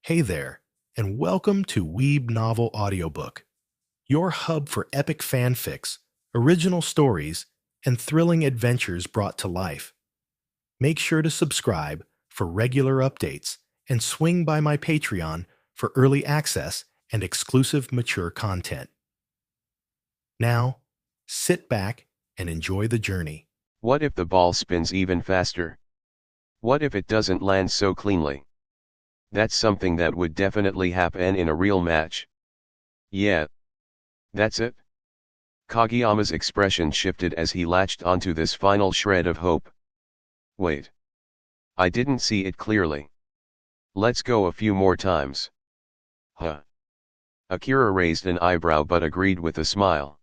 Hey there, and welcome to Weeb Novel Audiobook, your hub for epic fanfics, original stories, and thrilling adventures brought to life. Make sure to subscribe for regular updates and swing by my Patreon for early access and exclusive mature content. Now, sit back and enjoy the journey. What if the ball spins even faster? What if it doesn't land so cleanly? That's something that would definitely happen in a real match. Yeah. That's it. Kageyama's expression shifted as he latched onto this final shred of hope. Wait. I didn't see it clearly. Let's go a few more times. Huh. Akira raised an eyebrow but agreed with a smile.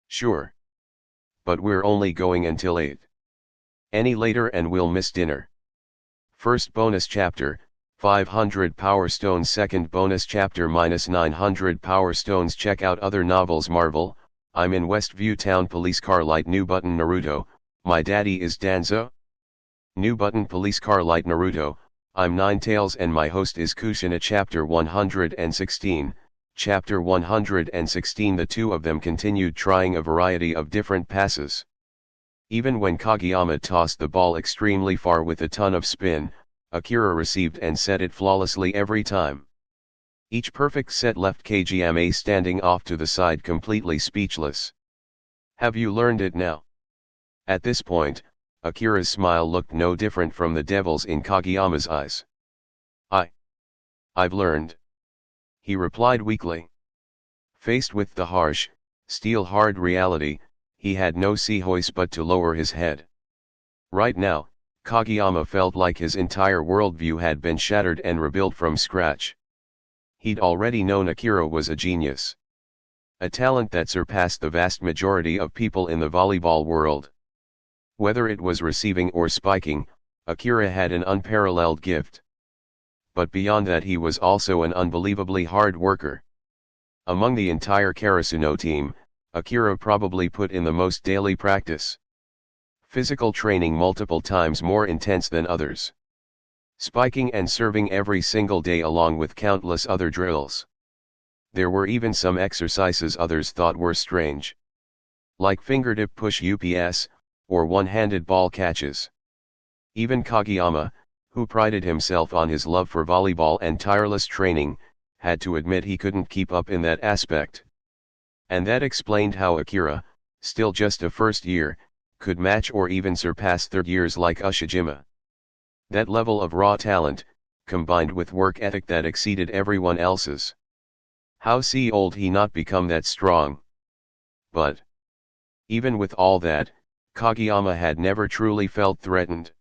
Sure. But we're only going until 8. Any later and we'll miss dinner. First bonus chapter, 500 Power Stones. Second bonus chapter -900 Power Stones. Check out other novels. Marvel, I'm in Westview Town. Police car light. New button. Naruto, my daddy is Danzo. New button. Police car light. Naruto, I'm Ninetales and my host is Kushina. Chapter 116. Chapter 116. The two of them continued trying a variety of different passes. Even when Kageyama tossed the ball extremely far with a ton of spin, Akira received and set it flawlessly every time. Each perfect set left Kageyama standing off to the side completely speechless. Have you learned it now? At this point, Akira's smile looked no different from the devil's in Kageyama's eyes. I've learned. He replied weakly. Faced with the harsh, steel-hard reality, he had no choice but to lower his head. Right now, Kageyama felt like his entire worldview had been shattered and rebuilt from scratch. He'd already known Akira was a genius. A talent that surpassed the vast majority of people in the volleyball world. Whether it was receiving or spiking, Akira had an unparalleled gift. But beyond that, he was also an unbelievably hard worker. Among the entire Karasuno team, Akira probably put in the most daily practice. Physical training multiple times more intense than others. Spiking and serving every single day along with countless other drills. There were even some exercises others thought were strange. Like fingertip push UPS, or one-handed ball catches. Even Kageyama, who prided himself on his love for volleyball and tireless training, had to admit he couldn't keep up in that aspect. And that explained how Akira, still just a first year, could match or even surpass third years like Ushijima. That level of raw talent, combined with work ethic that exceeded everyone else's. How old he not become that strong? But, even with all that, Kageyama had never truly felt threatened.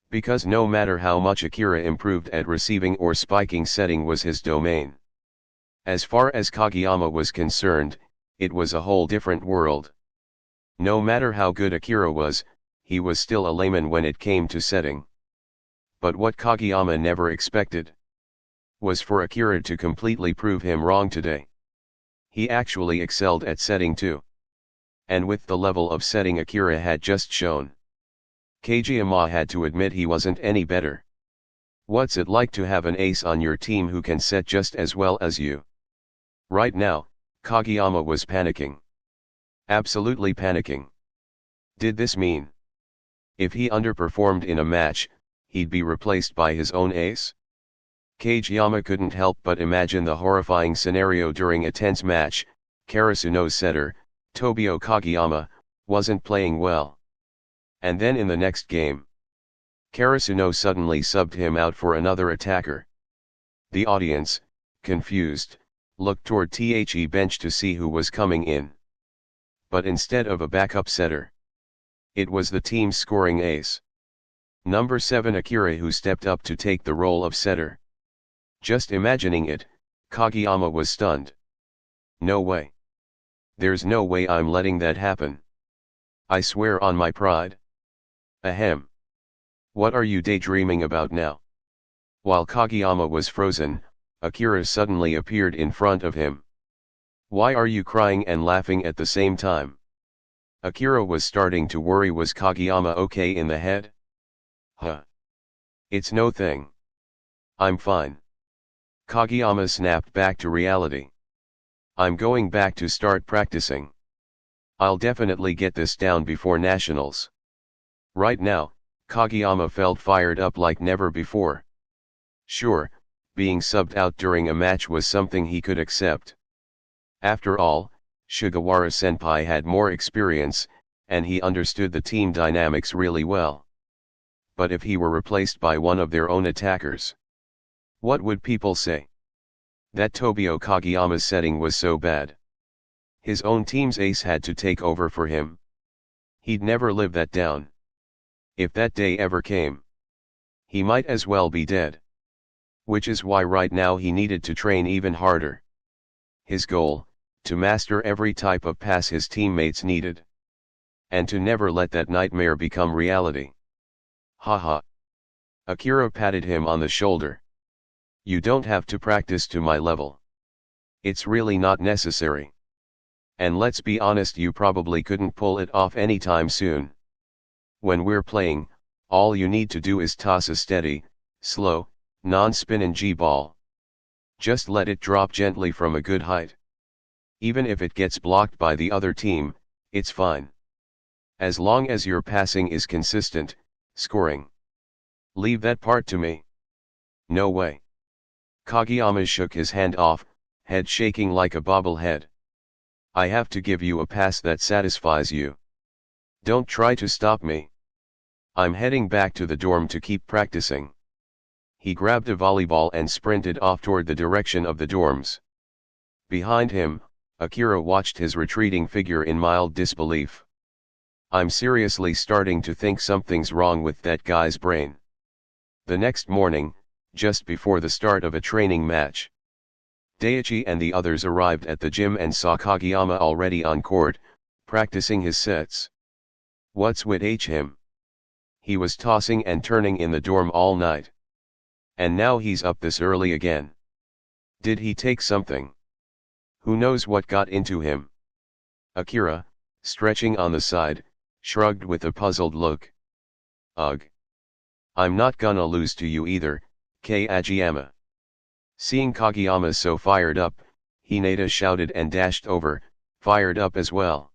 Because no matter how much Akira improved at receiving or spiking, setting was his domain. As far as Kageyama was concerned, it was a whole different world. No matter how good Akira was, he was still a layman when it came to setting. But what Kageyama never expected was for Akira to completely prove him wrong today. He actually excelled at setting too. And with the level of setting Akira had just shown, Kageyama had to admit he wasn't any better. What's it like to have an ace on your team who can set just as well as you? Right now, Kageyama was panicking. Absolutely panicking. Did this mean, if he underperformed in a match, he'd be replaced by his own ace? Kageyama couldn't help but imagine the horrifying scenario during a tense match. Karasuno's setter, Tobio Kageyama, wasn't playing well. And then in the next game, Karasuno suddenly subbed him out for another attacker. The audience, confused, looked toward the bench to see who was coming in. But instead of a backup setter, it was the team's scoring ace. Number 7 Akira, who stepped up to take the role of setter. Just imagining it, Kageyama was stunned. No way. There's no way I'm letting that happen. I swear on my pride. Ahem. What are you daydreaming about now? While Kageyama was frozen, Akira suddenly appeared in front of him. Why are you crying and laughing at the same time? Akira was starting to worry. Was Kageyama okay in the head? Huh. It's no thing. I'm fine. Kageyama snapped back to reality. I'm going back to start practicing. I'll definitely get this down before nationals. Right now, Kageyama felt fired up like never before. Sure, being subbed out during a match was something he could accept. After all, Sugawara-senpai had more experience, and he understood the team dynamics really well. But if he were replaced by one of their own attackers, what would people say? That Tobio Kageyama's setting was so bad. His own team's ace had to take over for him. He'd never live that down. If that day ever came, he might as well be dead. Which is why right now he needed to train even harder. His goal, to master every type of pass his teammates needed. And to never let that nightmare become reality. Haha. Akira patted him on the shoulder. You don't have to practice to my level. It's really not necessary. And let's be honest, you probably couldn't pull it off anytime soon. When we're playing, all you need to do is toss a steady, slow, non-spin G-ball. Just let it drop gently from a good height. Even if it gets blocked by the other team, it's fine. As long as your passing is consistent, scoring. Leave that part to me. No way. Kageyama shook his hand off, head shaking like a bobblehead. I have to give you a pass that satisfies you. Don't try to stop me. I'm heading back to the dorm to keep practicing. He grabbed a volleyball and sprinted off toward the direction of the dorms. Behind him, Akira watched his retreating figure in mild disbelief. I'm seriously starting to think something's wrong with that guy's brain. The next morning, just before the start of a training match, Daichi and the others arrived at the gym and saw Kageyama already on court, practicing his sets. What's with him? He was tossing and turning in the dorm all night. And now he's up this early again. Did he take something? Who knows what got into him? Akira, stretching on the side, shrugged with a puzzled look. Ugh. I'm not gonna lose to you either, Kageyama. Seeing Kageyama so fired up, Hinata shouted and dashed over, fired up as well.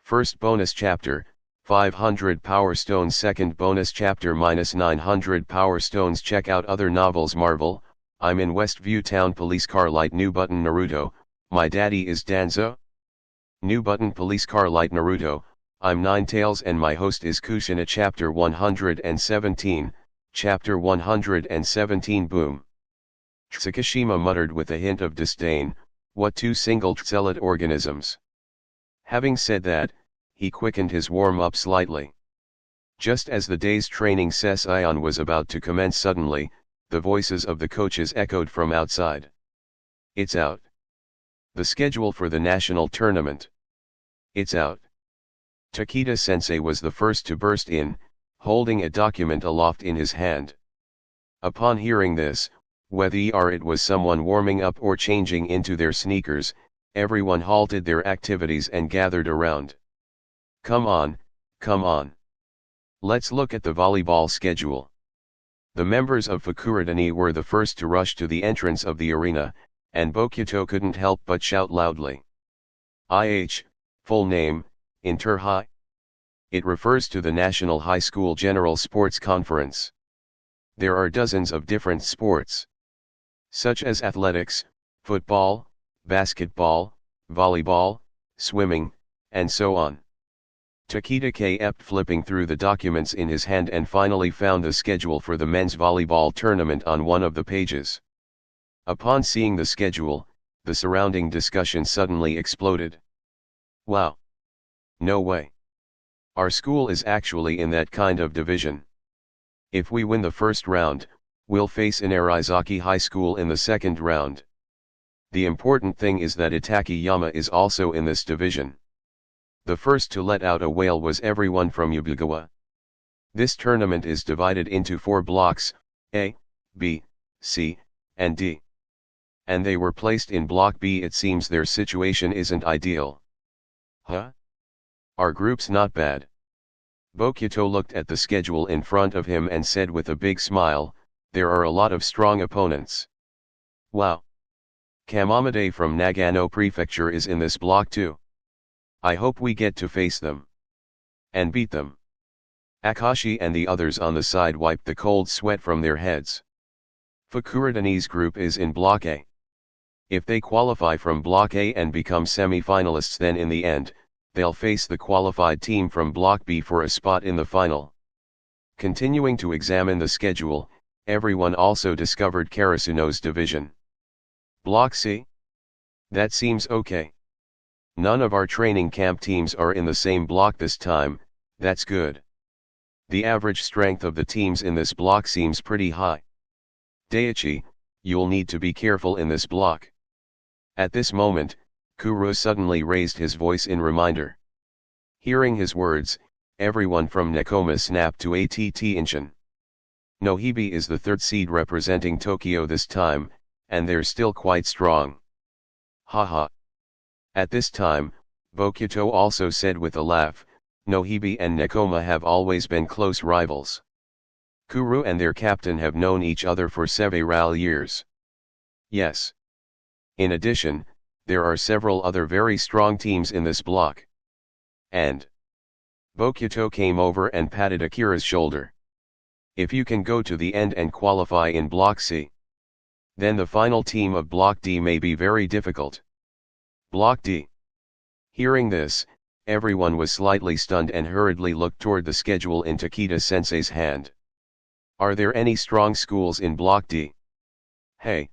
First bonus chapter, 500 Power Stones. Second bonus chapter -900 Power Stones. Check out other novels. Marvel, I'm in Westview Town. Police Car Light. New button. Naruto, my daddy is Danzo. New button. Police Car Light. Naruto, I'm Ninetales and my host is Kushina. Chapter 117, Chapter 117. Boom. Tsukishima muttered with a hint of disdain, what two single-celled organisms. Having said that, he quickened his warm-up slightly. Just as the day's training session was about to commence, suddenly, the voices of the coaches echoed from outside. It's out. The schedule for the national tournament. It's out. Takeda-sensei was the first to burst in, holding a document aloft in his hand. Upon hearing this, whether it was someone warming up or changing into their sneakers, everyone halted their activities and gathered around. Come on, come on. Let's look at the volleyball schedule. The members of Fukurodani were the first to rush to the entrance of the arena, and Bokuto couldn't help but shout loudly. IH, full name, Inter-High. It refers to the National High School General Sports Conference. There are dozens of different sports, such as athletics, football, basketball, volleyball, swimming, and so on. Takeda kept flipping through the documents in his hand and finally found the schedule for the men's volleyball tournament on one of the pages. Upon seeing the schedule, the surrounding discussion suddenly exploded. Wow! No way! Our school is actually in that kind of division. If we win the first round, we'll face Inarizaki High School in the second round. The important thing is that Itakayama is also in this division. The first to let out a wail was everyone from Yabugawa. This tournament is divided into 4 blocks, A, B, C, and D. And they were placed in Block B. It seems their situation isn't ideal. Huh? Our group's not bad. Bokuto looked at the schedule in front of him and said with a big smile, there are a lot of strong opponents. Wow. Kamamade from Nagano Prefecture is in this block too. I hope we get to face them. And beat them. Akashi and the others on the side wiped the cold sweat from their heads. Fukuradani's group is in Block A. If they qualify from Block A and become semi-finalists, then in the end, they'll face the qualified team from Block B for a spot in the final. Continuing to examine the schedule, everyone also discovered Karasuno's division. Block C? That seems okay. None of our training camp teams are in the same block this time, that's good. The average strength of the teams in this block seems pretty high. Daiichi, you'll need to be careful in this block. At this moment, Kuro suddenly raised his voice in reminder. Hearing his words, everyone from Nekoma snapped to attention. Nohibi is the third seed representing Tokyo this time, and they're still quite strong. Haha. At this time, Bokuto also said with a laugh, Nohibi and Nekoma have always been close rivals. Kuro and their captain have known each other for several years. Yes. In addition, there are several other very strong teams in this block. And Bokuto came over and patted Akira's shoulder. If you can go to the end and qualify in Block C, then the final team of Block D may be very difficult. Block D. Hearing this, everyone was slightly stunned and hurriedly looked toward the schedule in Takeda-sensei's hand. Are there any strong schools in Block D? Hey.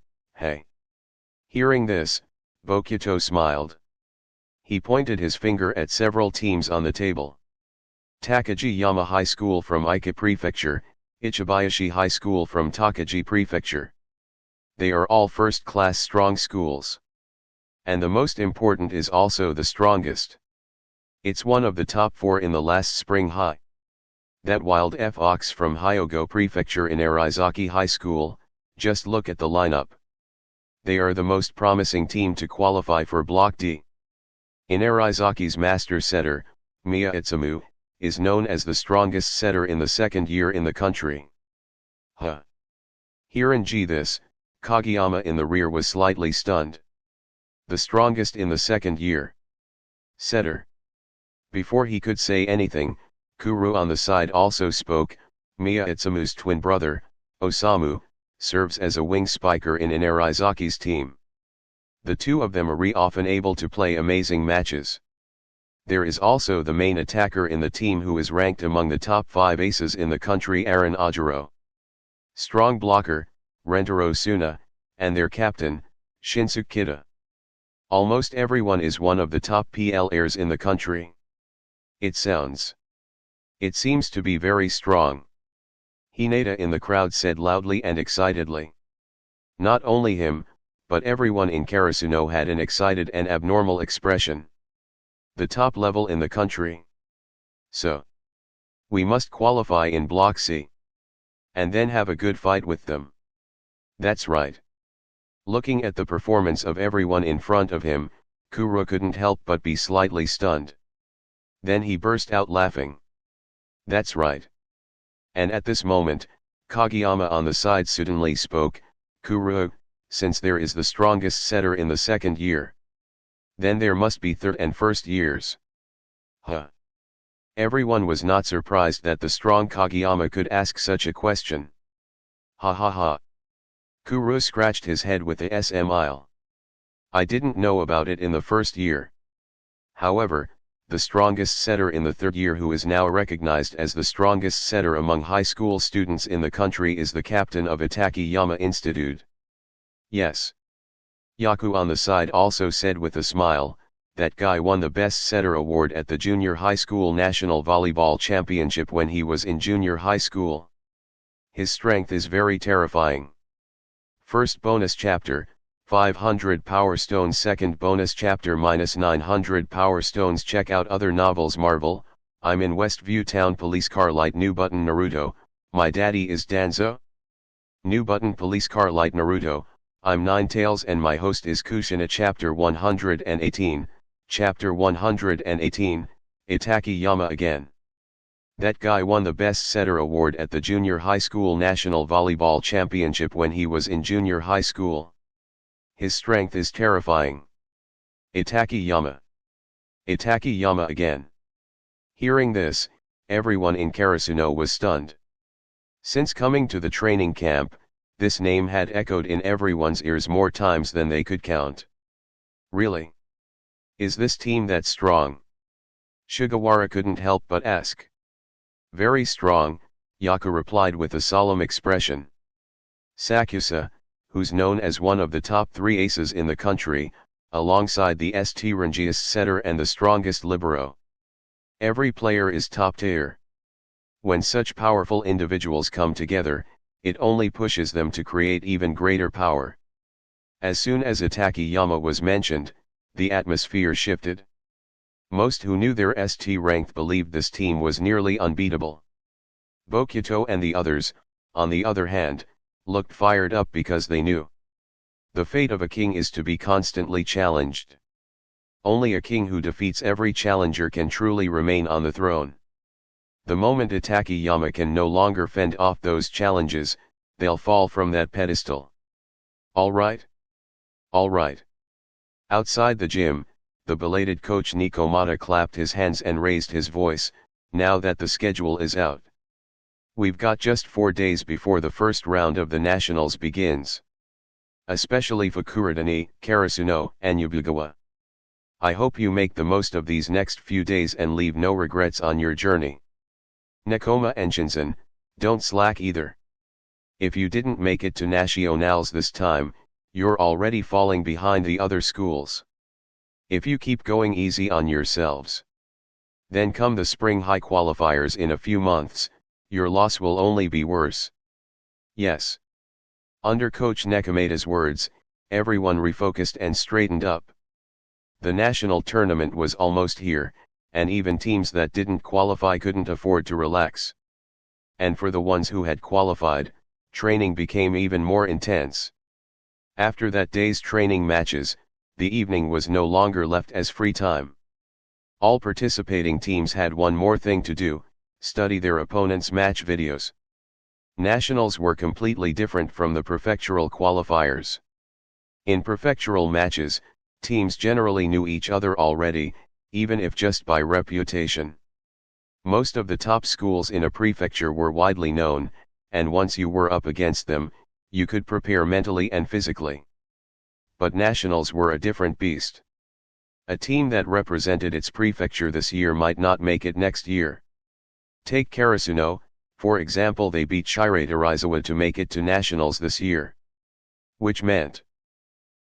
Hearing this, Bokuto smiled. He pointed his finger at several teams on the table. Takajiyama High School from Ika Prefecture, Ichibayashi High School from Takaji Prefecture. They are all first-class strong schools. And the most important is also the strongest. It's one of the top 4 in the last spring high. That wild Fox from Hyogo Prefecture in Arizaki High School, just look at the lineup. They are the most promising team to qualify for Block D. In Arizaki's master setter, Miya Itsumu, is known as the strongest setter in the second year in the country. Hearing this, Kageyama in the rear was slightly stunned. The strongest in the second year. Setter. Before he could say anything, Kuro on the side also spoke. Miya Itsumu's twin brother, Osamu, serves as a wing spiker in Inarizaki's team. The two of them are often able to play amazing matches. There is also the main attacker in the team who is ranked among the top 5 aces in the country, Aaron Ajiro. Strong blocker, Rentaro Suna, and their captain, Shinsuke Kida. Almost everyone is one of the top players in the country. It seems to be very strong. Hinata in the crowd said loudly and excitedly. Not only him, but everyone in Karasuno had an excited and abnormal expression. The top level in the country. So, we must qualify in Block C. And then have a good fight with them. That's right. Looking at the performance of everyone in front of him, Kuro couldn't help but be slightly stunned. Then he burst out laughing. That's right. And at this moment, Kageyama on the side suddenly spoke, Kuro, since there is the strongest setter in the second year, then there must be third and first years. Everyone was not surprised that the strong Kageyama could ask such a question. Ha. Kuro scratched his head with a smile. I didn't know about it in the first year. However, the strongest setter in the third year, who is now recognized as the strongest setter among high school students in the country, is the captain of Itakayama Institute. Yes. Yaku on the side also said with a smile, that guy won the best setter award at the junior high school national volleyball championship when he was in junior high school. His strength is very terrifying. First bonus chapter, 500 Power Stones. Second bonus chapter -900 Power Stones. Check out other novels. Marvel, I'm in Westview Town. Police car light. New button. Naruto, my daddy is Danzo. New button. Police car light. Naruto, I'm Ninetales and my host is Kushina. Chapter 118, Chapter 118, Itakayama again. That guy won the Best Setter Award at the Junior High School National Volleyball Championship when he was in junior high school. His strength is terrifying. Itaki Yama. Itaki Yama again. Hearing this, everyone in Karasuno was stunned. Since coming to the training camp, this name had echoed in everyone's ears more times than they could count. Really? Is this team that strong? Sugawara couldn't help but ask. Very strong, Yaku replied with a solemn expression. Sakusa, who's known as one of the top 3 aces in the country, alongside the rangiest setter and the strongest libero. Every player is top tier. When such powerful individuals come together, it only pushes them to create even greater power. As soon as Itaki Yama was mentioned, the atmosphere shifted. Most who knew their ST rank believed this team was nearly unbeatable. Bokuto and the others, on the other hand, looked fired up because they knew the fate of a king is to be constantly challenged. Only a king who defeats every challenger can truly remain on the throne. The moment Itaki Yama can no longer fend off those challenges, they'll fall from that pedestal. All right? All right. Outside the gym, the belated coach Nikomata clapped his hands and raised his voice, now that the schedule is out. We've got just 4 days before the first round of the nationals begins. Especially Fukurodani, Karasuno, and Yubugawa. I hope you make the most of these next few days and leave no regrets on your journey. Nekoma and Shinzen, don't slack either. If you didn't make it to nationals this time, you're already falling behind the other schools. If you keep going easy on yourselves, then come the spring high qualifiers in a few months, your loss will only be worse. Yes. Under Coach Nekomata's words, everyone refocused and straightened up. The national tournament was almost here, and even teams that didn't qualify couldn't afford to relax. And for the ones who had qualified, training became even more intense. After that day's training matches, the evening was no longer left as free time. All participating teams had one more thing to do: study their opponents' match videos. Nationals were completely different from the prefectural qualifiers. In prefectural matches, teams generally knew each other already, even if just by reputation. Most of the top schools in a prefecture were widely known, and once you were up against them, you could prepare mentally and physically. But nationals were a different beast. A team that represented its prefecture this year might not make it next year. Take Karasuno, for example. They beat Shirei Terizawa to make it to nationals this year. Which meant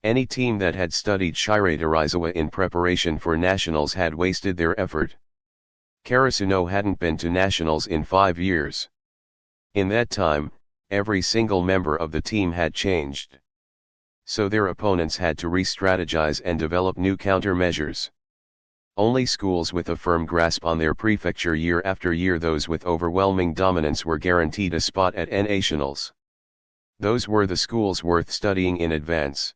any team that had studied Shirei Terizawa in preparation for nationals had wasted their effort. Karasuno hadn't been to nationals in 5 years. In that time, every single member of the team had changed. So their opponents had to re-strategize and develop new countermeasures. Only schools with a firm grasp on their prefecture year after year, those with overwhelming dominance, were guaranteed a spot at nationals. Those were the schools worth studying in advance.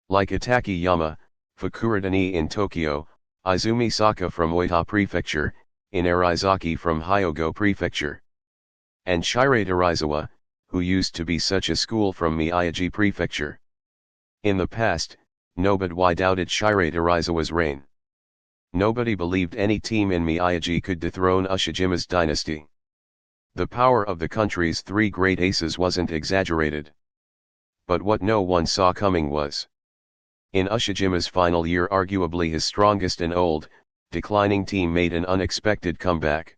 Like Itaki Yama, Fukurodani in Tokyo, Izumi Saka from Oita Prefecture, Inarizaki from Hyogo Prefecture, and Shirei Terizawa, who used to be such a school, from Miyagi Prefecture. In the past, nobody doubted Shirei Terizawa's reign. Nobody believed any team in Miyagi could dethrone Ushijima's dynasty. The power of the country's 3 great aces wasn't exaggerated. But what no one saw coming was, in Ushijima's final year, arguably his strongest and old, declining team made an unexpected comeback.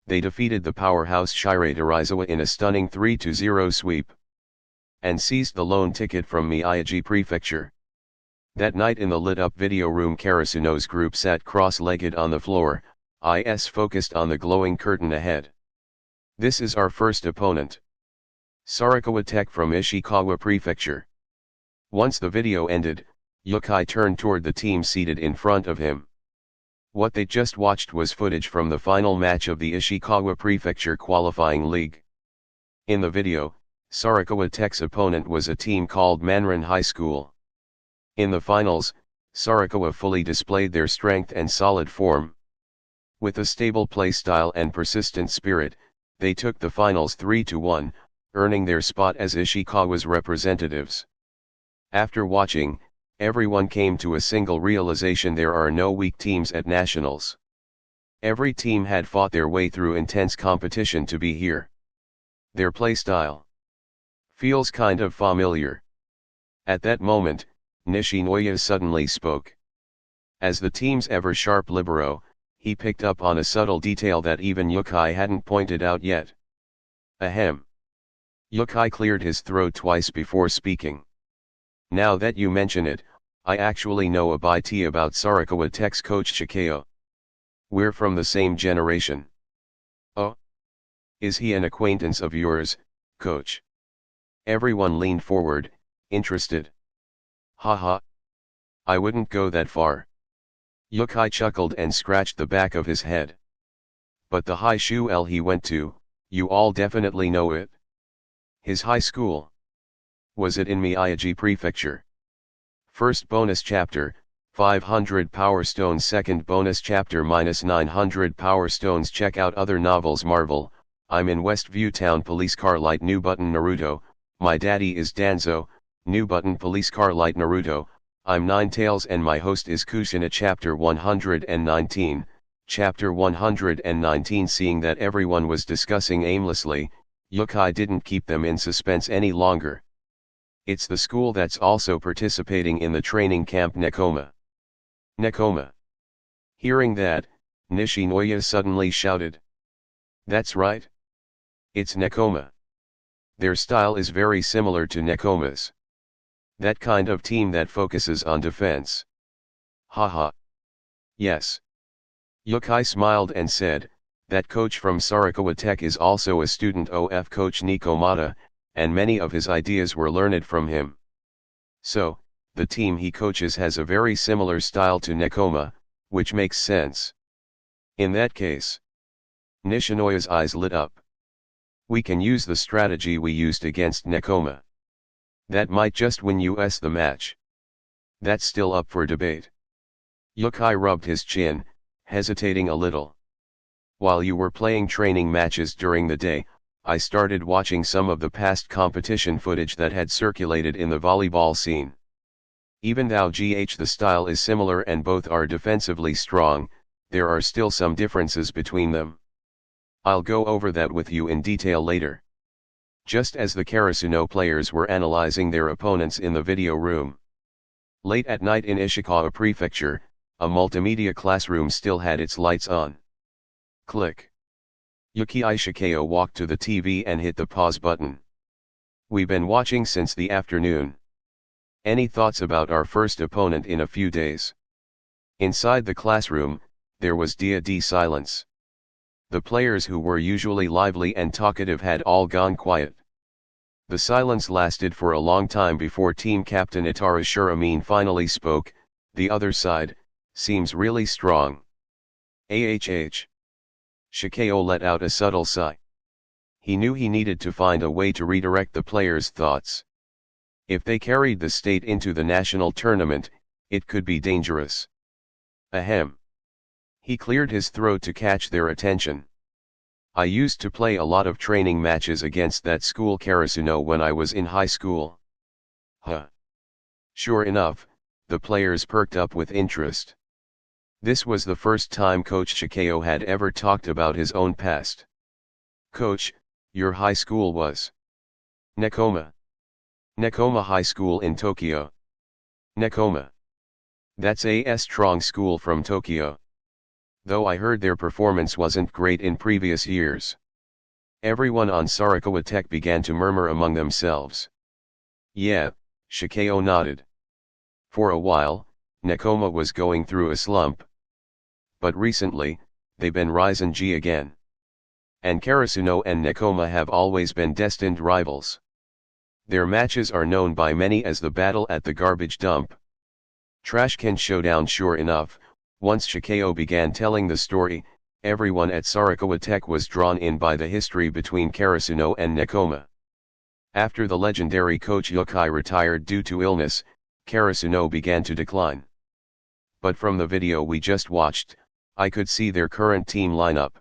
They defeated the powerhouse Shirei Terizawa in a stunning 3-0 sweep, and seized the lone ticket from Miyagi Prefecture. That night in the lit-up video room, Karasuno's group sat cross-legged on the floor, eyes focused on the glowing curtain ahead. This is our first opponent. Sarakawa Tech from Ishikawa Prefecture. Once the video ended, Yukai turned toward the team seated in front of him. What they just watched was footage from the final match of the Ishikawa Prefecture qualifying league. In the video, Sarakawa Tech's opponent was a team called Manrin High School. In the finals, Sarakawa fully displayed their strength and solid form. With a stable play style and persistent spirit, they took the finals 3-1, earning their spot as Ishikawa's representatives. After watching, everyone came to a single realization: there are no weak teams at nationals. Every team had fought their way through intense competition to be here. Their playstyle feels kind of familiar. At that moment, Nishinoya suddenly spoke. As the team's ever-sharp libero, he picked up on a subtle detail that even Yukai hadn't pointed out yet. Ahem. Yukai cleared his throat twice before speaking. Now that you mention it, I actually know a bit about Sarakawa Tech's coach Shikeo. We're from the same generation. Oh? Is he an acquaintance of yours, coach? Everyone leaned forward, interested. Haha. I wouldn't go that far. Yukai chuckled and scratched the back of his head. But the Haikyuu L he went to, you all definitely know it. His high school. Was it in Miyagi Prefecture? First bonus chapter, 500 Power Stones. Second bonus chapter -900 Power Stones. Check out other novels. Marvel, I'm in Westview Town. Police car light. New button. Naruto, my daddy is Danzo. New button. Police car light. Naruto, I'm Ninetales and my host is Kushina. Chapter 119, Chapter 119. Seeing that everyone was discussing aimlessly, Yukai didn't keep them in suspense any longer. It's the school that's also participating in the training camp Nekoma. Nekoma. Hearing that, Nishinoya suddenly shouted. That's right. It's Nekoma. Their style is very similar to Nekoma's. That kind of team that focuses on defense. Haha. Yes. Yukai smiled and said, that coach from Sarakawa Tech is also a student of Coach Nikomata, and many of his ideas were learned from him. So, the team he coaches has a very similar style to Nekoma, which makes sense. In that case, Nishinoya's eyes lit up. We can use the strategy we used against Nekoma. That might just win us the match. That's still up for debate. Yukai rubbed his chin, hesitating a little. While you were playing training matches during the day, I started watching some of the past competition footage that had circulated in the volleyball scene. Even though the style is similar and both are defensively strong, there are still some differences between them. I'll go over that with you in detail later. Just as the Karasuno players were analyzing their opponents in the video room. Late at night in Ishikawa Prefecture, a multimedia classroom still had its lights on. Click. Yuki Shikeo walked to the TV and hit the pause button. We've been watching since the afternoon. Any thoughts about our first opponent in a few days? Inside the classroom, there was dead silence. The players who were usually lively and talkative had all gone quiet. The silence lasted for a long time before team captain Itaru Shuramin finally spoke. The other side seems really strong. AHH. Shikeo let out a subtle sigh. He knew he needed to find a way to redirect the players' thoughts. If they carried the state into the national tournament, it could be dangerous. Ahem. He cleared his throat to catch their attention. I used to play a lot of training matches against that school Karasuno when I was in high school. Huh. Sure enough, the players perked up with interest. This was the first time Coach Shikeo had ever talked about his own past. Coach, your high school was? Nekoma. Nekoma High School in Tokyo. Nekoma. That's a strong school from Tokyo. Though I heard their performance wasn't great in previous years. Everyone on Sarakawa Tech began to murmur among themselves. Yeah, Shikeo nodded. For a while, Nekoma was going through a slump. But recently, they've been rising again. And Karasuno and Nekoma have always been destined rivals. Their matches are known by many as the battle at the garbage dump. Trash can showdown. Sure enough, once Shikeo began telling the story, everyone at Sarakawa Tech was drawn in by the history between Karasuno and Nekoma. After the legendary coach Yukai retired due to illness, Karasuno began to decline. But from the video we just watched, I could see their current team lineup.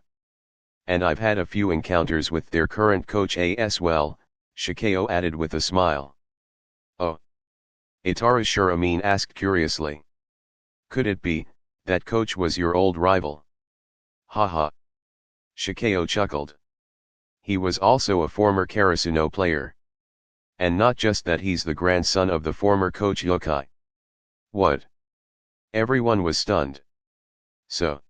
And I've had a few encounters with their current coach as well, Shikeo added with a smile. Oh. Itaru Shuramin asked curiously. Could it be, that coach was your old rival? Haha. Shikeo chuckled. He was also a former Karasuno player. And not just that, he's the grandson of the former coach Yokai. What? Everyone was stunned. So,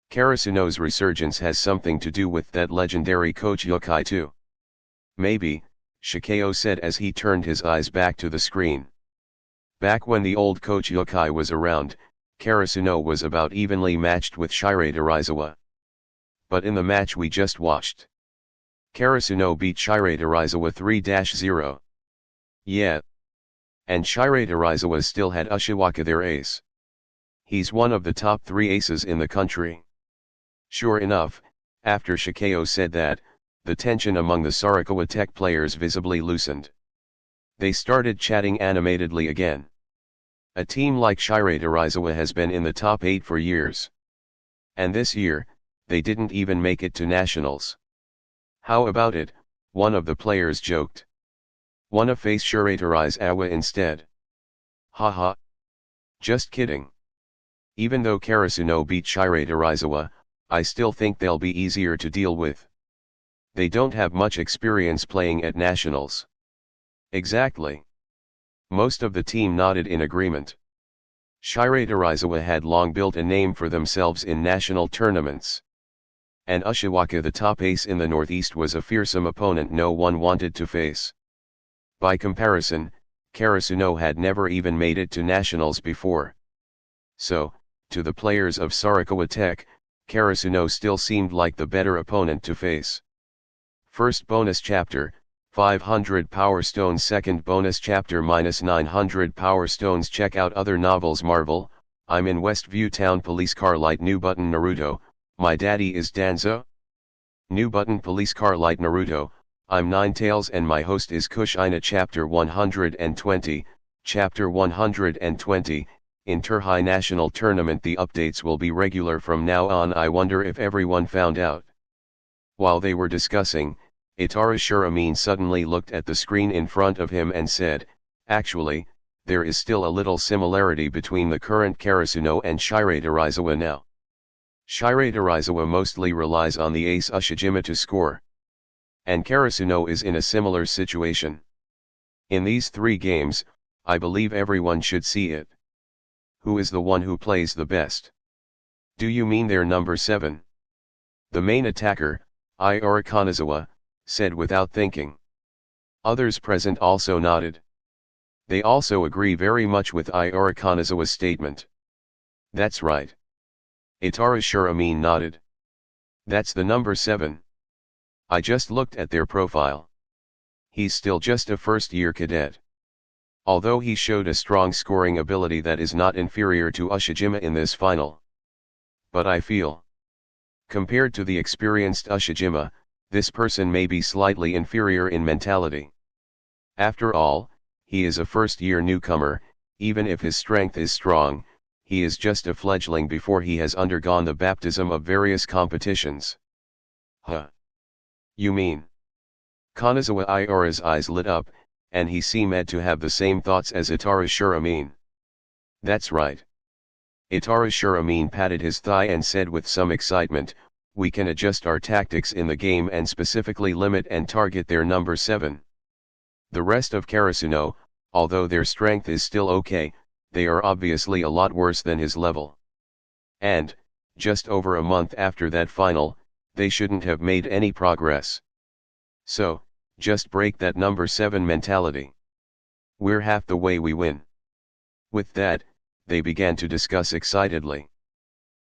Karasuno's resurgence has something to do with that legendary coach Yokai too. Maybe, Shikeo said as he turned his eyes back to the screen. Back when the old coach Yokai was around, Karasuno was about evenly matched with Shirei Darizawa. But in the match we just watched, Karasuno beat Shirei Darizawa 3-0. Yeah. And Shirei Darizawa still had Ushiwaka, their ace. He's one of the top 3 aces in the country. Sure enough, after Shikeo said that, the tension among the Sarakawa Tech players visibly loosened. They started chatting animatedly again. A team like Shirei Darizawa has been in the top 8 for years. And this year, they didn't even make it to nationals. How about it, one of the players joked. Wanna face Shirei Darizawa instead? Haha. Just kidding. Even though Karasuno beat Shirei Darizawa, I still think they'll be easier to deal with. They don't have much experience playing at nationals. Exactly. Most of the team nodded in agreement. Shirei Darizawa had long built a name for themselves in national tournaments. And Ushiwaka, the top ace in the Northeast, was a fearsome opponent no one wanted to face. By comparison, Karasuno had never even made it to nationals before. So, to the players of Sarakawa Tech, Karasuno still seemed like the better opponent to face. First bonus chapter, 500 Power Stones. Second bonus chapter, -900 Power Stones. Check out other novels. Marvel, I'm in Westview Town. Police Car Light. New button. Naruto, my daddy is Danzo. New button. Police Car Light. Naruto, I'm Ninetales and my host is Kushina. Chapter 120, Chapter 120, Inter-High National Tournament. The updates will be regular from now on. I wonder if everyone found out. While they were discussing, Itaru Shuramin suddenly looked at the screen in front of him and said, actually, there is still a little similarity between the current Karasuno and Shirei Darizawa now. Shirei Darizawa mostly relies on the ace Ushijima to score. And Karasuno is in a similar situation. In these 3 games, I believe everyone should see it. Who is the one who plays the best? Do you mean their number 7? The main attacker, Iora Kanazawa, said without thinking. Others present also nodded. They also agree very much with Iora Kanazawa's statement. That's right. Itaru Shuramin nodded. That's the number 7. I just looked at their profile. He's still just a first-year cadet. Although he showed a strong scoring ability that is not inferior to Ushijima in this final. But I feel, compared to the experienced Ushijima, this person may be slightly inferior in mentality. After all, he is a first-year newcomer. Even if his strength is strong, he is just a fledgling before he has undergone the baptism of various competitions. Huh? You mean? Kanazawa Iora's eyes lit up, and he seemed to have the same thoughts as Itaru Shuramin. That's right. Itaru Shuramin patted his thigh and said with some excitement, we can adjust our tactics in the game and specifically limit and target their number 7. The rest of Karasuno, although their strength is still okay, they are obviously a lot worse than his level. And, just over a month after that final, they shouldn't have made any progress. So, just break that number 7 mentality. We're half the way, we win. With that, they began to discuss excitedly.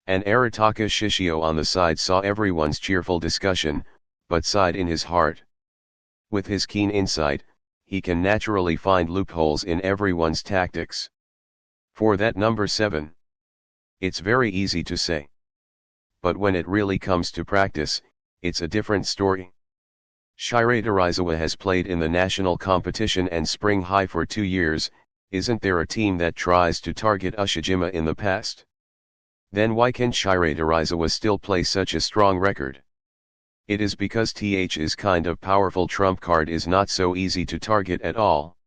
And Arataka Shishio on the side saw everyone's cheerful discussion, but sighed in his heart. With his keen insight, he can naturally find loopholes in everyone's tactics. For that number 7. It's very easy to say. But when it really comes to practice, it's a different story. Shirei Darizawa has played in the national competition and Spring High for 2 years. Isn't there a team that tries to target Ushijima in the past? Then why can Shirei Darizawa still play such a strong record? It is because his kind of powerful trump card is not so easy to target at all.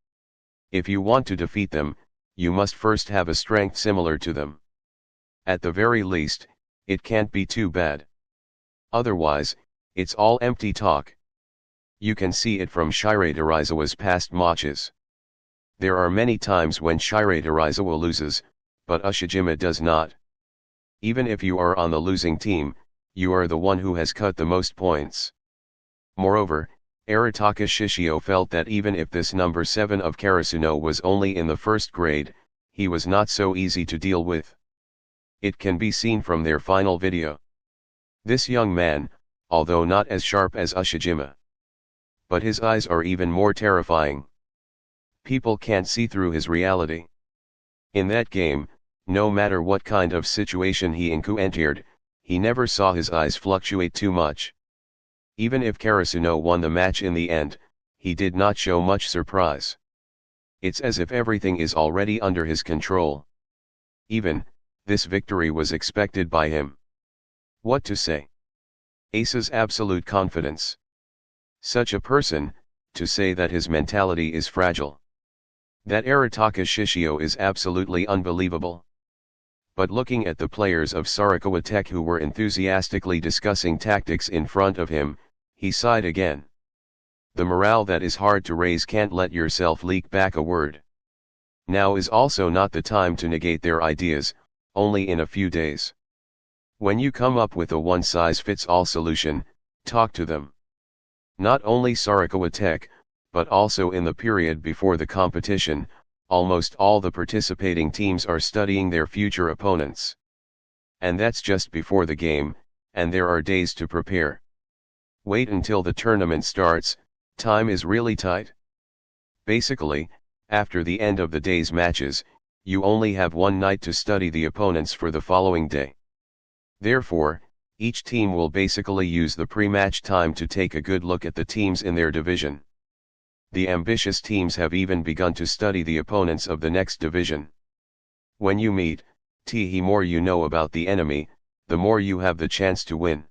If you want to defeat them, you must first have a strength similar to them. At the very least, it can't be too bad. Otherwise, it's all empty talk. You can see it from Shiratorizawa's past matches. There are many times when Shiratorizawa loses, but Ushijima does not. Even if you are on the losing team, you are the one who has cut the most points. Moreover, Arataka Shishio felt that even if this number 7 of Karasuno was only in the first grade, he was not so easy to deal with. It can be seen from their final video. This young man, although not as sharp as Ushijima, but his eyes are even more terrifying. People can't see through his reality. In that game, no matter what kind of situation he entered, he never saw his eyes fluctuate too much. Even if Karasuno won the match in the end, he did not show much surprise. It's as if everything is already under his control. Even, this victory was expected by him. What to say? Ace's absolute confidence. Such a person, to say that his mentality is fragile. That Arataka Shishio is absolutely unbelievable. But looking at the players of Sarakawa Tech who were enthusiastically discussing tactics in front of him, he sighed again. The morale that is hard to raise can't let yourself leak back a word. Now is also not the time to negate their ideas, only in a few days. When you come up with a one-size-fits-all solution, talk to them. Not only Sarakawa Tech, but also in the period before the competition, almost all the participating teams are studying their future opponents. And that's just before the game, and there are days to prepare. Wait until the tournament starts, time is really tight. Basically, after the end of the day's matches, you only have one night to study the opponents for the following day. Therefore, each team will basically use the pre-match time to take a good look at the teams in their division. The ambitious teams have even begun to study the opponents of the next division. When you meet, the more you know about the enemy, the more you have the chance to win.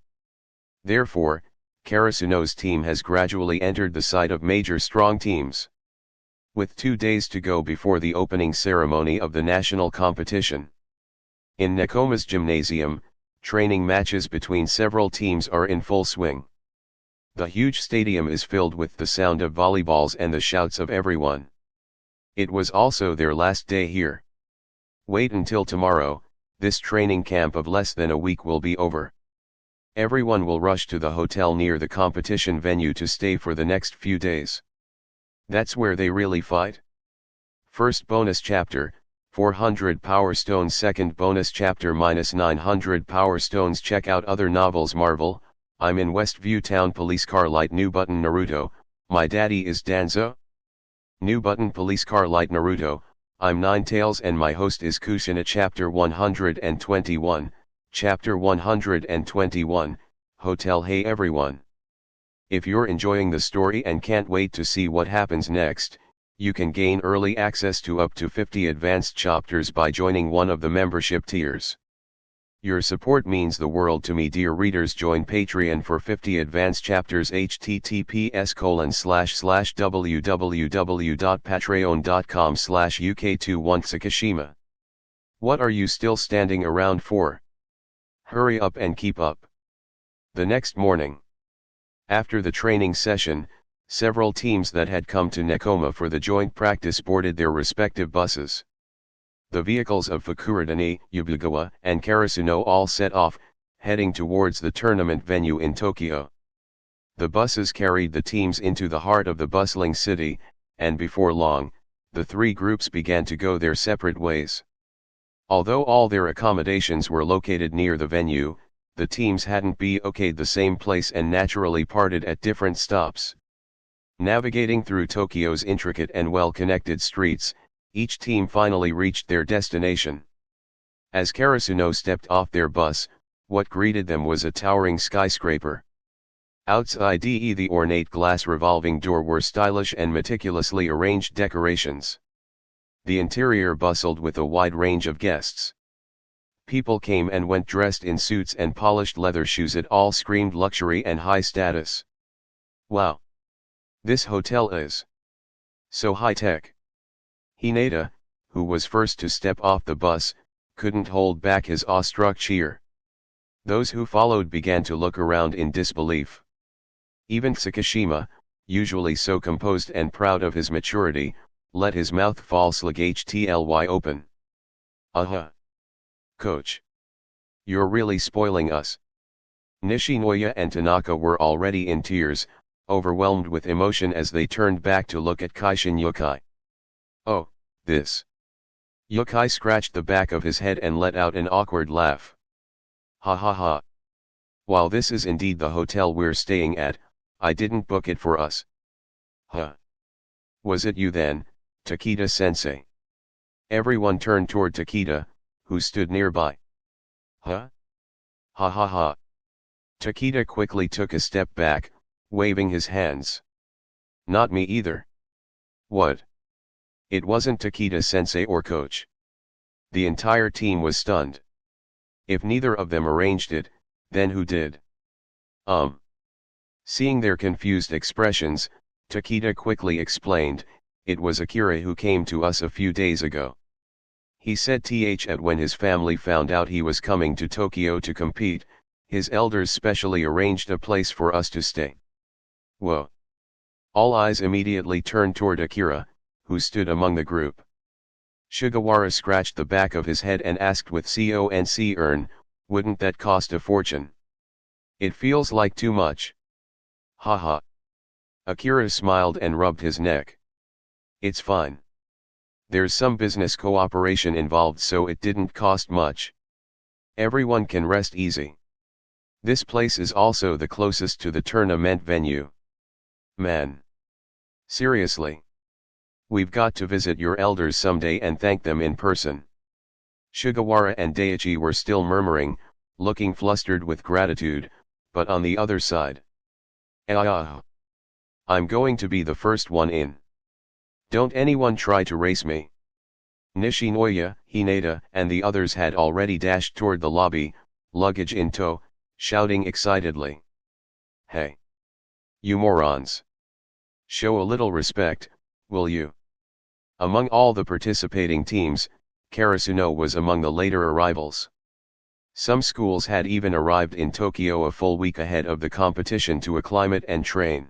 Therefore, Karasuno's team has gradually entered the side of major strong teams. With 2 days to go before the opening ceremony of the national competition. In Nekoma's gymnasium, training matches between several teams are in full swing. The huge stadium is filled with the sound of volleyballs and the shouts of everyone. It was also their last day here. Wait until tomorrow, this training camp of less than a week will be over. Everyone will rush to the hotel near the competition venue to stay for the next few days. That's where they really fight. First bonus chapter, 400 Power Stones. Second bonus chapter -900 Power Stones. Check out other novels. Marvel, I'm in Westview Town. Police Car Light. New button. Naruto, my daddy is Danzo. New button. Police Car Light. Naruto, I'm Ninetales and my host is Kushina. Chapter 121, Chapter 121, Hotel. Hey everyone. If you're enjoying the story and can't wait to see what happens next, you can gain early access to up to 50 advanced chapters by joining one of the membership tiers. Your support means the world to me, dear readers. Join Patreon for 50 advanced chapters. https://www.patreon.com/uk21sakashima. What are you still standing around for? Hurry up and keep up. The next morning. After the training session, several teams that had come to Nekoma for the joint practice boarded their respective buses. The vehicles of Fukurodani, Yubugawa, and Karasuno all set off, heading towards the tournament venue in Tokyo. The buses carried the teams into the heart of the bustling city, and before long, the three groups began to go their separate ways. Although all their accommodations were located near the venue, the teams hadn't okayed the same place and naturally parted at different stops. Navigating through Tokyo's intricate and well-connected streets, each team finally reached their destination. As Karasuno stepped off their bus, what greeted them was a towering skyscraper. Outside the ornate glass revolving door were stylish and meticulously arranged decorations. The interior bustled with a wide range of guests. People came and went dressed in suits and polished leather shoes. It all screamed luxury and high status. Wow! This hotel is so high-tech. Hinata, who was first to step off the bus, couldn't hold back his awestruck cheer. Those who followed began to look around in disbelief. Even Tsukishima, usually so composed and proud of his maturity, let his mouth fall slughtly open. Coach. You're really spoiling us. Nishinoya and Tanaka were already in tears, overwhelmed with emotion as they turned back to look at Kaishin Yukai. Oh, this. Yukai scratched the back of his head and let out an awkward laugh. Ha ha ha. While this is indeed the hotel we're staying at, I didn't book it for us. Huh. Was it you then, Takeda-sensei? Everyone turned toward Takeda, who stood nearby. Huh? Ha ha ha. Takeda quickly took a step back, waving his hands. Not me either. What? It wasn't Takeda-sensei or coach. The entire team was stunned. If neither of them arranged it, then who did? Seeing their confused expressions, Takeda quickly explained, it was Akira who came to us a few days ago. He said when his family found out he was coming to Tokyo to compete, his elders specially arranged a place for us to stay. Whoa. All eyes immediately turned toward Akira, who stood among the group. Sugawara scratched the back of his head and asked with concern, wouldn't that cost a fortune? It feels like too much. Haha. Akira smiled and rubbed his neck. It's fine. There's some business cooperation involved, so it didn't cost much. Everyone can rest easy. This place is also the closest to the tournament venue. Man. Seriously. We've got to visit your elders someday and thank them in person. Sugawara and Daichi were still murmuring, looking flustered with gratitude, but on the other side. I'm going to be the first one in. Don't anyone try to race me. Nishinoya, Hinata, and the others had already dashed toward the lobby, luggage in tow, shouting excitedly. Hey! You morons! Show a little respect, will you? Among all the participating teams, Karasuno was among the later arrivals. Some schools had even arrived in Tokyo a full week ahead of the competition to acclimate and train.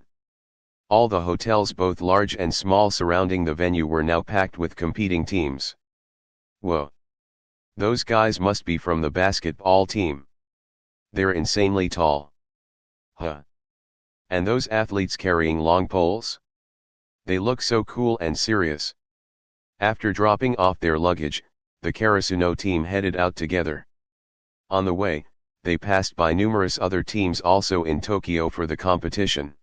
All the hotels, both large and small, surrounding the venue were now packed with competing teams. Whoa! Those guys must be from the basketball team. They're insanely tall. Huh? And those athletes carrying long poles? They look so cool and serious. After dropping off their luggage, the Karasuno team headed out together. On the way, they passed by numerous other teams also in Tokyo for the competition.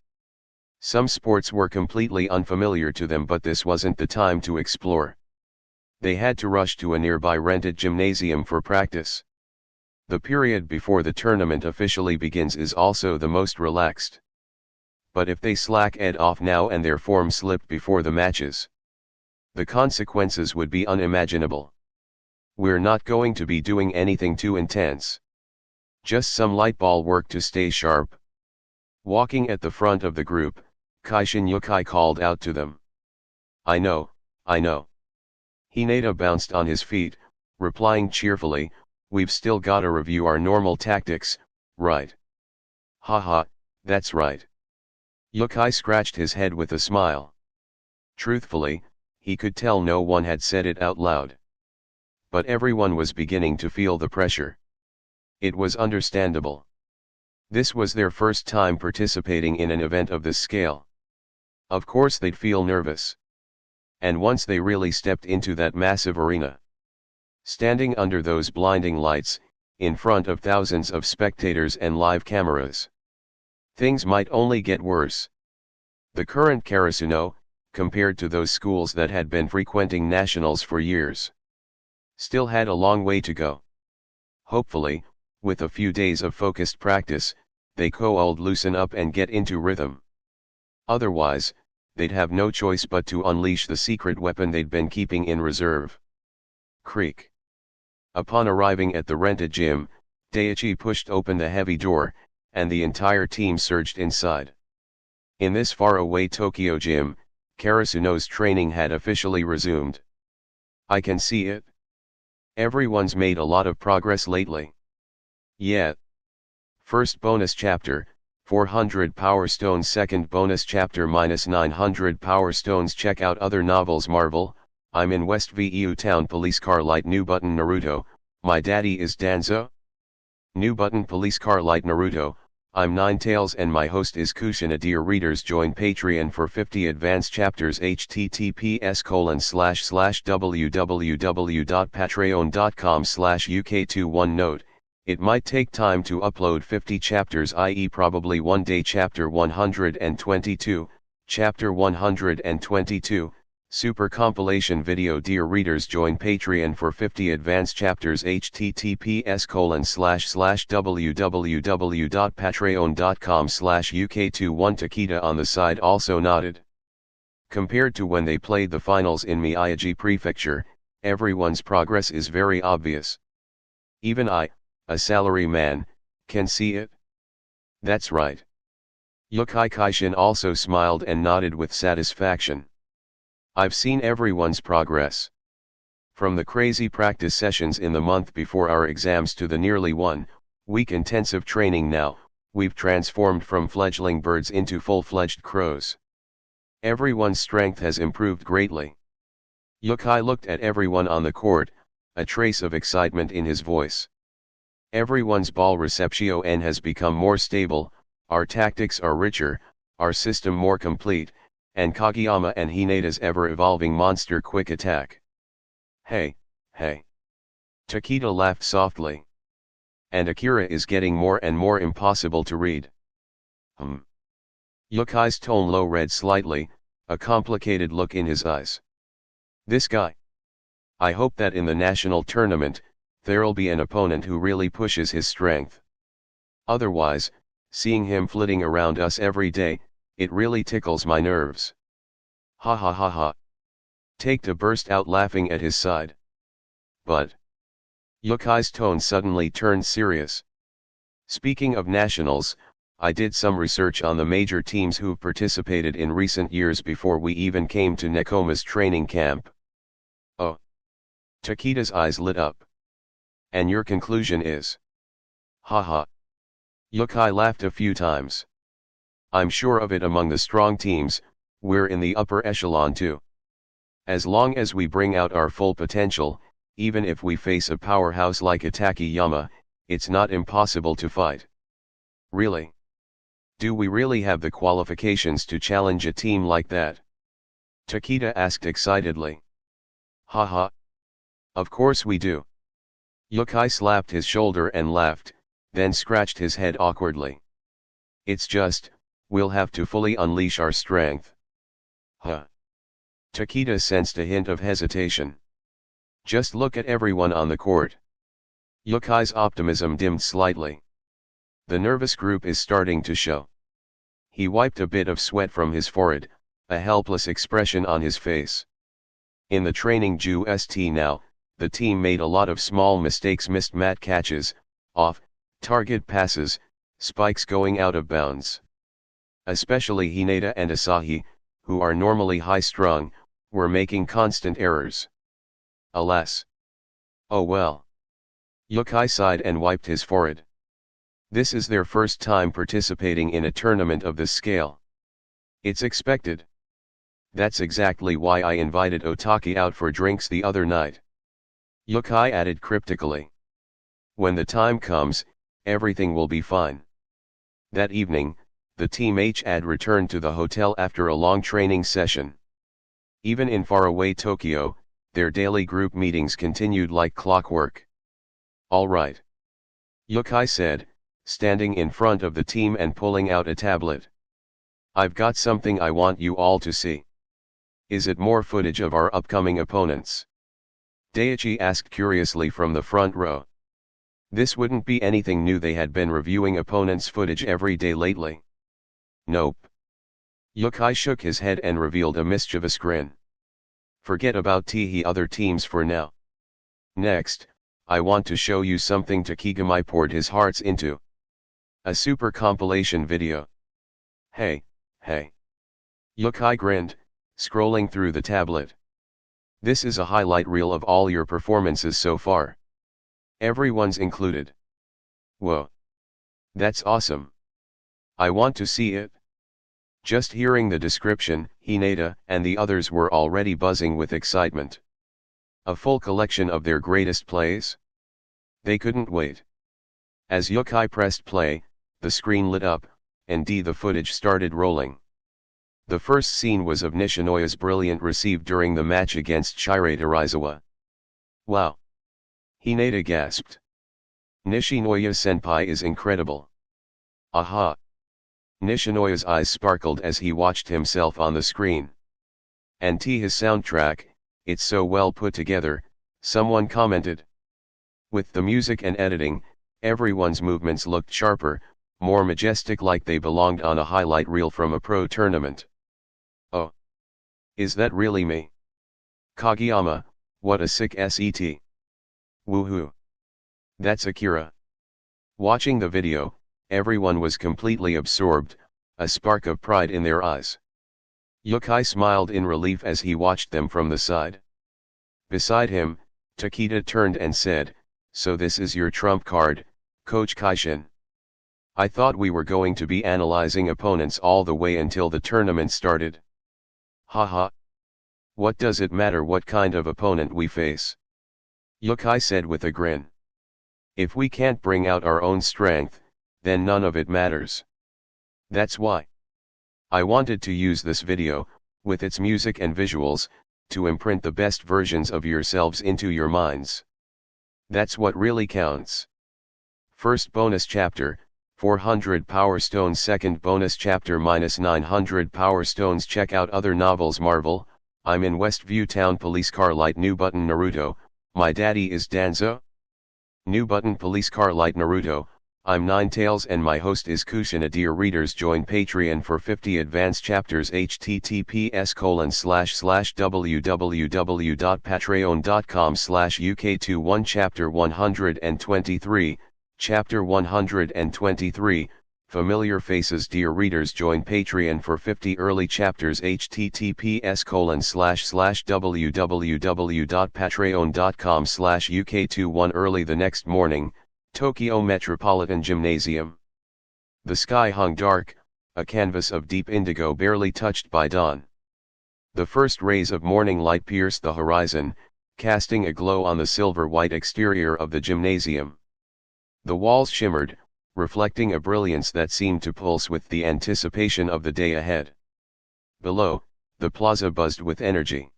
Some sports were completely unfamiliar to them, but this wasn't the time to explore. They had to rush to a nearby rented gymnasium for practice. The period before the tournament officially begins is also the most relaxed. But if they slack it off now and their form slipped before the matches, the consequences would be unimaginable. We're not going to be doing anything too intense. Just some light ball work to stay sharp. Walking at the front of the group, Kaishin Yukai called out to them. I know. Hinata bounced on his feet, replying cheerfully, we've still gotta review our normal tactics, right? Haha, that's right. Yukai scratched his head with a smile. Truthfully, he could tell no one had said it out loud. But everyone was beginning to feel the pressure. It was understandable. This was their first time participating in an event of this scale. Of course they'd feel nervous. And once they really stepped into that massive arena, standing under those blinding lights, in front of thousands of spectators and live cameras, things might only get worse. The current Karasuno, compared to those schools that had been frequenting nationals for years, still had a long way to go. Hopefully, with a few days of focused practice, they could loosen up and get into rhythm. Otherwise, they'd have no choice but to unleash the secret weapon they'd been keeping in reserve. Creak. Upon arriving at the rented gym, Daichi pushed open the heavy door, and the entire team surged inside. In this faraway Tokyo gym, Karasuno's training had officially resumed. I can see it. Everyone's made a lot of progress lately. Yeah. First bonus chapter, 400 Power Stones. Second bonus chapter minus 900 Power Stones. Check out other novels. Marvel, I'm in West VU Town. Police car light. New button. Naruto, my daddy is Danzo. New button. Police car light. Naruto, I'm Ninetales and my host is Kushina. Dear readers, join Patreon for 50 advanced chapters. https://www.patreon.com/uk21. Note, it might take time to upload 50 chapters, i.e. probably one day. Chapter 122, Chapter 122, Super Compilation Video. Dear readers, join Patreon for 50 advanced chapters. https://www.patreon.com/uk21. Takeda on the side also nodded. Compared to when they played the finals in Miyagi Prefecture, everyone's progress is very obvious. Even I, a salary man, can see it. That's right. Yukai Kaishin also smiled and nodded with satisfaction. I've seen everyone's progress. From the crazy practice sessions in the month before our exams to the nearly 1-week intensive training now, we've transformed from fledgling birds into full-fledged crows. Everyone's strength has improved greatly. Yukai looked at everyone on the court, a trace of excitement in his voice. Everyone's ball reception has become more stable, our tactics are richer, our system more complete, and Kageyama and Hineda's ever-evolving monster quick attack. Hey, hey. Takeda laughed softly. And Akira is getting more and more impossible to read. Yukai's tone low read slightly, a complicated look in his eyes. This guy. I hope that in the national tournament, there'll be an opponent who really pushes his strength. Otherwise, seeing him flitting around us every day, it really tickles my nerves. Ha ha ha ha. Takeda burst out laughing at his side. But Yukai's tone suddenly turned serious. Speaking of nationals, I did some research on the major teams who've participated in recent years before we even came to Nekoma's training camp. Oh. Takeda's eyes lit up. And your conclusion is? Haha. Yukai laughed a few times. I'm sure of it. Among the strong teams, we're in the upper echelon too. As long as we bring out our full potential, even if we face a powerhouse like Takeyama, it's not impossible to fight. Really? Do we really have the qualifications to challenge a team like that? Takeda asked excitedly. Haha. Of course we do. Yukai slapped his shoulder and laughed, then scratched his head awkwardly. It's just, we'll have to fully unleash our strength. Huh. Takeda sensed a hint of hesitation. Just look at everyone on the court. Yukai's optimism dimmed slightly. The nervous group is starting to show. He wiped a bit of sweat from his forehead, a helpless expression on his face. In the training Ju-st now, the team made a lot of small mistakes, missed mat catches, off-target passes, spikes going out of bounds. Especially Hineda and Asahi, who are normally high-strung, were making constant errors. Alas. Oh well. Yukai sighed and wiped his forehead. This is their first time participating in a tournament of this scale. It's expected. That's exactly why I invited Otaki out for drinks the other night. Yukai added cryptically. When the time comes, everything will be fine. That evening, the team had returned to the hotel after a long training session. Even in faraway Tokyo, their daily group meetings continued like clockwork. All right. Yukai said, standing in front of the team and pulling out a tablet. I've got something I want you all to see. Is it more footage of our upcoming opponents? Daichi asked curiously from the front row. This wouldn't be anything new, they had been reviewing opponents' footage every day lately. Nope. Yukai shook his head and revealed a mischievous grin. Forget about the other teams for now. Next, I want to show you something Takegami poured his hearts into. A super compilation video. Hey, hey. Yukai grinned, scrolling through the tablet. This is a highlight reel of all your performances so far. Everyone's included. Whoa. That's awesome. I want to see it. Just hearing the description, Hinata and the others were already buzzing with excitement. A full collection of their greatest plays? They couldn't wait. As Yukai pressed play, the screen lit up, and the footage started rolling. The first scene was of Nishinoya's brilliant receive during the match against Shirei Terizawa. Wow! Hinata gasped. Nishinoya-senpai is incredible. Aha! Nishinoya's eyes sparkled as he watched himself on the screen. And his soundtrack, it's so well put together, someone commented. With the music and editing, everyone's movements looked sharper, more majestic, like they belonged on a highlight reel from a pro tournament. Oh! Is that really me? Kageyama, what a sick set. Woohoo! That's Akira. Watching the video, everyone was completely absorbed, a spark of pride in their eyes. Yukai smiled in relief as he watched them from the side. Beside him, Takeda turned and said, "So this is your trump card, Coach Kaishin. I thought we were going to be analyzing opponents all the way until the tournament started. Haha. What does it matter what kind of opponent we face?" Yukai said with a grin. If we can't bring out our own strength, then none of it matters. That's why I wanted to use this video, with its music and visuals, to imprint the best versions of yourselves into your minds. That's what really counts. First bonus chapter, 400 Power Stones. Second bonus chapter -900 Power Stones. Check out other novels. Marvel, I'm in Westview Town. Police Car Light. New button. Naruto, My Daddy is Danzo. New button. Police Car Light. Naruto, I'm Ninetales and my host is Kushina. Dear readers, join Patreon for 50 advanced chapters. https://www.patreon.com/uk21 Chapter 123, Chapter 123, Familiar Faces. Dear readers, join Patreon for 50 early chapters. https://www.patreon.com/uk21 Early the next morning, Tokyo Metropolitan Gymnasium. The sky hung dark, a canvas of deep indigo barely touched by dawn. The first rays of morning light pierced the horizon, casting a glow on the silver-white exterior of the gymnasium. The walls shimmered, reflecting a brilliance that seemed to pulse with the anticipation of the day ahead. Below, the plaza buzzed with energy.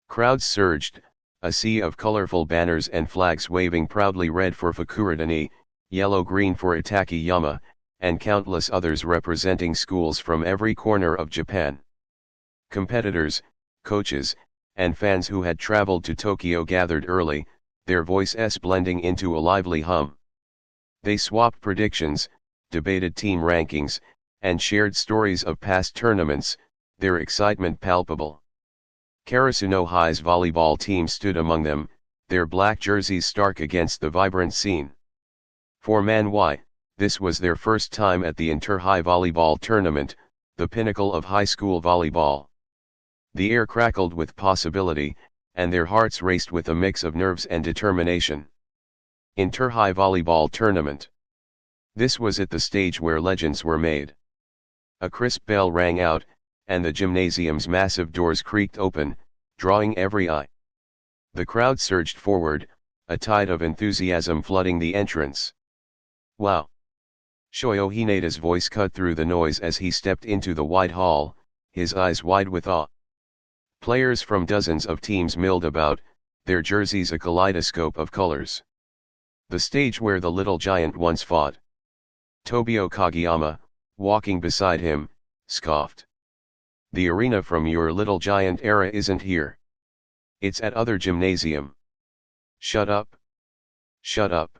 Crowds surged, a sea of colorful banners and flags waving proudly, red for Fukurodani, yellow-green for Itakayama, and countless others representing schools from every corner of Japan. Competitors, coaches, and fans who had traveled to Tokyo gathered early, their voices blending into a lively hum. They swapped predictions, debated team rankings, and shared stories of past tournaments, their excitement palpable. Karasuno High's volleyball team stood among them, their black jerseys stark against the vibrant scene. For Man Y, this was their first time at the Inter-High Volleyball Tournament, the pinnacle of high school volleyball. The air crackled with possibility, and their hearts raced with a mix of nerves and determination. Inter-High Volleyball Tournament. This was at the stage where legends were made. A crisp bell rang out, and the gymnasium's massive doors creaked open, drawing every eye. The crowd surged forward, a tide of enthusiasm flooding the entrance. Wow! Shoyo Hinata's voice cut through the noise as he stepped into the wide hall, his eyes wide with awe. Players from dozens of teams milled about, their jerseys a kaleidoscope of colors. The stage where the little giant once fought. Tobio Kageyama, walking beside him, scoffed. The arena from your Little Giant era isn't here. It's at other gymnasium. Shut up. Shut up.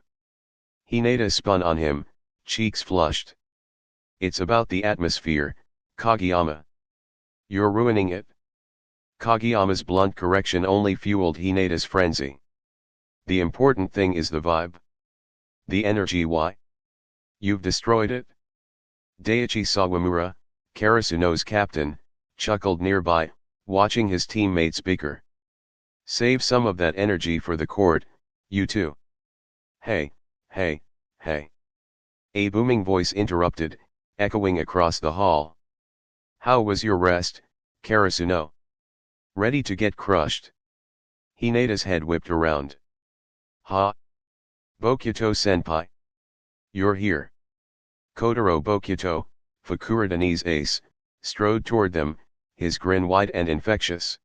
Hinata spun on him, cheeks flushed. It's about the atmosphere, Kageyama. You're ruining it. Kageyama's blunt correction only fueled Hinata's frenzy. The important thing is the vibe. The energy. Why? You've destroyed it? Daiichi Sawamura, Karasuno's captain, chuckled nearby, watching his teammates bicker. Save some of that energy for the court, you two. Hey, hey, hey. A booming voice interrupted, echoing across the hall. How was your rest, Karasuno? Ready to get crushed? Hinata's head whipped around. Ha! Bokuto-senpai. You're here. Kotaro Bokuto, Fukurodani's ace, strode toward them, his grin wide and infectious.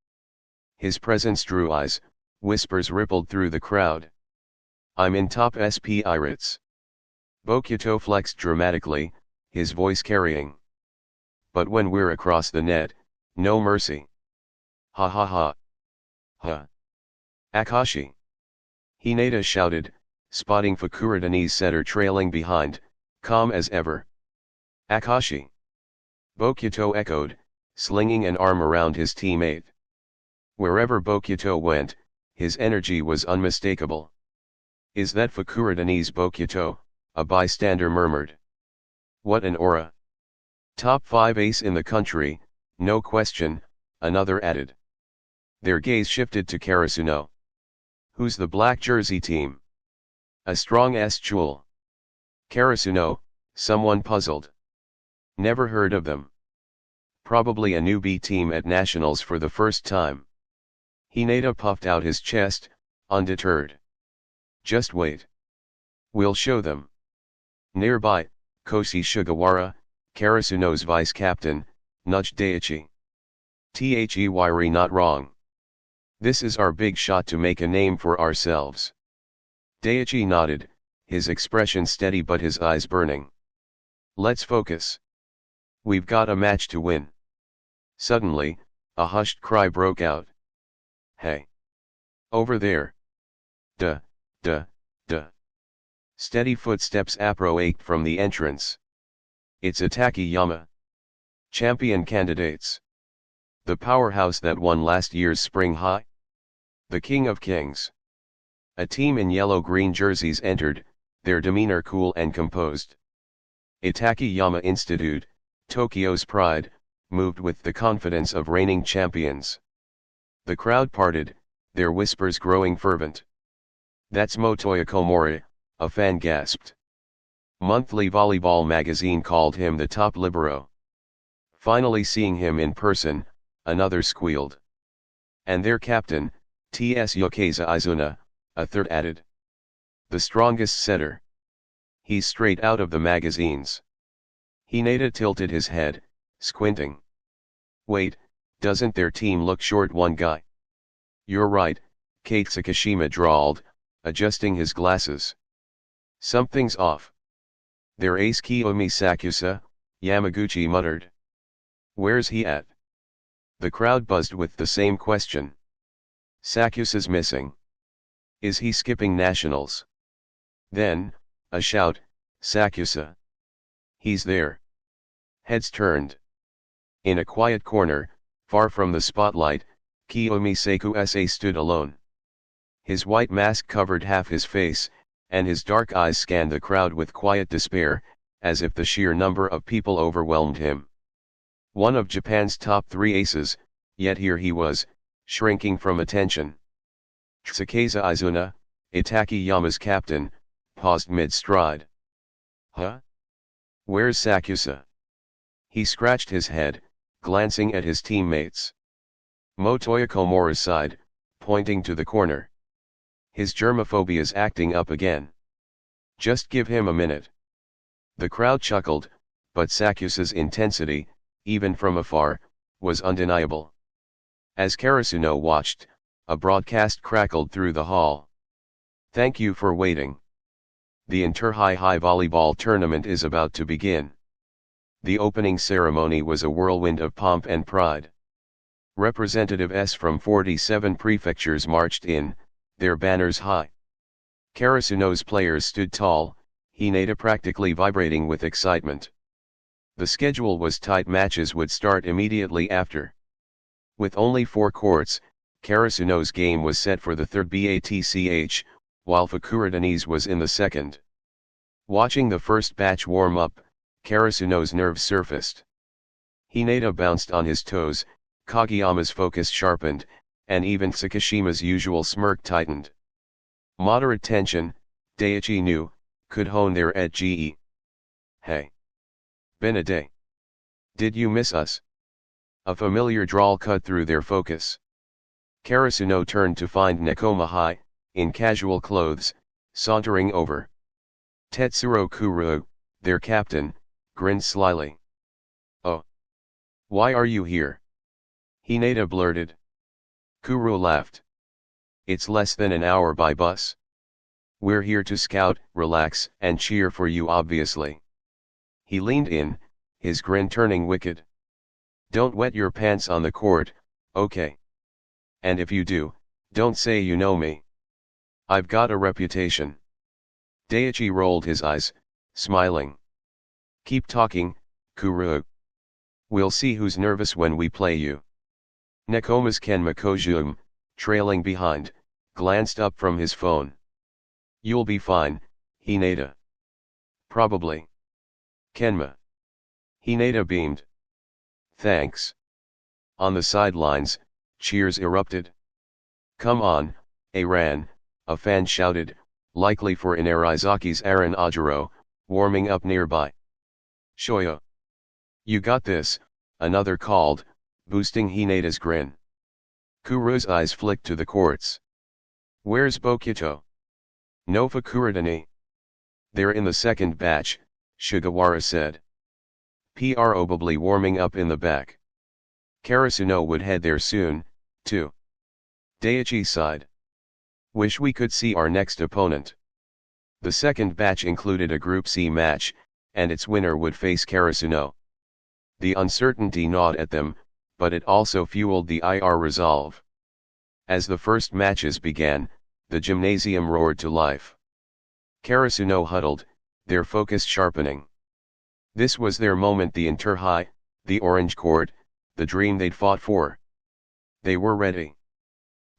His presence drew eyes, whispers rippled through the crowd. I'm in top SP Irates. Bokuto flexed dramatically, his voice carrying. But when we're across the net, no mercy. Ha ha ha. Ha. Akashi. Hinata shouted, spotting Fukurodani's setter trailing behind, calm as ever. Akashi. Bokuto echoed, slinging an arm around his teammate. Wherever Bokuto went, his energy was unmistakable. Is that Fukurodani's Bokuto? A bystander murmured. What an aura. Top 5 ace in the country, no question, another added. Their gaze shifted to Karasuno. Who's the black jersey team? A strong S jewel. Karasuno, someone puzzled. Never heard of them. Probably a newbie team at nationals for the first time. Hinata puffed out his chest, undeterred. Just wait. We'll show them. Nearby, Koshi Sugawara, Karasuno's vice captain, nudged Daichi. They're not wrong. This is our big shot to make a name for ourselves. Daichi nodded, his expression steady but his eyes burning. Let's focus. We've got a match to win. Suddenly, a hushed cry broke out. Hey! Over there! Duh, duh, duh. Steady footsteps approached from the entrance. It's Takayama. Champion candidates. The powerhouse that won last year's Spring High. The King of Kings. A team in yellow-green jerseys entered, their demeanor cool and composed. Takayama Institute, Tokyo's pride, moved with the confidence of reigning champions. The crowd parted, their whispers growing fervent. That's Motoya Komori, a fan gasped. Monthly volleyball magazine called him the top libero. Finally seeing him in person, another squealed. And their captain, T.S. Yokeza Izuna, a third added. The strongest setter. He's straight out of the magazines. Hinata tilted his head, squinting. Wait, doesn't their team look short one guy? You're right, Kate Sakashima drawled, adjusting his glasses. Something's off. Their ace Kiyomi Sakusa, Yamaguchi muttered. Where's he at? The crowd buzzed with the same question. Sakusa's missing. Is he skipping nationals? Then, a shout, Sakusa. He's there. Heads turned. In a quiet corner, far from the spotlight, Kiyomi Sakusa stood alone. His white mask covered half his face, and his dark eyes scanned the crowd with quiet despair, as if the sheer number of people overwhelmed him. One of Japan's top 3 aces, yet here he was, shrinking from attention. Tsukasa Izuna, Takayama's captain, paused mid-stride. Huh? Where's Sakusa? He scratched his head, glancing at his teammates. Motoya Komura sighed, pointing to the corner. His germophobia's acting up again. Just give him a minute. The crowd chuckled, but Sakusa's intensity, even from afar, was undeniable. As Karasuno watched, a broadcast crackled through the hall. Thank you for waiting. The Inter-High volleyball tournament is about to begin. The opening ceremony was a whirlwind of pomp and pride. Representatives from 47 prefectures marched in, their banners high. Karasuno's players stood tall, Hinata practically vibrating with excitement. The schedule was tight, matches would start immediately after. With only 4 courts, Karasuno's game was set for the third BATCH, while Fukurodani's was in the second. Watching the first batch warm up, Karasuno's nerves surfaced. Hinata bounced on his toes, Kageyama's focus sharpened, and even Tsukishima's usual smirk tightened. Moderate tension, Daiichi knew, could hone their edge. Hey. Been a day. Did you miss us? A familiar drawl cut through their focus. Karasuno turned to find Nekomahai, in casual clothes, sauntering over. Tetsuro Kuru, their captain, grinned slyly. Oh. Why are you here? Hinata blurted. Kuru laughed. It's less than an hour by bus. We're here to scout, relax, and cheer for you obviously. He leaned in, his grin turning wicked. Don't wet your pants on the court, okay? And if you do, don't say you know me. I've got a reputation. Daiichi rolled his eyes, smiling. Keep talking, Kuru. We'll see who's nervous when we play you. Nekoma's Kenma Kojium, trailing behind, glanced up from his phone. You'll be fine, Hinata. Probably. Kenma. Hinata beamed. Thanks. On the sidelines, cheers erupted. Come on, Aran, a fan shouted, likely for Inarizaki's Aaron Ajiro, warming up nearby. Shoyo. You got this, another called, boosting Hinata's grin. Kuru's eyes flicked to the courts. Where's Bokito? No Fukuradani. They're in the second batch, Sugawara said. Probably warming up in the back. Karasuno would head there soon, too. Daiichi sighed. Wish we could see our next opponent. The second batch included a Group C match, and its winner would face Karasuno. The uncertainty gnawed at them, but it also fueled the IR resolve. As the first matches began, the gymnasium roared to life. Karasuno huddled, their focus sharpening. This was their moment, the Inter-High, the Orange Court, the dream they'd fought for. They were ready.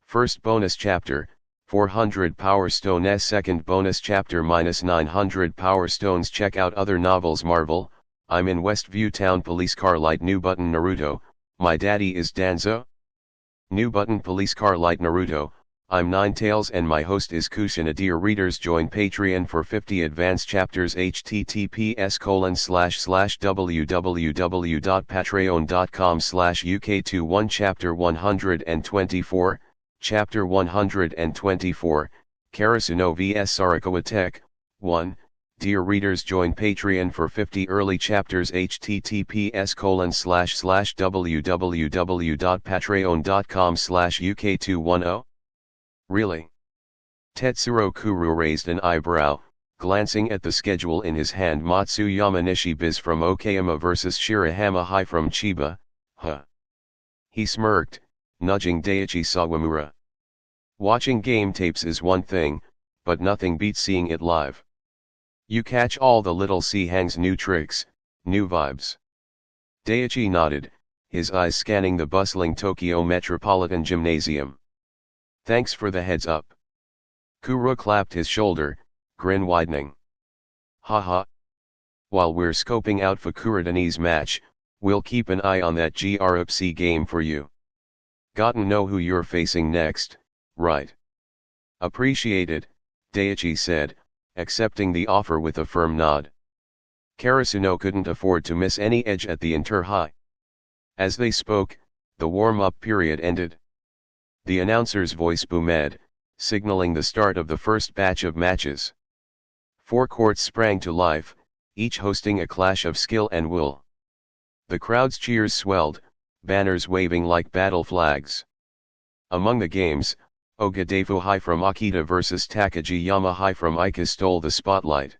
First bonus chapter, 400 Power Stone S. Second bonus chapter -900 Power Stones. Check out other novels. Marvel, I'm in Westview Town. Police Car Light. New button. Naruto, My Daddy is Danzo. New button. Police Car Light. Naruto, I'm Ninetales and my host is Kushina. Dear readers, join Patreon for 50 advanced chapters. https://www.patreon.com/uk21 Chapter 124, Chapter 124, Karasuno vs Sarakawa Tech, 1. Dear readers, join Patreon for 50 early chapters. https://www.patreon.com/uk210. Really? Tetsuro Kuru raised an eyebrow, glancing at the schedule in his hand. Matsuyama Nishibiz from Okayama vs Shirahama High from Chiba, huh? He smirked, nudging Daiichi Sawamura. Watching game tapes is one thing, but nothing beats seeing it live. You catch all the little C-Hang's new tricks, new vibes. Daiichi nodded, his eyes scanning the bustling Tokyo Metropolitan Gymnasium. Thanks for the heads up. Kuru clapped his shoulder, grin widening. Haha. While we're scoping out Fukuradani's match, we'll keep an eye on that Group C game for you. Gotta know who you're facing next, right? Appreciated, Daiichi said, accepting the offer with a firm nod. Karasuno couldn't afford to miss any edge at the Inter-High. As they spoke, the warm-up period ended. The announcer's voice boomed, signaling the start of the first batch of matches. 4 courts sprang to life, each hosting a clash of skill and will. The crowd's cheers swelled, banners waving like battle flags. Among the games, Ogadefu High from Akita vs Takajiyama High from Ika stole the spotlight.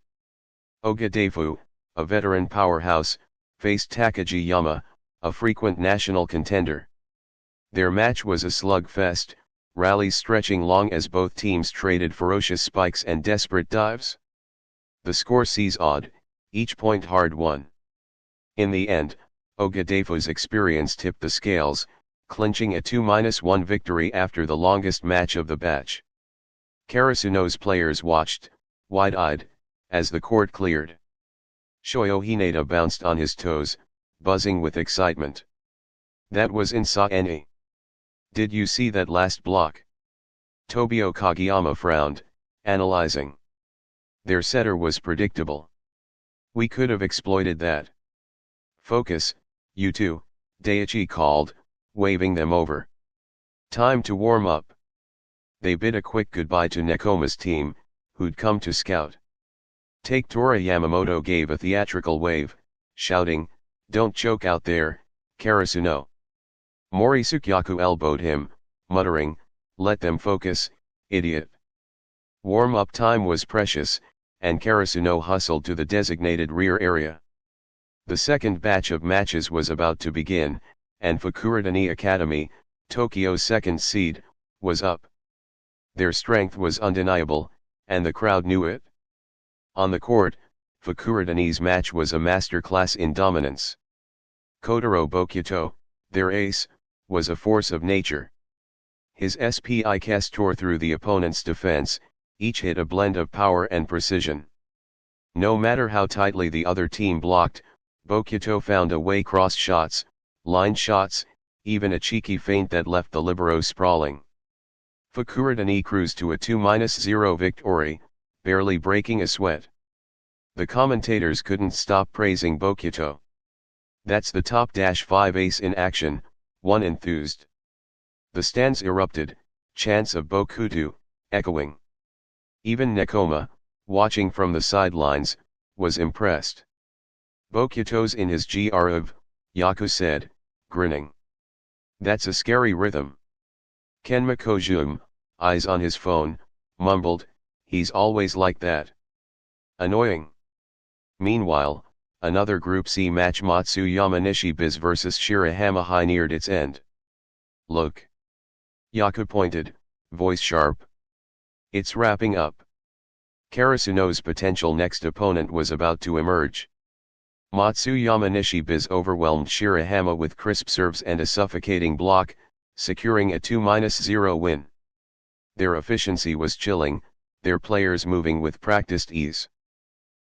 Ogadefu, a veteran powerhouse, faced Takajiyama, a frequent national contender. Their match was a slugfest, rallies stretching long as both teams traded ferocious spikes and desperate dives. The score seesawed, each point hard won. In the end, Ogadefu's experience tipped the scales, clinching a 2-1 victory after the longest match of the batch. Karasuno's players watched, wide-eyed, as the court cleared. Shoyo Hinata bounced on his toes, buzzing with excitement. That was insane. Did you see that last block? Tobio Kageyama frowned, analyzing. Their setter was predictable. We could have exploited that. Focus, you two, Daiichi called, waving them over. Time to warm up. They bid a quick goodbye to Nekoma's team, who'd come to scout. Take Tora Yamamoto gave a theatrical wave, shouting, "Don't choke out there, Karasuno." Mori Sukyaku elbowed him, muttering, "Let them focus, idiot." Warm-up time was precious, and Karasuno hustled to the designated rear area. The second batch of matches was about to begin, and Fukurodani Academy, Tokyo's second seed, was up. Their strength was undeniable, and the crowd knew it. On the court, Fukurodani's match was a masterclass in dominance. Kotaro Bokuto, their ace, was a force of nature. His SPI cast tore through the opponent's defense, each hit a blend of power and precision. No matter how tightly the other team blocked, Bokuto found a way cross shots, line shots, even a cheeky feint that left the libero sprawling. Fukurodani cruised to a 2-0 victory, barely breaking a sweat. The commentators couldn't stop praising Bokuto. "That's the top-5 ace in action," one enthused. The stands erupted, chants of Bokuto, echoing. Even Nekoma, watching from the sidelines, was impressed. "Bokuto's in his groove," Yaku said, grinning. "That's a scary rhythm." Ken Makojum, eyes on his phone, mumbled, "He's always like that. Annoying." Meanwhile, another Group C match, Matsuyama Nishibiz vs Shirahama High, neared its end. "Look." Yaku pointed, voice sharp. "It's wrapping up." Karasuno's potential next opponent was about to emerge. Matsuyama Nishibiz overwhelmed Shirahama with crisp serves and a suffocating block, securing a 2-0 win. Their efficiency was chilling, their players moving with practiced ease.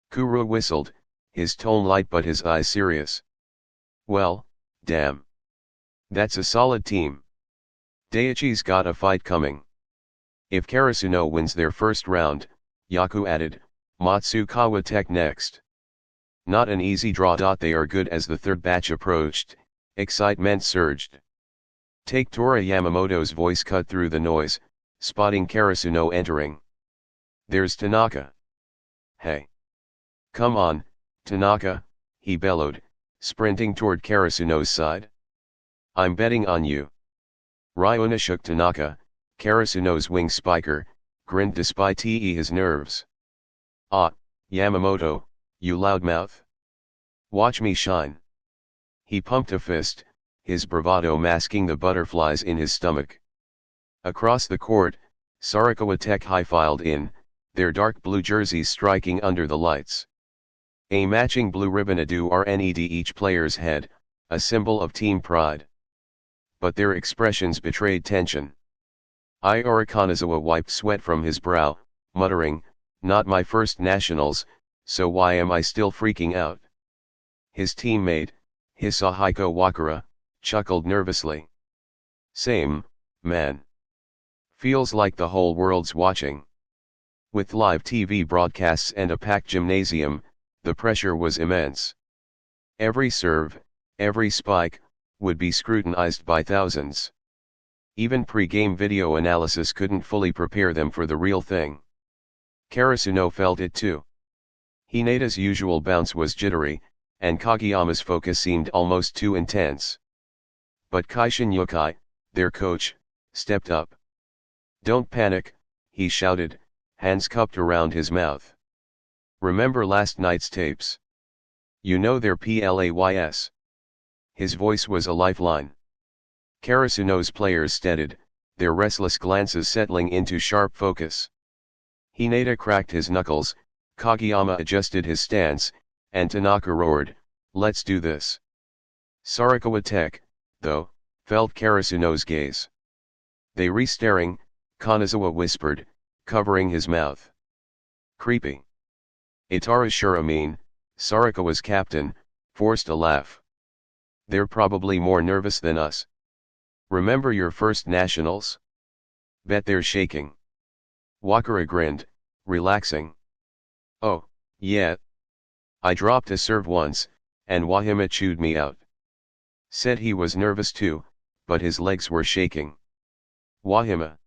Kuro whistled, his tone light but his eyes serious. "Well, damn. That's a solid team. Daiichi's got a fight coming." If Karasuno wins their first round, Yaku added, Matsukawa Tech next. Not an easy draw. They are good. As the third batch approached, excitement surged. Take Tora Yamamoto's voice cut through the noise, spotting Karasuno entering. "There's Tanaka." "Hey. Come on, Tanaka," he bellowed, sprinting toward Karasuno's side. "I'm betting on you." Ryona shook Tanaka, Karasuno's wing spiker, grinned despite his nerves. "Ah, Yamamoto, you loudmouth. Watch me shine." He pumped a fist, his bravado masking the butterflies in his stomach. Across the court, Sarakawa Tech High filed in, their dark blue jerseys striking under the lights. A matching blue ribbon adorned each player's head, a symbol of team pride. But their expressions betrayed tension. Iori Kanazawa wiped sweat from his brow, muttering, "Not my first nationals, so why am I still freaking out?" His teammate, Hisahiko Wakara, chuckled nervously. "Same, man. Feels like the whole world's watching." With live TV broadcasts and a packed gymnasium, the pressure was immense. Every serve, every spike, would be scrutinized by thousands. Even pre-game video analysis couldn't fully prepare them for the real thing. Karasuno felt it too. Hineda's usual bounce was jittery, and Kageyama's focus seemed almost too intense. But Kaishin Yukai, their coach, stepped up. "Don't panic," he shouted, hands cupped around his mouth. "Remember last night's tapes? You know their plays." His voice was a lifeline. Karasuno's players steadied, their restless glances settling into sharp focus. Hineda cracked his knuckles, Kageyama adjusted his stance, and Tanaka roared, "Let's do this." Sarakawa Tech, though, felt Karasuno's gaze. "They re-staring," Kanazawa whispered, covering his mouth. "Creepy." Itaru Shuramin, Sarakawa's captain, forced a laugh. "They're probably more nervous than us." Remember your first nationals? Bet they're shaking. Wakara grinned, relaxing. Oh, yeah. I dropped a serve once, and Wahima chewed me out. Said he was nervous too, but his legs were shaking. Wahima.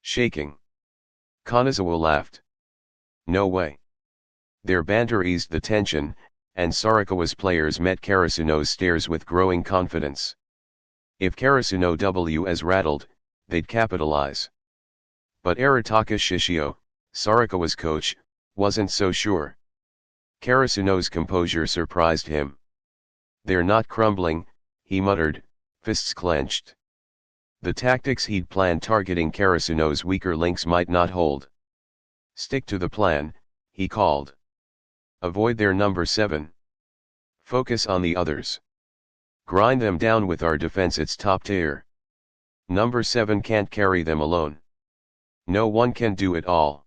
Shaking. Kanazawa laughed. No way. Their banter eased the tension, and Sarakawa's players met Karasuno's stares with growing confidence. If Karasuno was rattled, they'd capitalize. But Arataka Shishio, Sarakawa's coach, wasn't so sure. Karasuno's composure surprised him. They're not crumbling, he muttered, fists clenched. The tactics he'd planned targeting Karasuno's weaker links might not hold. Stick to the plan, he called. Avoid their number 7. Focus on the others. Grind them down with our defense, it's top tier. Number 7 can't carry them alone. No one can do it all.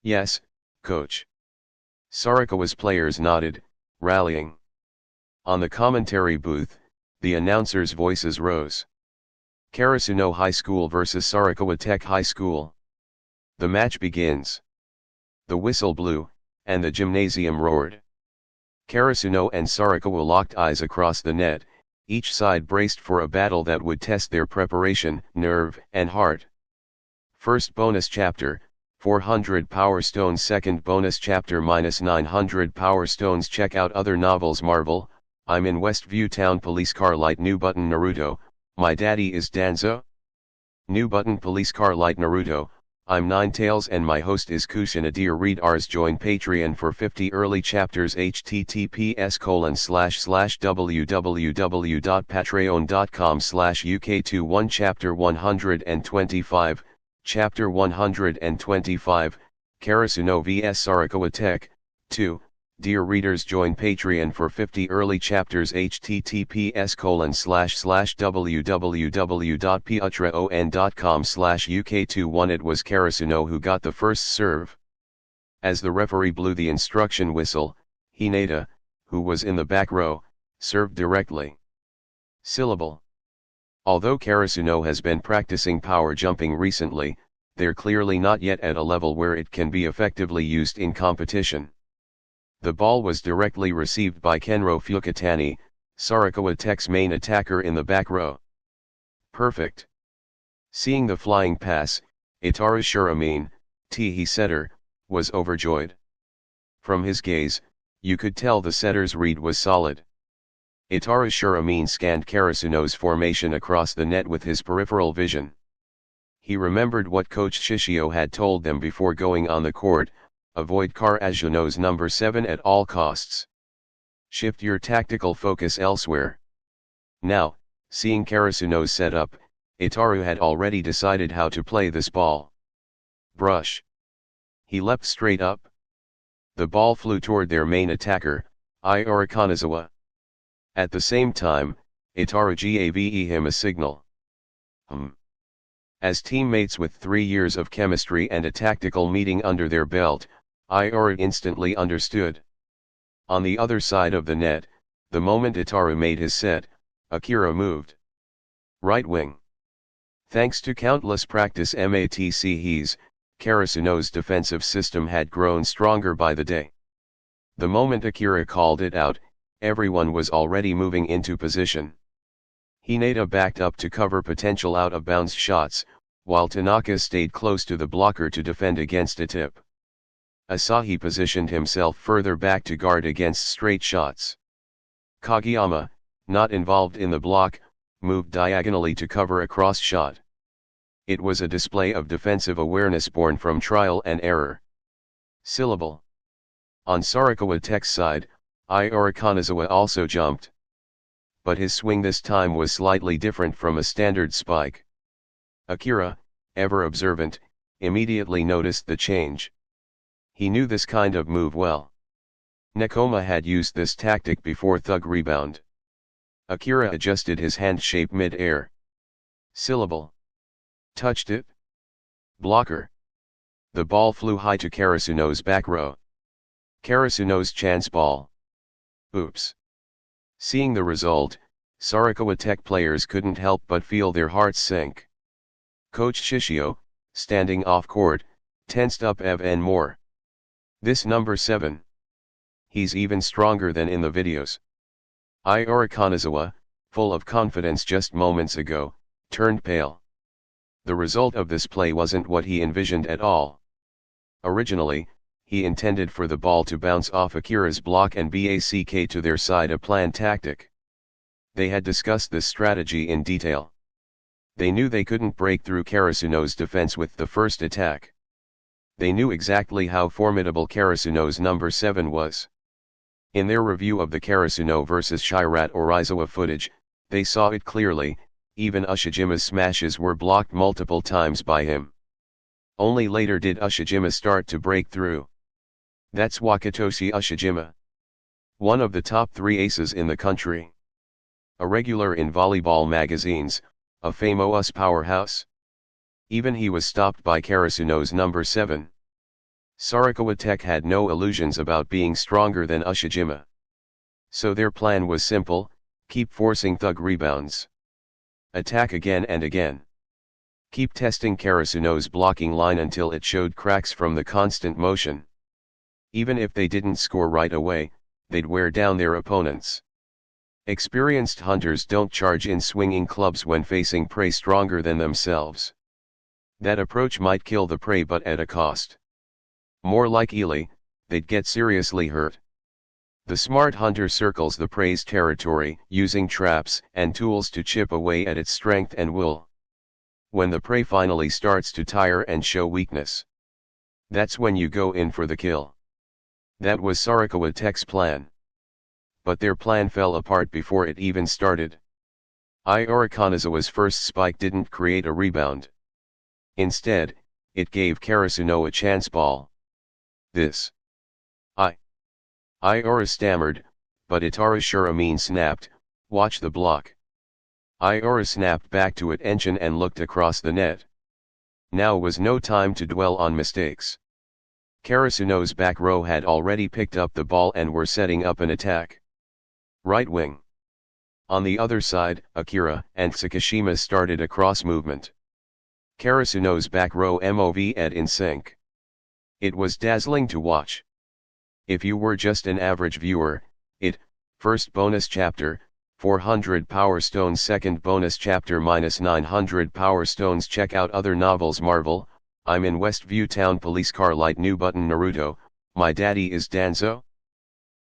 Yes, coach. Sarakawa's players nodded, rallying. On the commentary booth, the announcers' voices rose. Karasuno High School vs Sarakawa Tech High School. The match begins. The whistle blew, and the gymnasium roared. Karasuno and Sarakawa locked eyes across the net, each side braced for a battle that would test their preparation, nerve, and heart. First bonus chapter, 400 Power Stones. Second bonus chapter -900 Power Stones. Check out other novels. Marvel, I'm in Westview Town. Police Car Light. New button. Naruto, My Daddy is Danzo. New button. Police Car Light. Naruto, I'm Ninetales and my host is Kushina. Dear read ours. Join Patreon for 50 early chapters. https://www.patreon.com/uk21 Chapter 125, Chapter 125, Karasuno vs Sarakawa Tech, 2. Dear readers, join Patreon for 50 early chapters. https://www.patreon.com/uk21 It was Karasuno who got the first serve. As the referee blew the instruction whistle, Hinata, who was in the back row, served directly. Syllable. Although Karasuno has been practicing power jumping recently, they're clearly not yet at a level where it can be effectively used in competition. The ball was directly received by Kenro Fukutani, Sarakawa Tech's main attacker in the back row. Perfect. Seeing the flying pass, Itaru Shuramin, T setter, was overjoyed. From his gaze, you could tell the setter's read was solid. Itaru Shuramin scanned Karasuno's formation across the net with his peripheral vision. He remembered what Coach Shishio had told them before going on the court: avoid Karasuno's number 7 at all costs. Shift your tactical focus elsewhere. Now, seeing Karasuno's setup, Itaru had already decided how to play this ball. Brush. He leapt straight up. The ball flew toward their main attacker, Iori Kanazawa. At the same time, Itaru gave him a signal. As teammates with 3 years of chemistry and a tactical meeting under their belt, Iori instantly understood. On the other side of the net, the moment Itaru made his set, Akira moved. Right wing. Thanks to countless practice matches, Karasuno's defensive system had grown stronger by the day. The moment Akira called it out, everyone was already moving into position. Hinata backed up to cover potential out-of-bounds shots, while Tanaka stayed close to the blocker to defend against a tip. Asahi positioned himself further back to guard against straight shots. Kageyama, not involved in the block, moved diagonally to cover a cross shot. It was a display of defensive awareness born from trial and error. Syllable. On Sarakawa Tech's side, Iori Kanazawa also jumped. But his swing this time was slightly different from a standard spike. Akira, ever observant, immediately noticed the change. He knew this kind of move well. Nekoma had used this tactic before Thug Rebound. Akira adjusted his hand shape mid-air. Syllable. Touched it. Blocker. The ball flew high to Karasuno's back row. Karasuno's chance ball. Oops. Seeing the result, Sarakawa Tech players couldn't help but feel their hearts sink. Coach Shishio, standing off court, tensed up even more. This number 7. He's even stronger than in the videos. Iora Kanazawa, full of confidence just moments ago, turned pale. The result of this play wasn't what he envisioned at all. Originally, he intended for the ball to bounce off Akira's block and back to their side, a planned tactic. They had discussed this strategy in detail. They knew they couldn't break through Karasuno's defense with the first attack. They knew exactly how formidable Karasuno's number 7 was. In their review of the Karasuno vs Shirat Orizawa footage, they saw it clearly. Even Ushijima's smashes were blocked multiple times by him. Only later did Ushijima start to break through. That's Wakatoshi Ushijima. One of the top 3 aces in the country. A regular in volleyball magazines, a famous powerhouse. Even he was stopped by Karasuno's number 7. Sarakawa Tech had no illusions about being stronger than Ushijima. So their plan was simple: keep forcing thug rebounds. Attack again and again. Keep testing Karasuno's blocking line until it showed cracks from the constant motion. Even if they didn't score right away, they'd wear down their opponents. Experienced hunters don't charge in swinging clubs when facing prey stronger than themselves. That approach might kill the prey, but at a cost. More likely, they'd get seriously hurt. The smart hunter circles the prey's territory, using traps and tools to chip away at its strength and will. When the prey finally starts to tire and show weakness, that's when you go in for the kill. That was Sarakawa Tech's plan. But their plan fell apart before it even started. Iora Kanazawa's first spike didn't create a rebound. Instead, it gave Karasuno a chance ball. This. Iora stammered, but Itara Shuramin snapped, "Watch the block." Iora snapped back to attention and looked across the net. Now was no time to dwell on mistakes. Karasuno's back row had already picked up the ball and were setting up an attack. Right wing. On the other side, Akira and Tsukishima started a cross movement. Karasuno's back row moved in sync. It was dazzling to watch. If you were just an average viewer, first bonus chapter, 400 Power Stones, second bonus chapter -900 Power Stones. Check out other novels. Marvel, I'm in Westview Town. Police car light. New button. Naruto, my daddy is Danzo.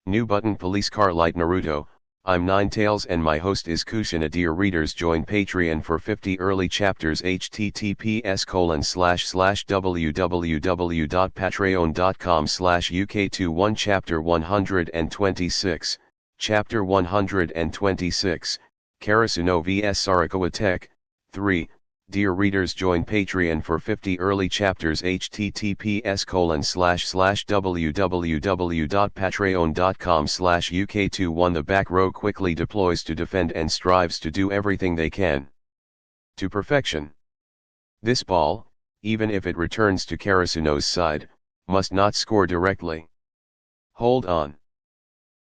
New button. Police car light. Naruto, I'm Ninetales and my host is Kushina. Dear readers, join Patreon for 50 early chapters. https://www.patreon.com/uk21. Chapter 126, Chapter 126, Karasuno vs Sarakawa Tech, 3. Dear readers, join Patreon for 50 early chapters. https://www.patreon.com/uk21. The back row quickly deploys to defend and strives to do everything they can to perfection. This ball, even if it returns to Karasuno's side, must not score directly. Hold on.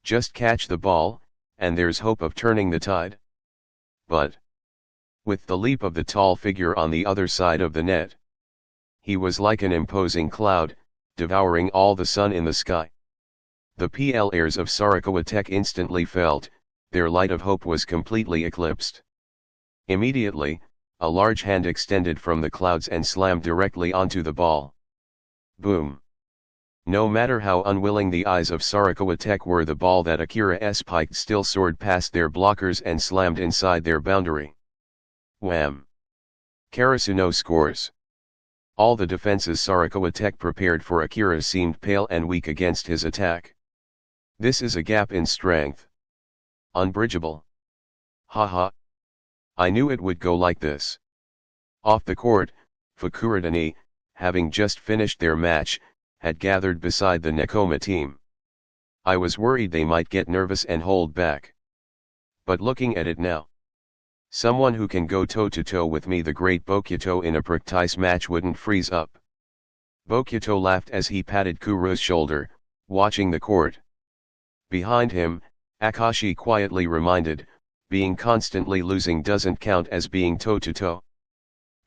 Just catch the ball, and there's hope of turning the tide. But with the leap of the tall figure on the other side of the net, he was like an imposing cloud, devouring all the sun in the sky. The players of Sarakawa Tech instantly felt their light of hope was completely eclipsed. Immediately, a large hand extended from the clouds and slammed directly onto the ball. Boom! No matter how unwilling the eyes of Sarakawa Tech were, the ball that Akira spiked still soared past their blockers and slammed inside their boundary. Wham! Karasuno scores. All the defenses Sarakawa Tech prepared for Akira seemed pale and weak against his attack. This is a gap in strength. Unbridgeable. Haha. I knew it would go like this. Off the court, Fukuradani, having just finished their match, had gathered beside the Nekoma team. I was worried they might get nervous and hold back. But looking at it now, someone who can go toe-to-toe with me, the great Bokuto, in a practice match wouldn't freeze up. Bokuto laughed as he patted Kuro's shoulder, watching the court. Behind him, Akashi quietly reminded, being constantly losing doesn't count as being toe-to-toe.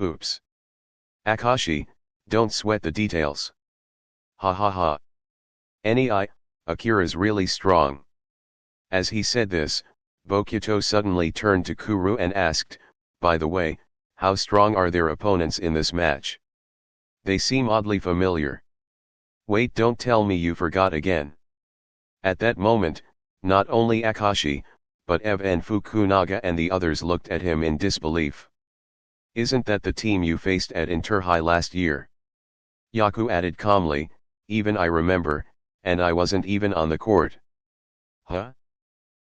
Oops. Akashi, don't sweat the details. Ha ha ha. Akira's really strong. As he said this, Bokuto suddenly turned to Kuru and asked, by the way, how strong are their opponents in this match? They seem oddly familiar. Wait, don't tell me you forgot again. At that moment, not only Akashi, but Ev and Fukunaga and the others looked at him in disbelief. Isn't that the team you faced at Interhigh last year? Yaku added calmly, even I remember, and I wasn't even on the court. Huh?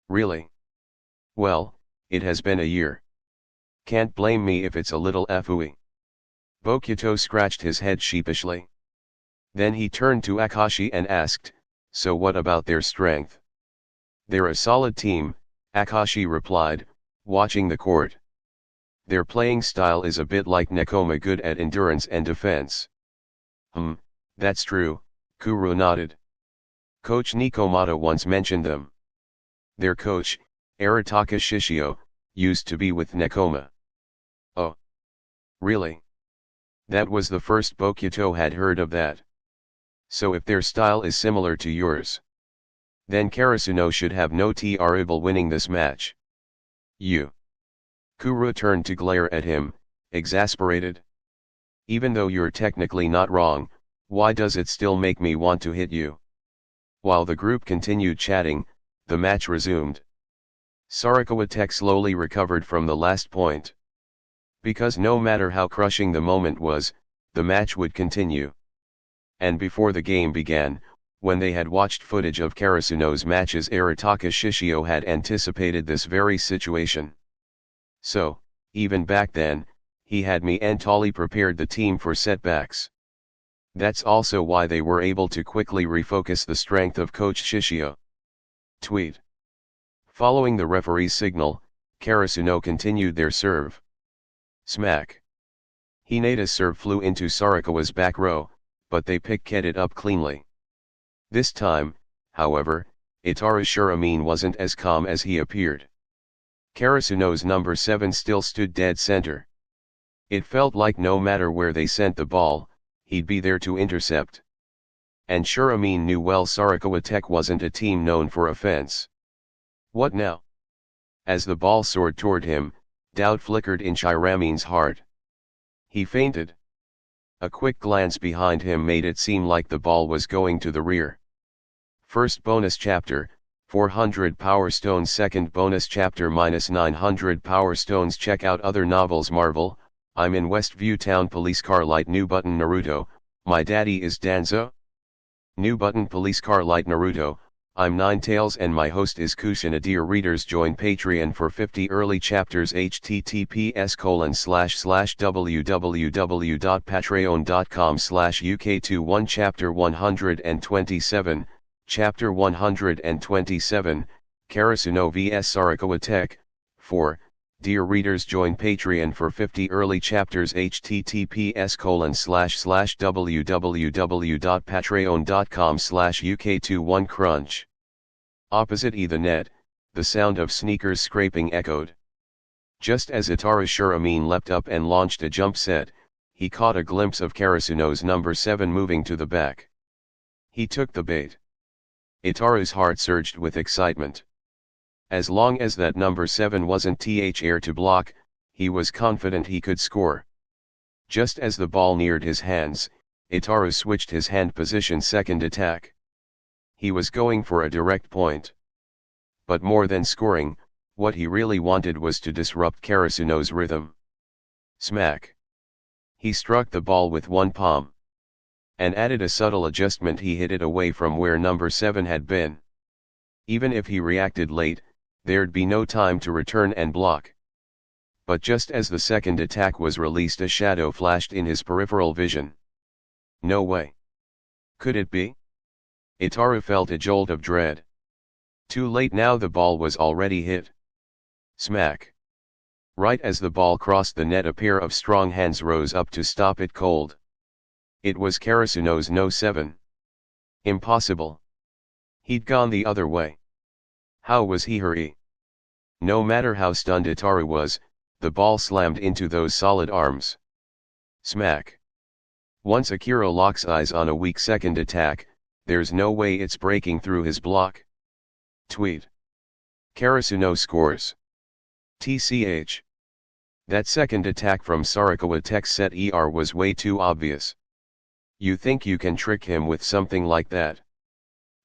Really? Well, it has been a year. Can't blame me if it's a little fooey. Bokuto scratched his head sheepishly. Then he turned to Akashi and asked, so what about their strength? They're a solid team, Akashi replied, watching the court. Their playing style is a bit like Nekoma, good at endurance and defense. That's true, Kuru nodded. Coach Nikomata once mentioned them. Their coach, Arataka Shishio, used to be with Nekoma. Oh. Really? That was the first Bokuto had heard of that. So if their style is similar to yours, then Karasuno should have no trouble winning this match. You. Kuru turned to glare at him, exasperated. Even though you're technically not wrong, why does it still make me want to hit you? While the group continued chatting, the match resumed. Sarakawa Tech slowly recovered from the last point. Because no matter how crushing the moment was, the match would continue. And before the game began, when they had watched footage of Karasuno's matches, Arataka Shishio had anticipated this very situation. So, even back then, he had mentally prepared the team for setbacks. That's also why they were able to quickly refocus the strength of Coach Shishio. Tweet. Following the referee's signal, Karasuno continued their serve. Smack. Hineda's serve flew into Sarakawa's back row, but they picked it up cleanly. This time, however, Itaru Shuramin wasn't as calm as he appeared. Karasuno's number 7 still stood dead center. It felt like no matter where they sent the ball, he'd be there to intercept. And Shuramin knew well Sarakawa Tech wasn't a team known for offense. What now? As the ball soared toward him, doubt flickered in Shuramin's heart. He fainted. A quick glance behind him made it seem like the ball was going to the rear. First bonus chapter, 400 Power Stones. Second bonus chapter -900 Power Stones. Check out other novels. Marvel, I'm in Westview Town. Police car light. New button. Naruto, my daddy is Danzo. New button. Police car light. Naruto, I'm Ninetales and my host is Kushina. Dear readers, join Patreon for 50 early chapters. https://www.patreon.com/uk21 Chapter 127, Chapter 127, Karasuno vs Sarakawa Tech. 4. Dear readers, join Patreon for 50 early chapters. https://www.patreon.com/uk21 crunch. Opposite the net, the sound of sneakers scraping echoed. Just as Itaru Shuramin leapt up and launched a jump set, he caught a glimpse of Karasuno's number 7 moving to the back. He took the bait. Itaru's heart surged with excitement. As long as that number 7 wasn't air to block, he was confident he could score. Just as the ball neared his hands, Itaru switched his hand position. Second attack. He was going for a direct point. But more than scoring, what he really wanted was to disrupt Karasuno's rhythm. Smack. He struck the ball with one palm. And added a subtle adjustment, he hit it away from where number 7 had been. Even if he reacted late, there'd be no time to return and block. But just as the second attack was released, a shadow flashed in his peripheral vision. No way. Could it be? Itaru felt a jolt of dread. Too late now, the ball was already hit. Smack. Right as the ball crossed the net, a pair of strong hands rose up to stop it cold. It was Karasuno's no 7. Impossible. He'd gone the other way. How was he hurry? No matter how stunned Itaru was, the ball slammed into those solid arms. Smack. Once Akira locks eyes on a weak second attack, there's no way it's breaking through his block. Tweet. Karasuno scores. TCH. That second attack from Sarakawa Tech set was way too obvious. You think you can trick him with something like that?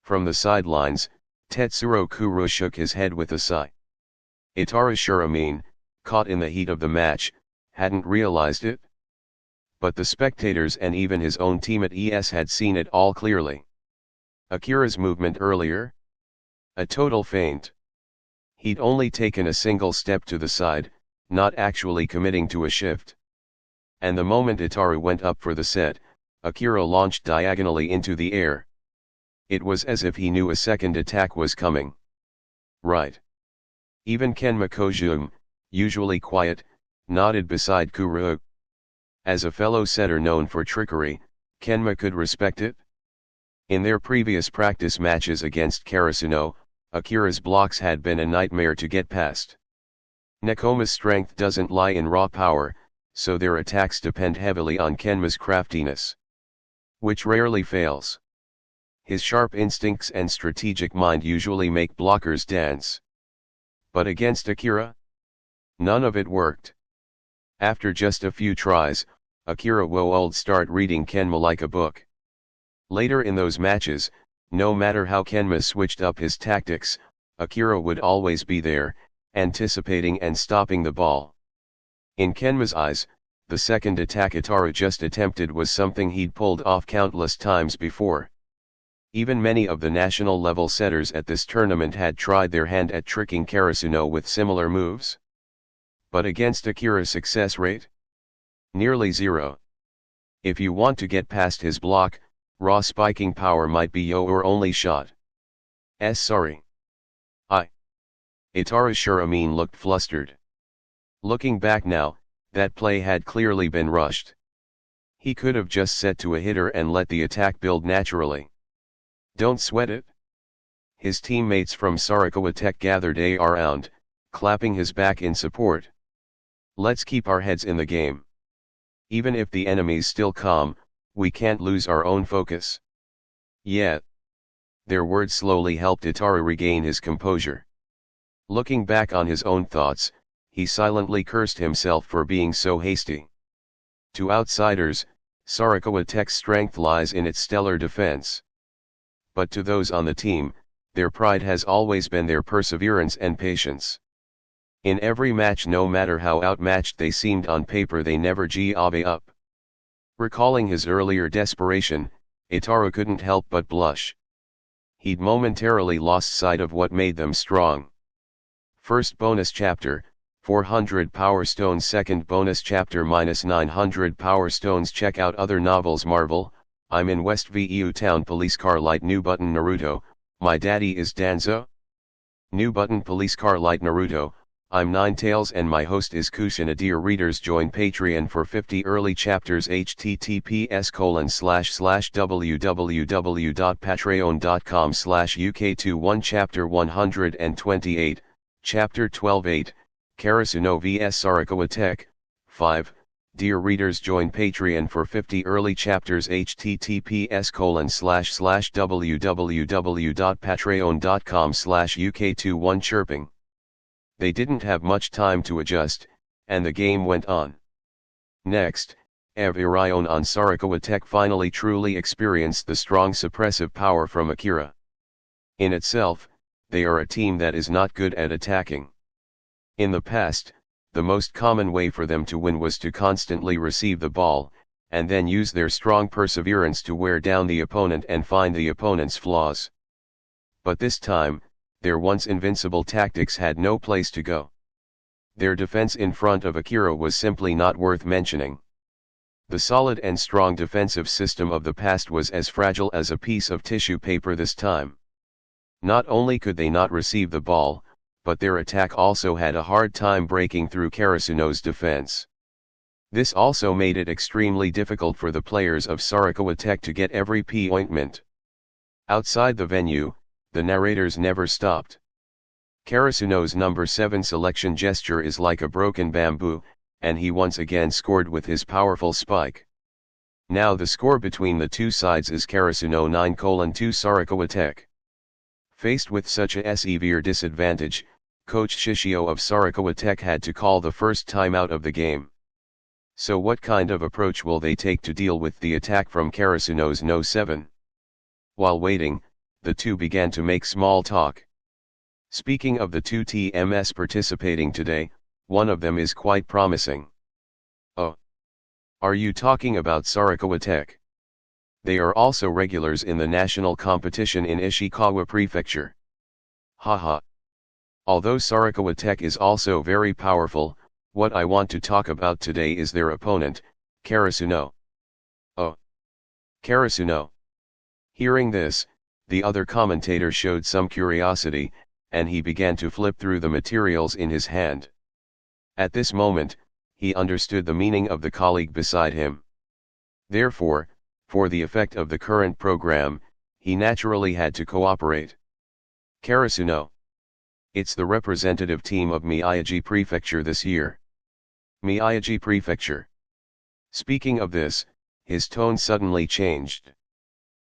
From the sidelines, Tetsuro Kuro shook his head with a sigh. Itaru Shuramin, caught in the heat of the match, hadn't realized it. But the spectators and even his own team at ES had seen it all clearly. Akira's movement earlier? A total feint. He'd only taken a single step to the side, not actually committing to a shift. And the moment Itaru went up for the set, Akira launched diagonally into the air. It was as if he knew a second attack was coming. Right. Even Kenma Kojum, usually quiet, nodded beside Kuro. As a fellow setter known for trickery, Kenma could respect it. In their previous practice matches against Karasuno, Akira's blocks had been a nightmare to get past. Nekoma's strength doesn't lie in raw power, so their attacks depend heavily on Kenma's craftiness, which rarely fails. His sharp instincts and strategic mind usually make blockers dance. But against Akira? None of it worked. After just a few tries, Akira would start reading Kenma like a book. Later in those matches, no matter how Kenma switched up his tactics, Akira would always be there, anticipating and stopping the ball. In Kenma's eyes, the second attack Itaru just attempted was something he'd pulled off countless times before. Even many of the national level setters at this tournament had tried their hand at tricking Karasuno with similar moves. But against Akira's success rate? Nearly zero. If you want to get past his block, raw spiking power might be your only shot. Sorry. Itaru Shuramin looked flustered. Looking back now, that play had clearly been rushed. He could have just set to a hitter and let the attack build naturally. Don't sweat it. His teammates from Sarakawa Tech gathered around, clapping his back in support. Let's keep our heads in the game. Even if the enemy's still calm, we can't lose our own focus. Yeah. Their words slowly helped Itaru regain his composure. Looking back on his own thoughts, he silently cursed himself for being so hasty. To outsiders, Sarakawa Tech's strength lies in its stellar defense. But to those on the team, their pride has always been their perseverance and patience. In every match, no matter how outmatched they seemed on paper, they never gave up. Recalling his earlier desperation, Itaru couldn't help but blush. He'd momentarily lost sight of what made them strong. First bonus chapter, 400 Power Stones. Second bonus chapter, -900 Power Stones. Check out other novels. Marvel, I'm in West VU Town. Police Car Light. New button. Naruto, My Daddy is Danzo. New button. Police Car Light. Naruto, I'm Ninetales and my host is Kushina. Dear readers, join Patreon for 50 early chapters. https://www.patreon.com/uk21 Chapter 128, Chapter 12:8, Karasuno vs Sarakawa Tech. 5. Dear readers, join Patreon for 50 early chapters. https://www.patreon.com/uk21 Chirping. They didn't have much time to adjust, and the game went on. Next, Evirion on Sarakawa Tech finally truly experienced the strong suppressive power from Akira. In itself, they are a team that is not good at attacking. In the past, the most common way for them to win was to constantly receive the ball, and then use their strong perseverance to wear down the opponent and find the opponent's flaws. But this time, their once invincible tactics had no place to go. Their defense in front of Akira was simply not worth mentioning. The solid and strong defensive system of the past was as fragile as a piece of tissue paper this time. Not only could they not receive the ball, but their attack also had a hard time breaking through Karasuno's defense. This also made it extremely difficult for the players of Sarakawa Tech to get every point. Outside the venue, the narrators never stopped. Karasuno's number 7 selection gesture is like a broken bamboo, and he once again scored with his powerful spike. Now the score between the two sides is Karasuno 9:2 Sarakawa Tech. Faced with such a severe disadvantage, Coach Shishio of Sarakawa Tech had to call the first timeout of the game. So what kind of approach will they take to deal with the attack from Karasuno's No 7? While waiting, the two began to make small talk. Speaking of the two TMs participating today, one of them is quite promising. Oh. Are you talking about Sarakawa Tech? They are also regulars in the national competition in Ishikawa Prefecture. Haha. Although Sarakawa Tech is also very powerful, what I want to talk about today is their opponent, Karasuno. Oh. Karasuno. Hearing this, the other commentator showed some curiosity, and he began to flip through the materials in his hand. At this moment, he understood the meaning of the colleague beside him. Therefore, for the effect of the current program, he naturally had to cooperate. Karasuno. It's the representative team of Miyagi Prefecture this year. Miyagi Prefecture. Speaking of this, his tone suddenly changed.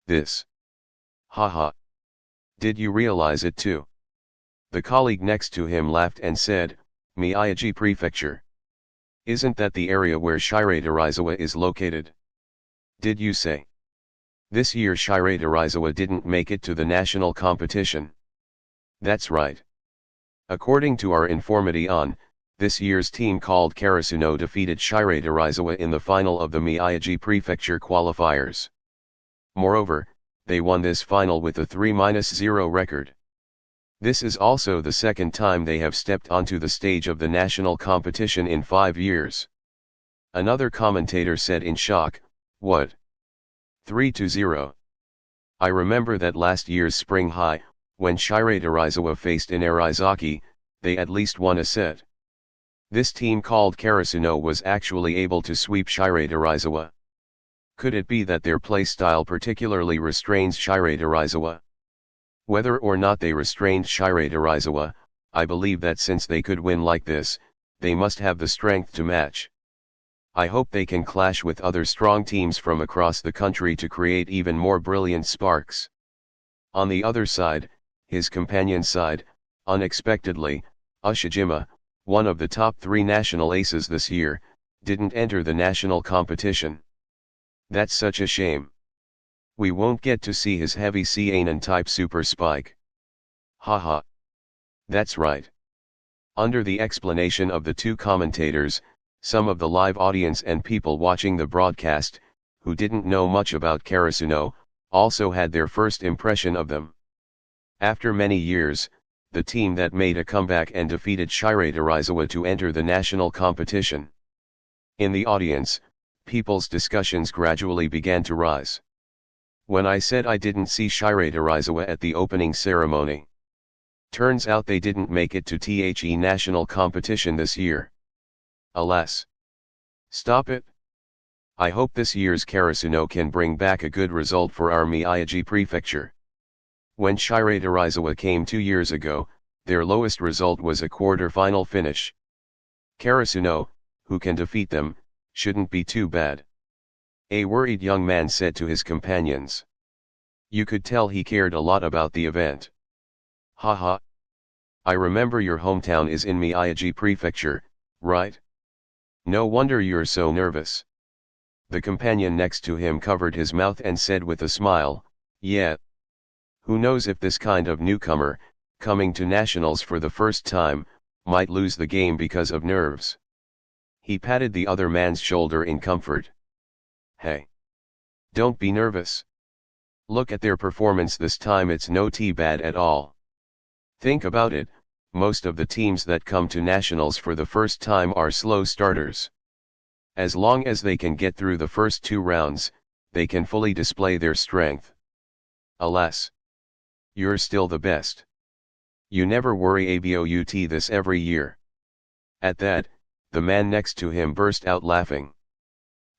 This. Haha. Did you realize it too? The colleague next to him laughed and said, Miyagi Prefecture. Isn't that the area where Shirei-Darizawa is located? Did you say? This year Shirei-Darizawa didn't make it to the national competition. That's right. According to our informity on, this year's team called Karasuno defeated Shirei-Darizawa in the final of the Miyagi Prefecture qualifiers. Moreover, they won this final with a 3-0 record. This is also the second time they have stepped onto the stage of the national competition in 5 years. Another commentator said in shock, what? 3-0. I remember that last year's spring high, when Shirei-Darizawa faced Inarizaki, they at least won a set. This team called Karasuno was actually able to sweep Shirei-Darizawa. Could it be that their play style particularly restrains Shirei-Darizawa? Whether or not they restrained Shirei-Darizawa, I believe that since they could win like this, they must have the strength to match. I hope they can clash with other strong teams from across the country to create even more brilliant sparks. On the other side, his companion's side, unexpectedly, Ushijima, one of the top 3 national aces this year, didn't enter the national competition. That's such a shame. We won't get to see his heavy Seinen type super spike. Haha. That's right. Under the explanation of the two commentators, some of the live audience and people watching the broadcast, who didn't know much about Karasuno, also had their first impression of them. After many years, the team that made a comeback and defeated Shirei-Darizawa to enter the national competition. In the audience, people's discussions gradually began to rise. When I said I didn't see Shirei-Darizawa at the opening ceremony. Turns out they didn't make it to the national competition this year. Alas. Stop it. I hope this year's Karasuno can bring back a good result for our Miyagi Prefecture. When Shirei-Darizawa came 2 years ago, their lowest result was a quarter-final finish. Karasuno, who can defeat them, shouldn't be too bad. A worried young man said to his companions. You could tell he cared a lot about the event. Haha. I remember your hometown is in Miyagi Prefecture, right? No wonder you're so nervous. The companion next to him covered his mouth and said with a smile, yeah. Who knows if this kind of newcomer, coming to nationals for the first time, might lose the game because of nerves. He patted the other man's shoulder in comfort. Hey. Don't be nervous. Look at their performance this time, it's no too bad at all. Think about it, most of the teams that come to nationals for the first time are slow starters. As long as they can get through the first 2 rounds, they can fully display their strength. Alas. You're still the best. You never worry about this every year. At that, the man next to him burst out laughing.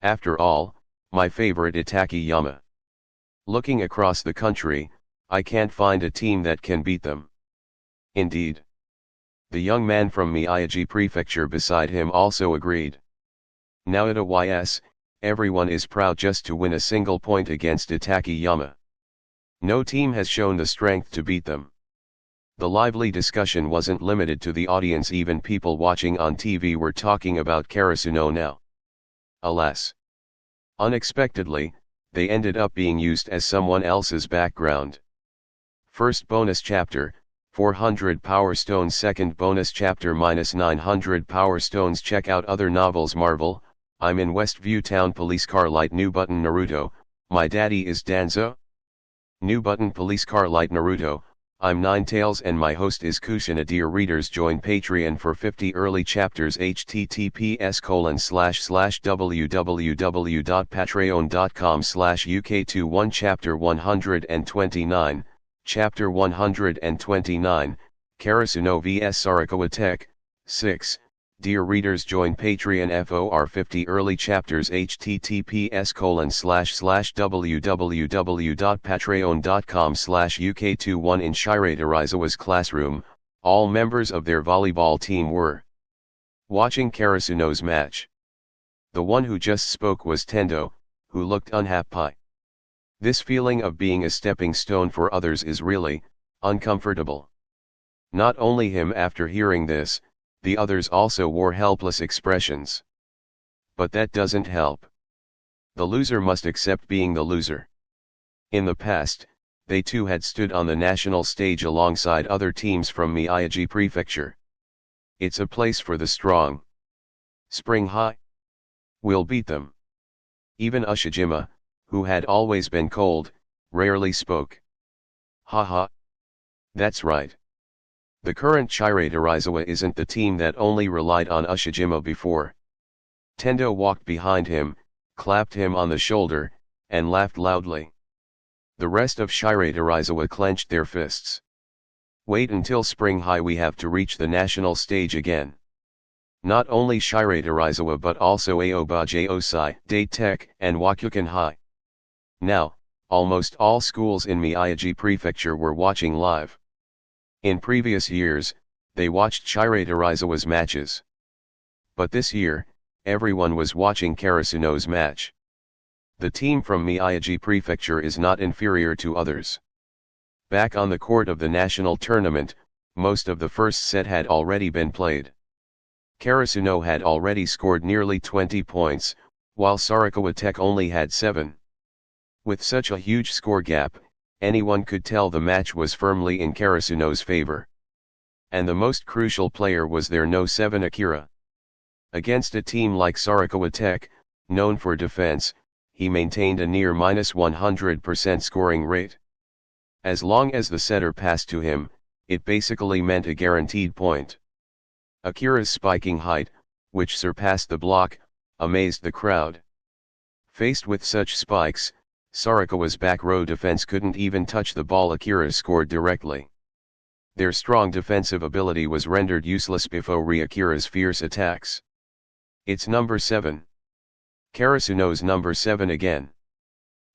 After all, my favorite Itakayama. Looking across the country, I can't find a team that can beat them. Indeed. The young man from Miyagi Prefecture beside him also agreed. Naoda ys, everyone is proud just to win a single point against Itakayama. No team has shown the strength to beat them. The lively discussion wasn't limited to the audience, even people watching on TV were talking about Karasuno now. Alas! Unexpectedly, they ended up being used as someone else's background. First bonus chapter, 400 Power Stones. Second bonus chapter -900 Power Stones. Check out other novels. Marvel, I'm in Westview Town. Police car light. New button. Naruto, my daddy is Danzo. New button. Police car light. Naruto, I'm Ninetales and my host is Kushina. Dear readers, join Patreon for 50 early chapters. https://www.patreon.com/uk21 Chapter 129, Chapter 129, Karasuno vs Sarakawa Tech, 6. Dear readers, join Patreon for 50 early chapters. https://www.patreon.com/uk21 In Shirei Arizawa's classroom, all members of their volleyball team were watching Karasuno's match. The one who just spoke was Tendo, who looked unhappy. This feeling of being a stepping stone for others is really uncomfortable. Not only him. After hearing this, the others also wore helpless expressions. But that doesn't help. The loser must accept being the loser. In the past, they too had stood on the national stage alongside other teams from Miyagi Prefecture. It's a place for the strong. Spring High will beat them. Even Ushijima, who had always been cold, rarely spoke. Haha. That's right. The current Shirei Arizawa isn't the team that only relied on Ushijima before. Tendo walked behind him, clapped him on the shoulder, and laughed loudly. The rest of Shirei Arizawa clenched their fists. Wait until Spring High, we have to reach the national stage again. Not only Shirei Arizawa but also Aoba Josai, Date Tech, and Wakukan High. Now, almost all schools in Miyagi Prefecture were watching live. In previous years, they watched Shirei Arizawa's matches. But this year, everyone was watching Karasuno's match. The team from Miyagi Prefecture is not inferior to others. Back on the court of the national tournament, most of the first set had already been played. Karasuno had already scored nearly 20 points, while Sarakawa Tech only had 7. With such a huge score gap, anyone could tell the match was firmly in Karasuno's favor. And the most crucial player was their No. 7 Akira. Against a team like Sarakawa Tech, known for defense, he maintained a near -100% scoring rate. As long as the setter passed to him, it basically meant a guaranteed point. Akira's spiking height, which surpassed the block, amazed the crowd. Faced with such spikes, Sarakawa's back row defense couldn't even touch the ball Akira scored directly. Their strong defensive ability was rendered useless before Akira's fierce attacks. It's number 7. Karasuno's number 7 again.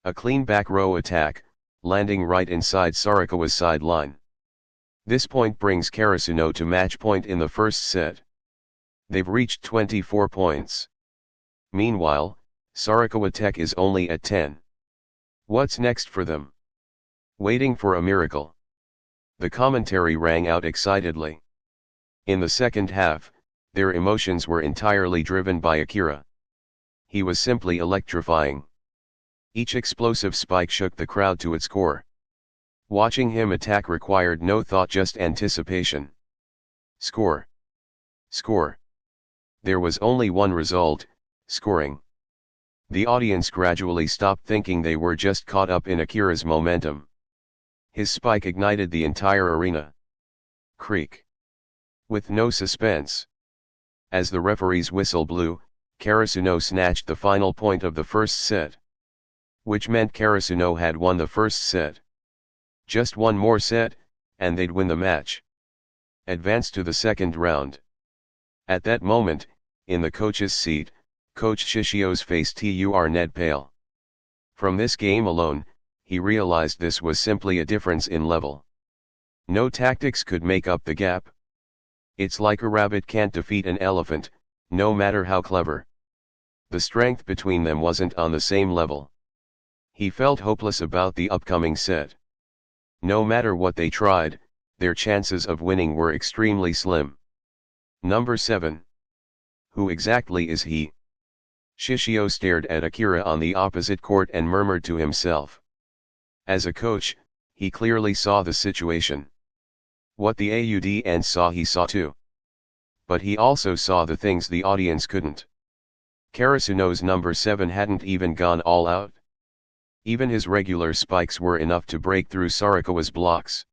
A clean back row attack, landing right inside Sarakawa's sideline. This point brings Karasuno to match point in the first set. They've reached 24 points. Meanwhile, Sarakawa Tech is only at 10. What's next for them? Waiting for a miracle. The commentary rang out excitedly. In the second half, their emotions were entirely driven by Akira. He was simply electrifying. Each explosive spike shook the crowd to its core. Watching him attack required no thought, just anticipation. Score. Score. There was only one result: scoring. The audience gradually stopped thinking they were just caught up in Akira's momentum. His spike ignited the entire arena. Creak. With no suspense. As the referee's whistle blew, Karasuno snatched the final point of the first set. Which meant Karasuno had won the first set. Just one more set, and they'd win the match. Advance to the second round. At that moment, in the coach's seat, Coach Shishio's face turned pale. From this game alone, he realized this was simply a difference in level. No tactics could make up the gap. It's like a rabbit can't defeat an elephant, no matter how clever. The strength between them wasn't on the same level. He felt hopeless about the upcoming set. No matter what they tried, their chances of winning were extremely slim. Number 7. Who exactly is he? Shishio stared at Akira on the opposite court and murmured to himself. As a coach, he clearly saw the situation. What the AUDN saw he saw too. But he also saw the things the audience couldn't. Karasuno's number 7 hadn't even gone all out. Even his regular spikes were enough to break through Sarakawa's blocks.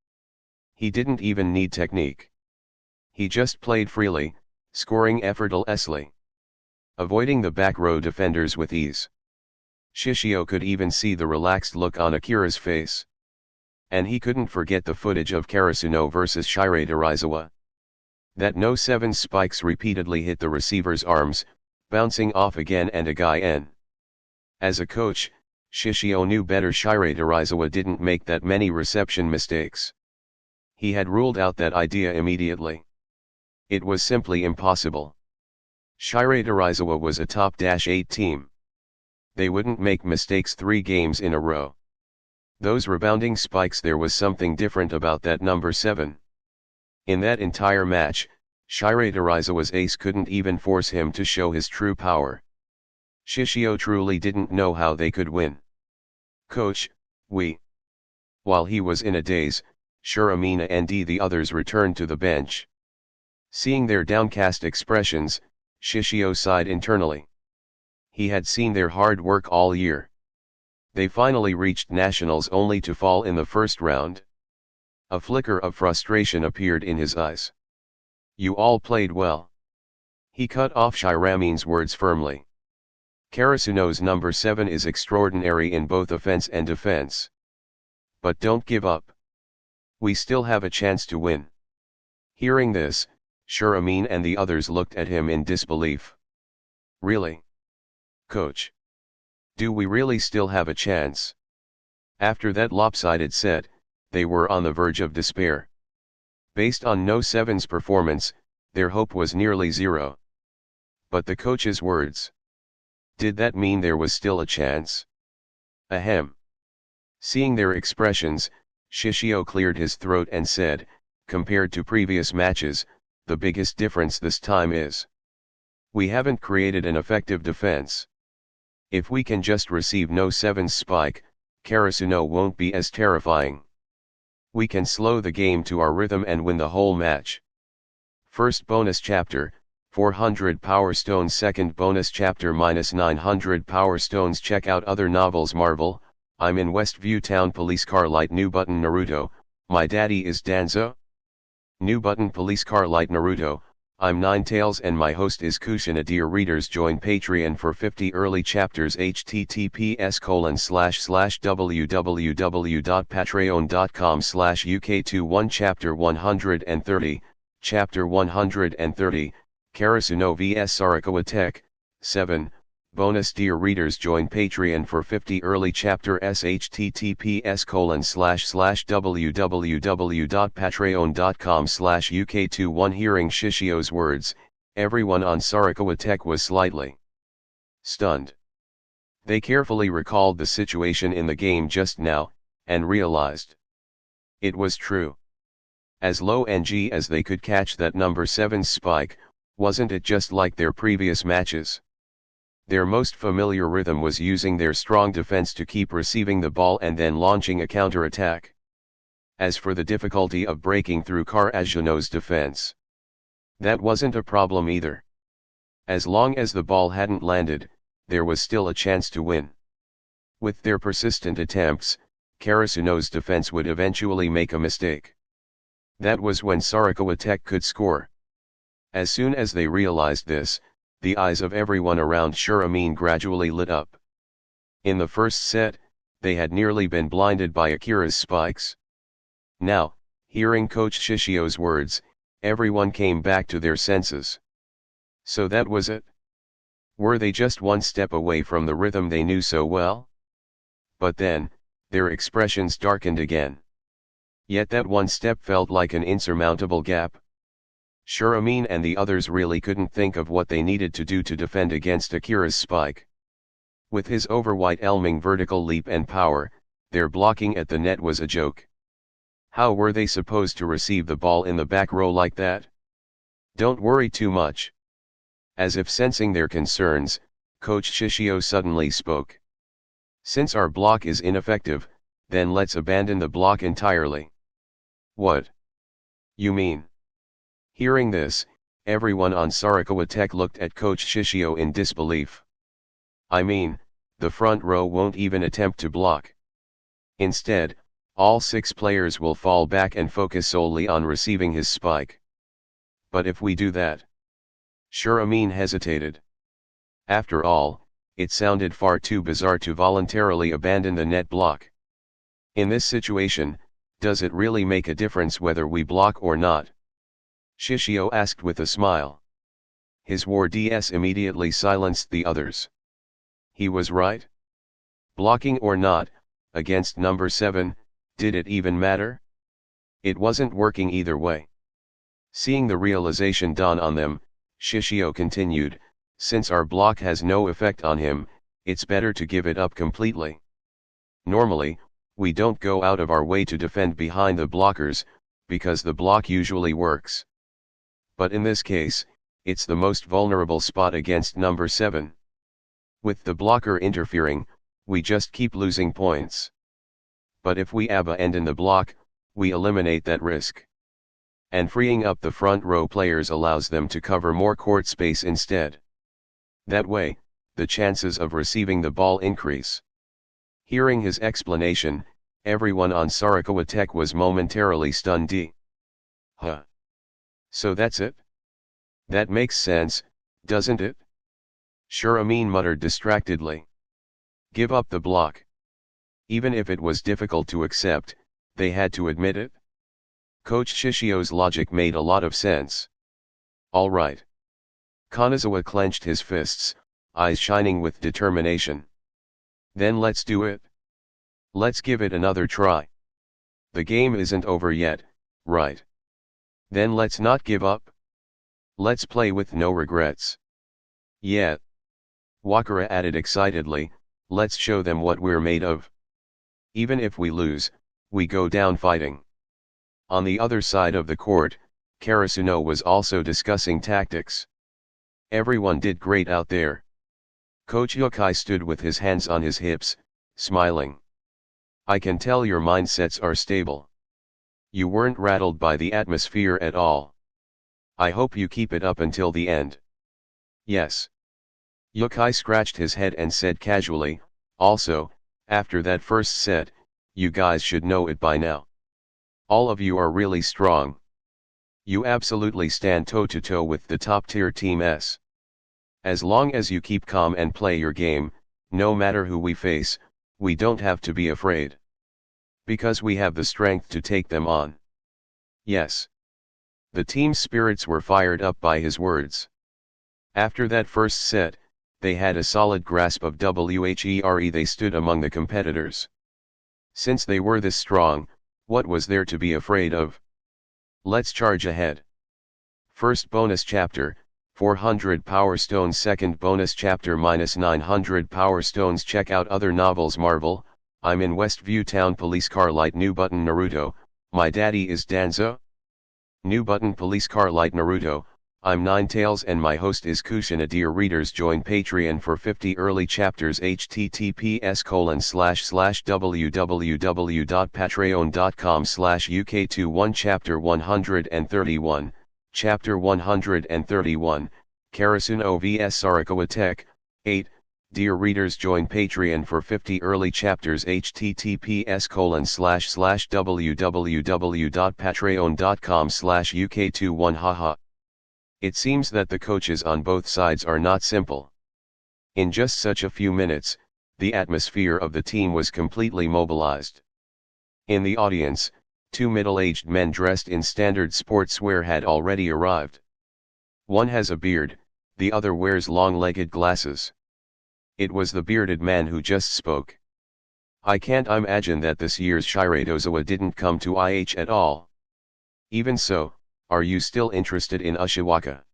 He didn't even need technique. He just played freely, scoring effortlessly, avoiding the back row defenders with ease. Shishio could even see the relaxed look on Akira's face. And he couldn't forget the footage of Karasuno versus Shirei Darizawa. That no 7 spikes repeatedly hit the receiver's arms, bouncing off again and again. As a coach, Shishio knew better. Shirei Darizawa didn't make that many reception mistakes. He had ruled out that idea immediately. It was simply impossible. Shirei Darizawa was a top-8 team. They wouldn't make mistakes 3 games in a row. Those rebounding spikes, there was something different about that number 7. In that entire match, Shirei Darizawa's ace couldn't even force him to show his true power. Shishio truly didn't know how they could win. Coach, we. While he was in a daze, Shiramina and the others returned to the bench. Seeing their downcast expressions, Shishio sighed internally. He had seen their hard work all year. They finally reached nationals only to fall in the first round. A flicker of frustration appeared in his eyes. You all played well. He cut off Shiramina's words firmly. Karasuno's number 7 is extraordinary in both offense and defense. But don't give up. We still have a chance to win. Hearing this, Shiramine and the others looked at him in disbelief. Really? Coach? Do we really still have a chance? After that lopsided set, they were on the verge of despair. Based on no 7's performance, their hope was nearly zero. But the coach's words. Did that mean there was still a chance? Ahem. Seeing their expressions, Shishio cleared his throat and said, compared to previous matches, the biggest difference this time is we haven't created an effective defense. If we can just receive no 7's spike, Karasuno won't be as terrifying. We can slow the game to our rhythm and win the whole match. First bonus chapter, 400 Power Stones. Second bonus chapter -900 Power Stones. Check out other novels. Marvel, I'm in Westview Town. Police Car Light. New button. Naruto, My Daddy is Danzo. New button. Police Car Light. Naruto, I'm Ninetales and my host is Kushina. Dear readers, join Patreon for 50 early chapters. https://www.patreon.com/uk21 Chapter 130, Chapter 130, Karasuno vs Sarakawa Tech, 7, bonus. Dear readers, join Patreon for 50 early chapter https://www.patreon.com/uk21 Hearing Shishio's words, everyone on Sarakawa Tech was slightly stunned. They carefully recalled the situation in the game just now, and realized it was true. As low NG as they could catch that number 7's spike, wasn't it just like their previous matches? Their most familiar rhythm was using their strong defense to keep receiving the ball and then launching a counter-attack. As for the difficulty of breaking through Karasuno's defense, that wasn't a problem either. As long as the ball hadn't landed, there was still a chance to win. With their persistent attempts, Karasuno's defense would eventually make a mistake. That was when Sarakawa Tech could score. As soon as they realized this, the eyes of everyone around Shiramine gradually lit up. In the first set, they had nearly been blinded by Akira's spikes. Now, hearing Coach Shishio's words, everyone came back to their senses. So that was it? Were they just one step away from the rhythm they knew so well? But then, their expressions darkened again. Yet that one step felt like an insurmountable gap. Shuramin and the others really couldn't think of what they needed to do to defend against Akira's spike. With his overwhelming vertical leap and power, their blocking at the net was a joke. How were they supposed to receive the ball in the back row like that? Don't worry too much. As if sensing their concerns, Coach Shishio suddenly spoke. Since our block is ineffective, then let's abandon the block entirely. What? You mean? Hearing this, everyone on Sarakawa Tech looked at Coach Shishio in disbelief. I mean, the front row won't even attempt to block. Instead, all 6 players will fall back and focus solely on receiving his spike. But if we do that? Shuramin hesitated. After all, it sounded far too bizarre to voluntarily abandon the net block. In this situation, does it really make a difference whether we block or not? Shishio asked with a smile. His war DS immediately silenced the others. He was right. Blocking or not, against number 7, did it even matter? It wasn't working either way. Seeing the realization dawn on them, Shishio continued, since our block has no effect on him, it's better to give it up completely. Normally, we don't go out of our way to defend behind the blockers, because the block usually works. But in this case, it's the most vulnerable spot against number 7. With the blocker interfering, we just keep losing points. But if we abandon the block, we eliminate that risk. And freeing up the front row players allows them to cover more court space instead. That way, the chances of receiving the ball increase. Hearing his explanation, everyone on Sarakawa Tech was momentarily stunned. Huh? So that's it? That makes sense, doesn't it? Shuramin muttered distractedly. Give up the block. Even if it was difficult to accept, they had to admit it. Coach Shishio's logic made a lot of sense. All right. Kanazawa clenched his fists, eyes shining with determination. Then let's do it. Let's give it another try. The game isn't over yet, right? Then let's not give up. Let's play with no regrets. Yeah. Wakara added excitedly, let's show them what we're made of. Even if we lose, we go down fighting. On the other side of the court, Karasuno was also discussing tactics. Everyone did great out there. Coach Yokai stood with his hands on his hips, smiling. I can tell your mindsets are stable. You weren't rattled by the atmosphere at all. I hope you keep it up until the end. Yes. Yokai scratched his head and said casually, also, after that first set, you guys should know it by now. All of you are really strong. You absolutely stand toe-to-toe with the top-tier Team S. As long as you keep calm and play your game, no matter who we face, we don't have to be afraid. Because we have the strength to take them on. Yes. The team's spirits were fired up by his words. After that first set, they had a solid grasp of where they stood among the competitors. Since they were this strong, what was there to be afraid of? Let's charge ahead. First bonus chapter, 400 Power Stones. Second bonus chapter -900 Power Stones. Check out other novels. Marvel, I'm in Westview Town. Police car light. New button. Naruto, my daddy is Danzo. New button. Police car light. Naruto, I'm Ninetales and my host is Kushina. Dear readers, join Patreon for 50 early chapters. https://www.patreon.com/uk21 Chapter 131, Chapter 131, Karasuno vs Sarakawa Tech, 8. Dear readers, join Patreon for 50 early chapters. https://www.patreon.com/uk21 Haha. It seems that the coaches on both sides are not simple. In just such a few minutes, the atmosphere of the team was completely mobilized. In the audience, 2 middle-aged men dressed in standard sportswear had already arrived. One has a beard, the other wears long-legged glasses. It was the bearded man who just spoke. I can't imagine that this year's Shiradozawa didn't come to IH at all. Even so, Are you still interested in Ushiwaka?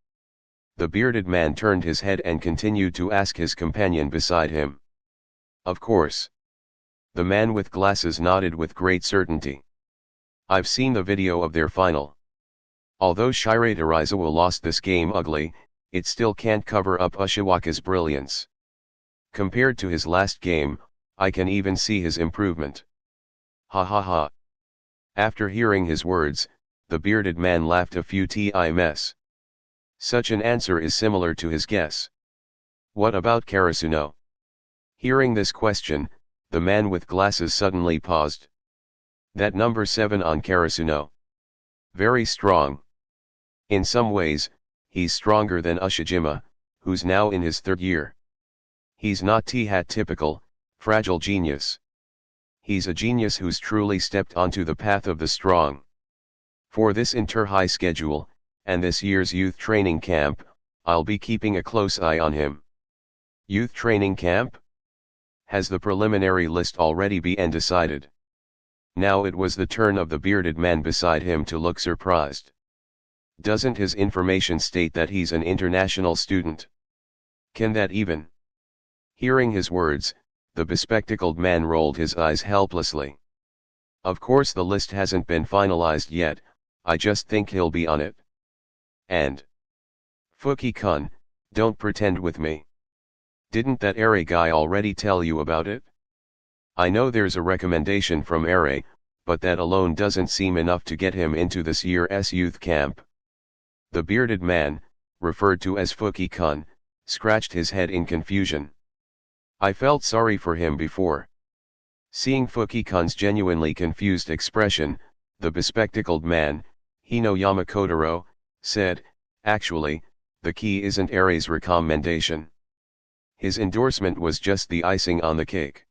The bearded man turned his head and continued to ask his companion beside him. Of course. The man with glasses nodded with great certainty. I've seen the video of their final. Although Shirei Terizawa lost this game ugly, it still can't cover up Ushiwaka's brilliance. Compared to his last game, I can even see his improvement. Ha ha ha. After hearing his words, the bearded man laughed a few times. Such an answer is similar to his guess. What about Karasuno? Hearing this question, the man with glasses suddenly paused. That number 7 on Karasuno. Very strong. In some ways, he's stronger than Ushijima, who's now in his 3rd year. He's not T-Hat typical, fragile genius. He's a genius who's truly stepped onto the path of the strong. For this inter-high schedule, and this year's youth training camp, I'll be keeping a close eye on him. Youth training camp? Has the preliminary list already been decided? Now it was the turn of the bearded man beside him to look surprised. Doesn't his information state that he's an international student? Can that even? Hearing his words, the bespectacled man rolled his eyes helplessly. Of course the list hasn't been finalized yet, I just think he'll be on it. And Fuki-kun, don't pretend with me. Didn't that Ere guy already tell you about it? I know there's a recommendation from Ere, but that alone doesn't seem enough to get him into this year's youth camp. The bearded man, referred to as Fuki-kun, scratched his head in confusion. I felt sorry for him before. Seeing Fuki-kun's genuinely confused expression, the bespectacled man, Hino Yamakotaro, said, actually, the key isn't Ere's recommendation. His endorsement was just the icing on the cake.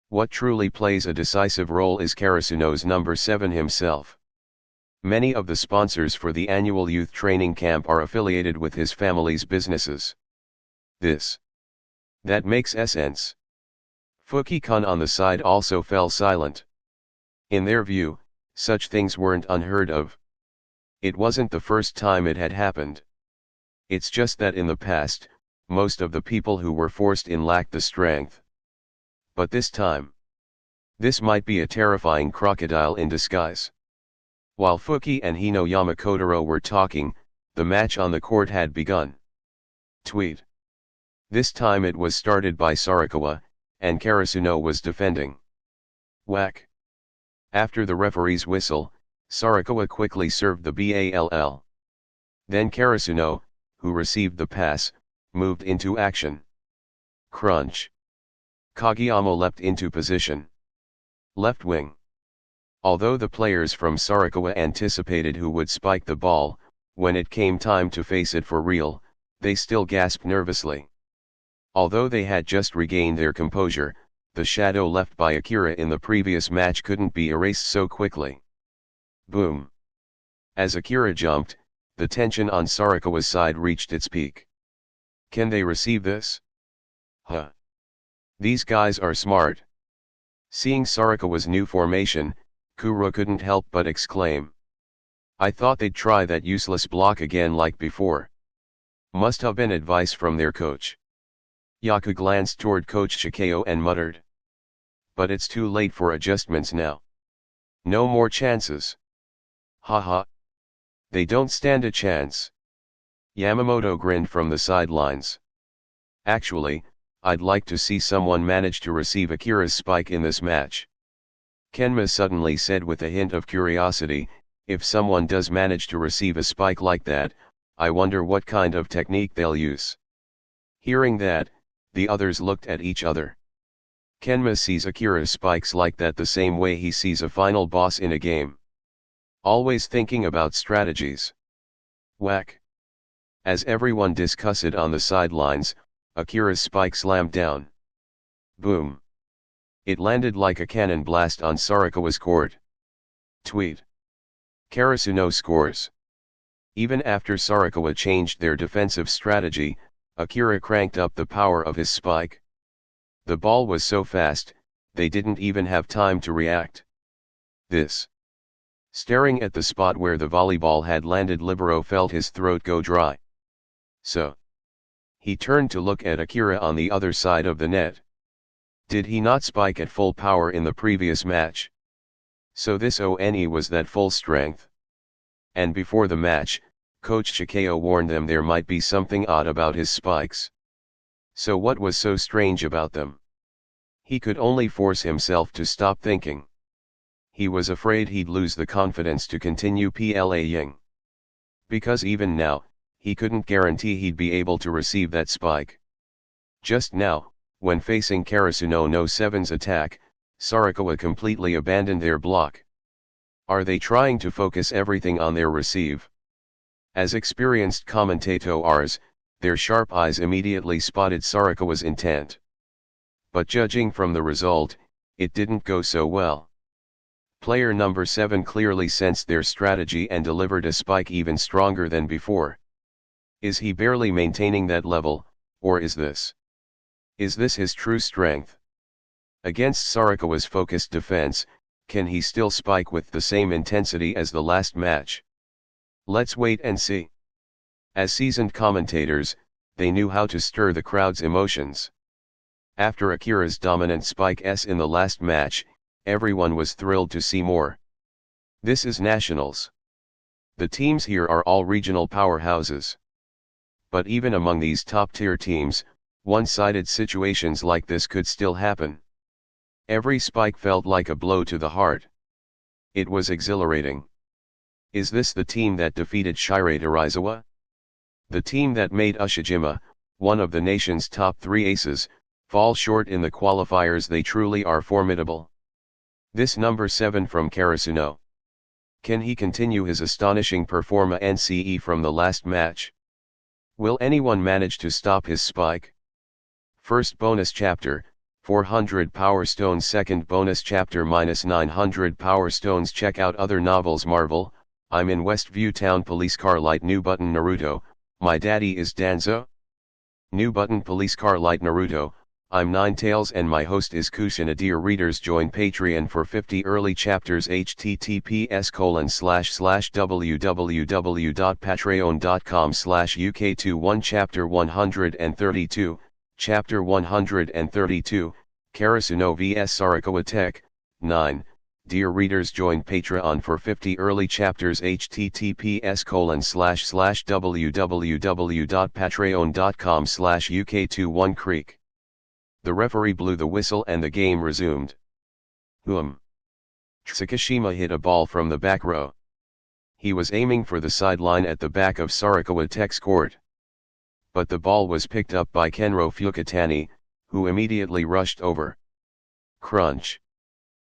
What truly plays a decisive role is Karasuno's number 7 himself. Many of the sponsors for the annual youth training camp are affiliated with his family's businesses. That makes sense. Fuki-kun on the side also fell silent. In their view, such things weren't unheard of. It wasn't the first time it had happened. It's just that in the past, most of the people who were forced in lacked the strength. But this time, this might be a terrifying crocodile in disguise. While Fuki and Hino Yamakotaro were talking, the match on the court had begun. Tweet. This time it was started by Sarakawa, and Karasuno was defending. Whack. After the referee's whistle, Sarakawa quickly served the ball. Then Karasuno, who received the pass, moved into action. Crunch. Kageyama leapt into position. Left wing. Although the players from Sarakawa anticipated who would spike the ball, when it came time to face it for real, they still gasped nervously. Although they had just regained their composure, the shadow left by Akira in the previous match couldn't be erased so quickly. Boom. As Akira jumped, the tension on Sarakawa's side reached its peak. Can they receive this? Huh. These guys are smart. Seeing Sarakawa's new formation, Kuro couldn't help but exclaim. I thought they'd try that useless block again like before. Must have been advice from their coach. Yaku glanced toward Coach Shikeo and muttered. But it's too late for adjustments now. No more chances. Haha. They don't stand a chance. Yamamoto grinned from the sidelines. Actually, I'd like to see someone manage to receive Akira's spike in this match. Kenma suddenly said with a hint of curiosity, if someone does manage to receive a spike like that, I wonder what kind of technique they'll use. Hearing that, the others looked at each other. Kenma sees Akira's spikes like that the same way he sees a final boss in a game. Always thinking about strategies. Whack. As everyone discussed on the sidelines, Akira's spike slammed down. Boom. It landed like a cannon blast on Sarakawa's court. Tweet. Karasuno scores. Even after Sarakawa changed their defensive strategy, Akira cranked up the power of his spike. The ball was so fast, they didn't even have time to react. This Staring at the spot where the volleyball had landed, Libero felt his throat go dry. So he turned to look at Akira on the other side of the net. Did he not spike at full power in the previous match? So this One was that full strength. And before the match, Coach Chikao warned them there might be something odd about his spikes. So what was so strange about them? He could only force himself to stop thinking. He was afraid he'd lose the confidence to continue playing. Because even now, he couldn't guarantee he'd be able to receive that spike. Just now, when facing Karasuno no 7's attack, Sarakawa completely abandoned their block. Are they trying to focus everything on their receive? As experienced commentators, their sharp eyes immediately spotted Sarakawa's intent. But judging from the result, it didn't go so well. Player number 7 clearly sensed their strategy and delivered a spike even stronger than before. Is he barely maintaining that level, or is this his true strength? Against Sarakawa's focused defense, can he still spike with the same intensity as the last match? Let's wait and see. As seasoned commentators, they knew how to stir the crowd's emotions. After Akira's dominant spikes in the last match, everyone was thrilled to see more. This is nationals. The teams here are all regional powerhouses. But even among these top-tier teams, one-sided situations like this could still happen. Every spike felt like a blow to the heart. It was exhilarating. Is this the team that defeated Shirei Terizawa? The team that made Ushijima, one of the nation's top 3 aces, fall short in the qualifiers? They truly are formidable. This number 7 from Karasuno. Can he continue his astonishing performance from the last match? Will anyone manage to stop his spike? First bonus chapter, 400 Power Stones. Second bonus chapter -900 Power Stones. Check out other novels. Marvel, I'm in Westview Town. Police car light. New button. Naruto, my daddy is Danzo. New button. Police car light. Naruto, I'm Ninetales and my host is Kushina. Dear readers, join Patreon for 50 early chapters. https://www.patreon.com/uk21 Chapter 132, Chapter 132, Karasuno vs Sarakawa Tech, 9. Dear readers, join Patreon for 50 early chapters. https://www.patreon.com/uk21 Creek. The referee blew the whistle and the game resumed. Tsukishima hit a ball from the back row. He was aiming for the sideline at the back of Sarakawa Tech's court. But the ball was picked up by Kenro Fukutani, who immediately rushed over. Crunch.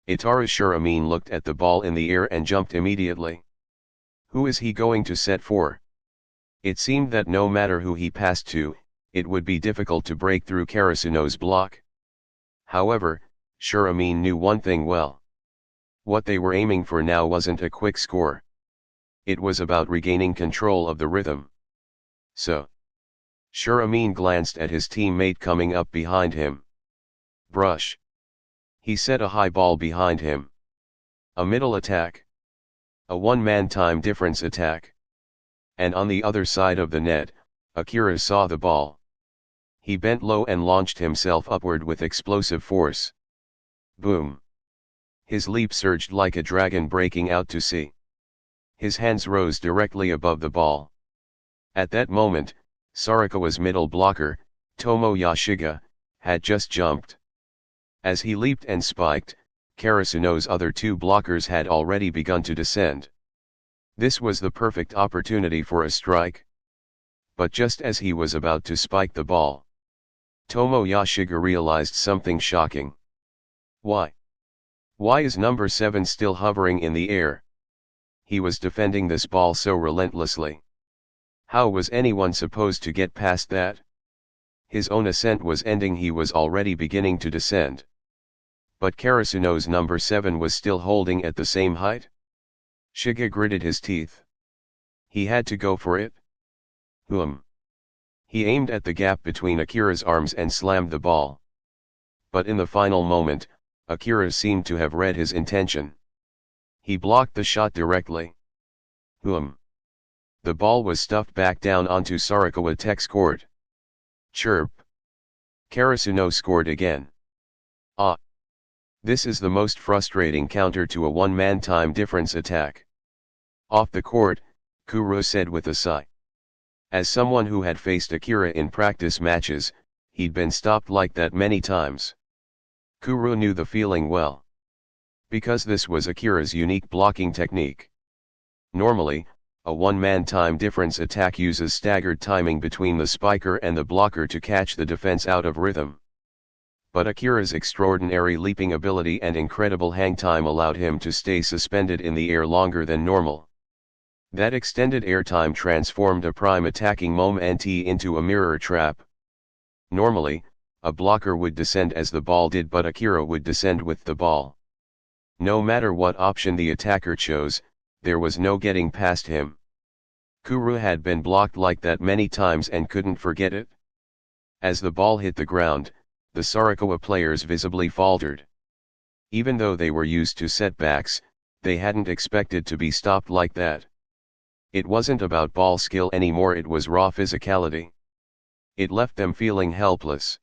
Itaru Shuramin looked at the ball in the air and jumped immediately. Who is he going to set for? It seemed that no matter who he passed to, it would be difficult to break through Karasuno's block. However, Shuramin knew one thing well. What they were aiming for now wasn't a quick score. It was about regaining control of the rhythm. So Shuramin glanced at his teammate coming up behind him. Brush. He set a high ball behind him. A middle attack. A one-man time difference attack. And on the other side of the net, Akira saw the ball. He bent low and launched himself upward with explosive force. Boom. His leap surged like a dragon breaking out to sea. His hands rose directly above the ball. At that moment, Sarakawa's middle blocker, Tomo Yashiga, had just jumped. As he leaped and spiked, Karasuno's other 2 blockers had already begun to descend. This was the perfect opportunity for a strike. But just as he was about to spike the ball, Tomo Yashiga realized something shocking. Why? Why is number 7 still hovering in the air? He was defending this ball so relentlessly. How was anyone supposed to get past that? His own ascent was ending, he was already beginning to descend. But Karasuno's number 7 was still holding at the same height? Shiga gritted his teeth. He had to go for it. He aimed at the gap between Akira's arms and slammed the ball. But in the final moment, Akira seemed to have read his intention. He blocked the shot directly. The ball was stuffed back down onto Sarakawa Tech's court. Chirp. Karasuno scored again. Ah. This is the most frustrating counter to a one-man time difference attack. Off the court, Kuro said with a sigh. As someone who had faced Akira in practice matches, he'd been stopped like that many times. Kuro knew the feeling well. Because this was Akira's unique blocking technique. Normally, a one-man time difference attack uses staggered timing between the spiker and the blocker to catch the defense out of rhythm. But Akira's extraordinary leaping ability and incredible hang time allowed him to stay suspended in the air longer than normal. That extended air time transformed a prime attacking moment into a mirror trap. Normally, a blocker would descend as the ball did, but Akira would descend with the ball. No matter what option the attacker chose, there was no getting past him. Kuro had been blocked like that many times and couldn't forget it. As the ball hit the ground, the Sarakawa players visibly faltered. Even though they were used to setbacks, they hadn't expected to be stopped like that. It wasn't about ball skill anymore, it was raw physicality. It left them feeling helpless.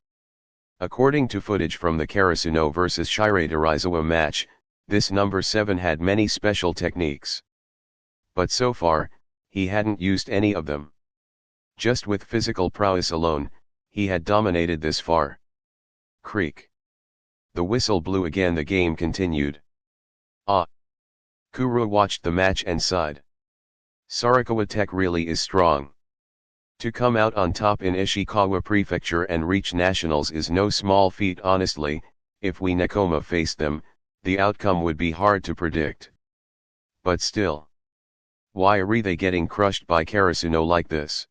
According to footage from the Karasuno vs Shiraizawa match, this number 7 had many special techniques. But so far, he hadn't used any of them. Just with physical prowess alone, he had dominated this far. Creak. The whistle blew again. The game continued. Ah. Kuro watched the match and sighed. Sarakawa Tech really is strong. To come out on top in Ishikawa Prefecture and reach nationals is no small feat. Honestly, if we Nekoma faced them, the outcome would be hard to predict. But still. Why are they getting crushed by Karasuno like this?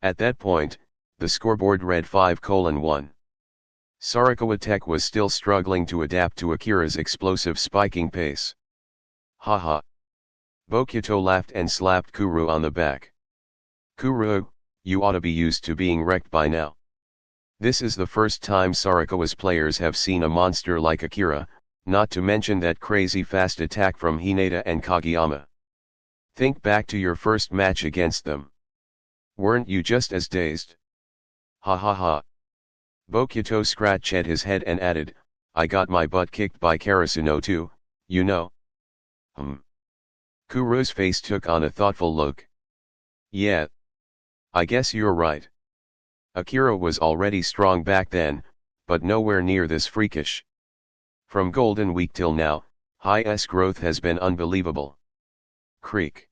At that point, the scoreboard read 5:1. Sarakawa Tech was still struggling to adapt to Akira's explosive spiking pace. Haha. Bokuto laughed and slapped Kuro on the back. Kuro, you ought to be used to being wrecked by now. This is the first time Sarakawa's players have seen a monster like Akira, not to mention that crazy fast attack from Hinata and Kageyama. Think back to your first match against them. Weren't you just as dazed? Ha ha ha. Bokuto scratched at his head and added, I got my butt kicked by Karasuno too, you know. Kuro's face took on a thoughtful look. Yeah. I guess you're right. Akira was already strong back then, but nowhere near this freakish. From Golden Week till now, Hai's growth has been unbelievable. Creak.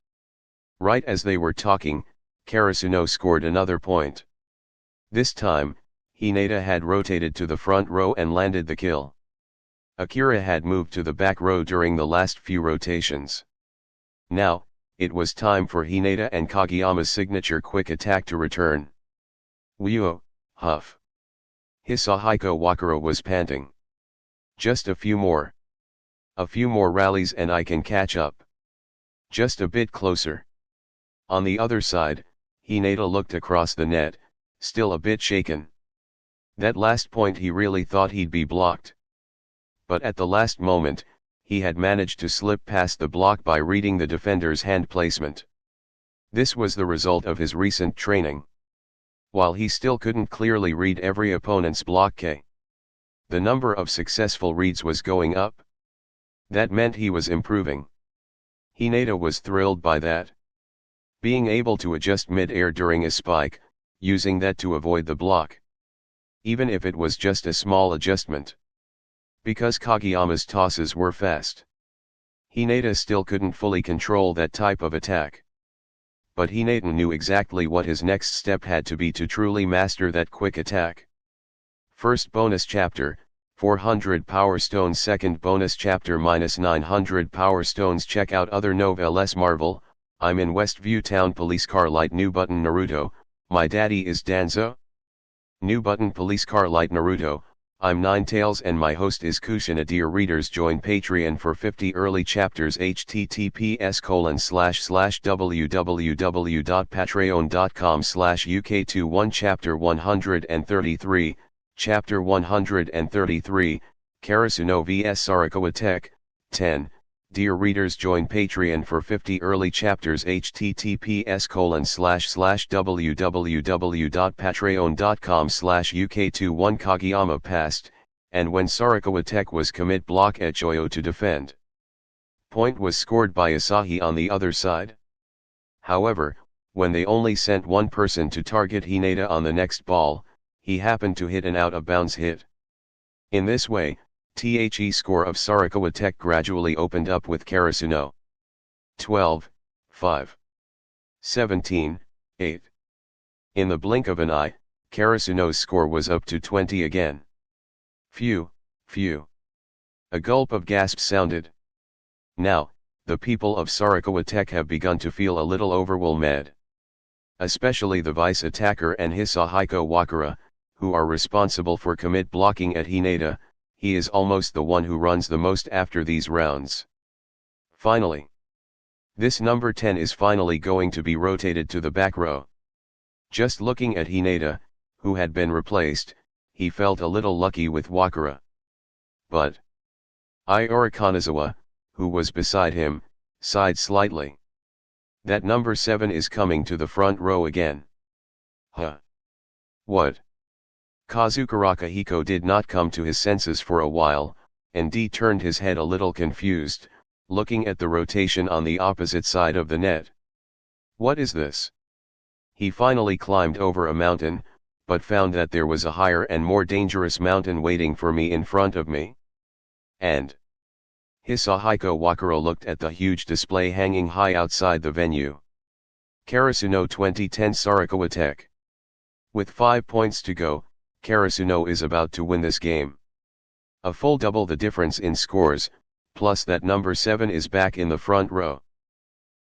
Right as they were talking, Karasuno scored another point. This time, Hinata had rotated to the front row and landed the kill. Akira had moved to the back row during the last few rotations. Now, it was time for Hinata and Kageyama's signature quick attack to return. Wyo, huff. Hisahiko Wakara was panting. Just a few more. A few more rallies and I can catch up. Just a bit closer. On the other side, Hinata looked across the net, still a bit shaken. That last point he really thought he'd be blocked. But at the last moment, he had managed to slip past the block by reading the defender's hand placement. This was the result of his recent training. While he still couldn't clearly read every opponent's block K, the number of successful reads was going up. That meant he was improving. Hinata was thrilled by that. Being able to adjust mid-air during a spike, using that to avoid the block. Even if it was just a small adjustment. Because Kageyama's tosses were fast. Hinata still couldn't fully control that type of attack. But Hinata knew exactly what his next step had to be to truly master that quick attack. First bonus chapter, 400 Power Stones. Second bonus chapter -900 Power Stones. Check out other novellas. Marvel, I'm in Westview Town. Police car light. New button. Naruto, my daddy is Danzo. New button. Police car light. Naruto, I'm Ninetales and my host is Kushina. Dear readers, join Patreon for 50 early chapters. https://www.patreon.com/uk21. Chapter 133, Chapter 133, Karasuno vs Sarakawa Tech, 10, Dear readers, join Patreon for 50 early chapters. https://www.patreon.com/uk21 Kageyama passed, and when Sarakawa Tech was commit block at Joyo to defend. Point was scored by Asahi on the other side. However, when they only sent one person to target Hinata on the next ball, he happened to hit an out-of-bounds hit. In this way, the score of Sarakawa Tech gradually opened up with Karasuno. 12, 5. 17, 8. In the blink of an eye, Karasuno's score was up to 20 again. Phew, phew. A gulp of gasps sounded. Now, the people of Sarakawa Tech have begun to feel a little overwhelmed. Especially the vice attacker and Hisahiko Wakara, who are responsible for commit blocking at Hinata. He is almost the one who runs the most after these rounds. Finally. This number 10 is finally going to be rotated to the back row. Just looking at Hinata, who had been replaced, he felt a little lucky with Wakara. But Iori Kanazawa, who was beside him, sighed slightly. That number 7 is coming to the front row again. Huh? What? Kazukaraka Hiko did not come to his senses for a while, and D turned his head a little confused, looking at the rotation on the opposite side of the net. What is this? He finally climbed over a mountain, but found that there was a higher and more dangerous mountain waiting for me in front of me. And Hisahiko Wakara looked at the huge display hanging high outside the venue. Karasuno 2010 Sarakawa Tech. With 5 points to go, Karasuno is about to win this game. A full double the difference in scores, plus that number 7 is back in the front row.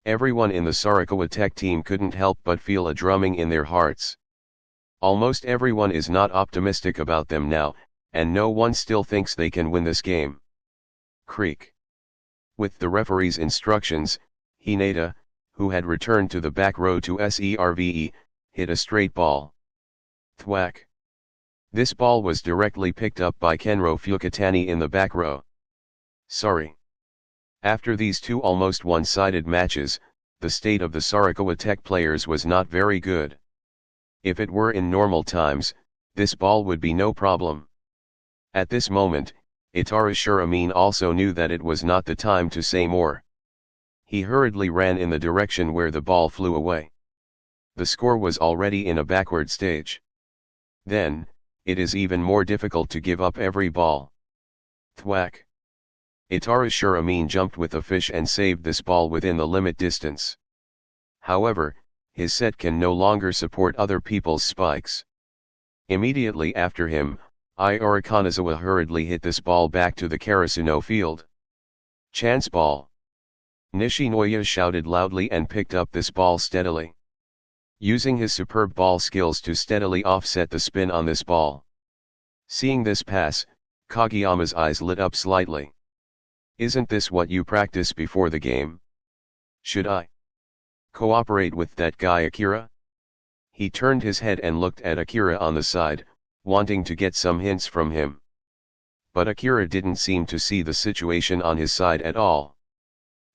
Everyone in the Sarakawa Tech team couldn't help but feel a drumming in their hearts. Almost everyone is not optimistic about them now, and no one still thinks they can win this game. Creak. With the referee's instructions, Hinata, who had returned to the back row to serve, hit a straight ball. Thwack. This ball was directly picked up by Kenro Fukutani in the back row. Sorry. After these two almost one-sided matches, the state of the Sarakawa Tech players was not very good. If it were in normal times, this ball would be no problem. At this moment, Itaru Shuramin also knew that it was not the time to say more. He hurriedly ran in the direction where the ball flew away. The score was already in a backward stage. Then, it is even more difficult to give up every ball. Thwack. Itaru Shuramin jumped with a fish and saved this ball within the limit distance. However, his set can no longer support other people's spikes. Immediately after him, Iori Kanazawa hurriedly hit this ball back to the Karasuno field. Chance ball. Nishinoya shouted loudly and picked up this ball steadily. Using his superb ball skills to steadily offset the spin on this ball. Seeing this pass, Kageyama's eyes lit up slightly. Isn't this what you practice before the game? Should I cooperate with that guy Akira? He turned his head and looked at Akira on the side, wanting to get some hints from him. But Akira didn't seem to see the situation on his side at all.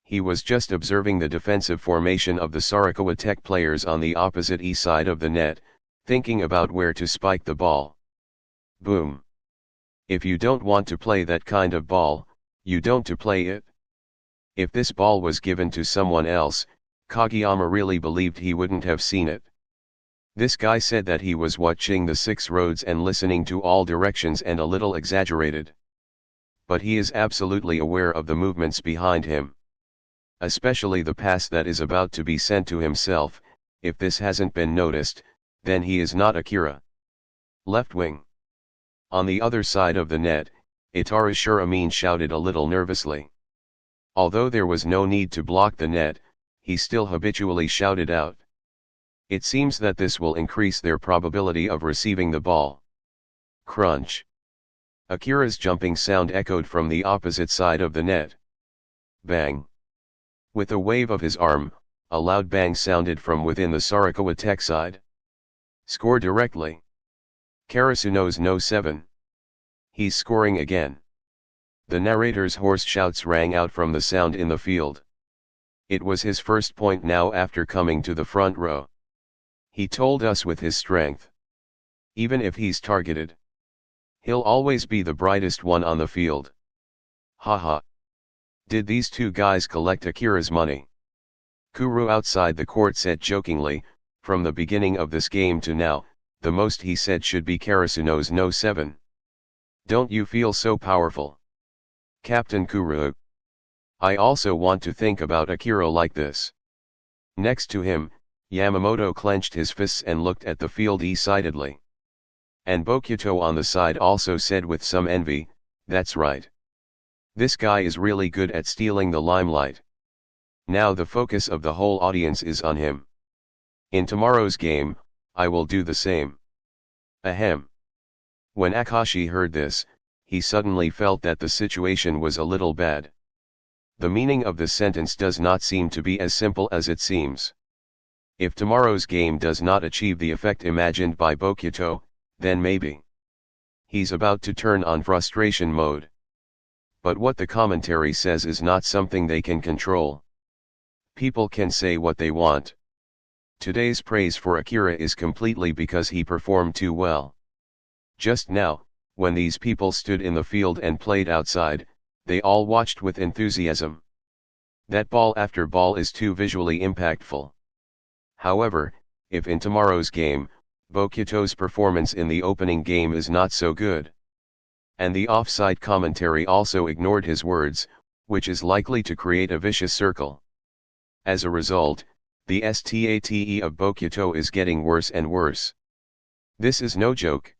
He was just observing the defensive formation of the Sarakawa Tech players on the opposite side of the net, thinking about where to spike the ball. Boom. If you don't want to play that kind of ball, you don't to play it. If this ball was given to someone else, Kageyama really believed he wouldn't have seen it. This guy said that he was watching the 6 roads and listening to all directions and a little exaggerated. But he is absolutely aware of the movements behind him. Especially the pass that is about to be sent to himself. If this hasn't been noticed, then he is not Akira. Left wing. On the other side of the net, Itaru Shuramin shouted a little nervously. Although there was no need to block the net, he still habitually shouted out. It seems that this will increase their probability of receiving the ball. Crunch. Akira's jumping sound echoed from the opposite side of the net. Bang. With a wave of his arm, a loud bang sounded from within the Sarakawa Tech side. Score directly. Karasuno's no 7. He's scoring again. The narrator's hoarse shouts rang out from the sound in the field. It was his first point now after coming to the front row. He told us with his strength. Even if he's targeted, he'll always be the brightest one on the field. Haha. Did these two guys collect Akira's money? Kuru outside the court said jokingly, from the beginning of this game to now, the most he said should be Karasuno's no 7. Don't you feel so powerful? Captain Kuru. I also want to think about Akira like this. Next to him, Yamamoto clenched his fists and looked at the field decidedly. And Bokuto on the side also said with some envy, that's right. This guy is really good at stealing the limelight. Now the focus of the whole audience is on him. In tomorrow's game, I will do the same. Ahem. When Akashi heard this, he suddenly felt that the situation was a little bad. The meaning of the sentence does not seem to be as simple as it seems. If tomorrow's game does not achieve the effect imagined by Bokuto, then maybe he's about to turn on frustration mode. But what the commentary says is not something they can control. People can say what they want. Today's praise for Akira is completely because he performed too well. Just now, when these people stood in the field and played outside, they all watched with enthusiasm. That ball after ball is too visually impactful. However, if in tomorrow's game, Bokuto's performance in the opening game is not so good, and the off-site commentary also ignored his words, which is likely to create a vicious circle. As a result, the state of Bokuto is getting worse and worse. This is no joke.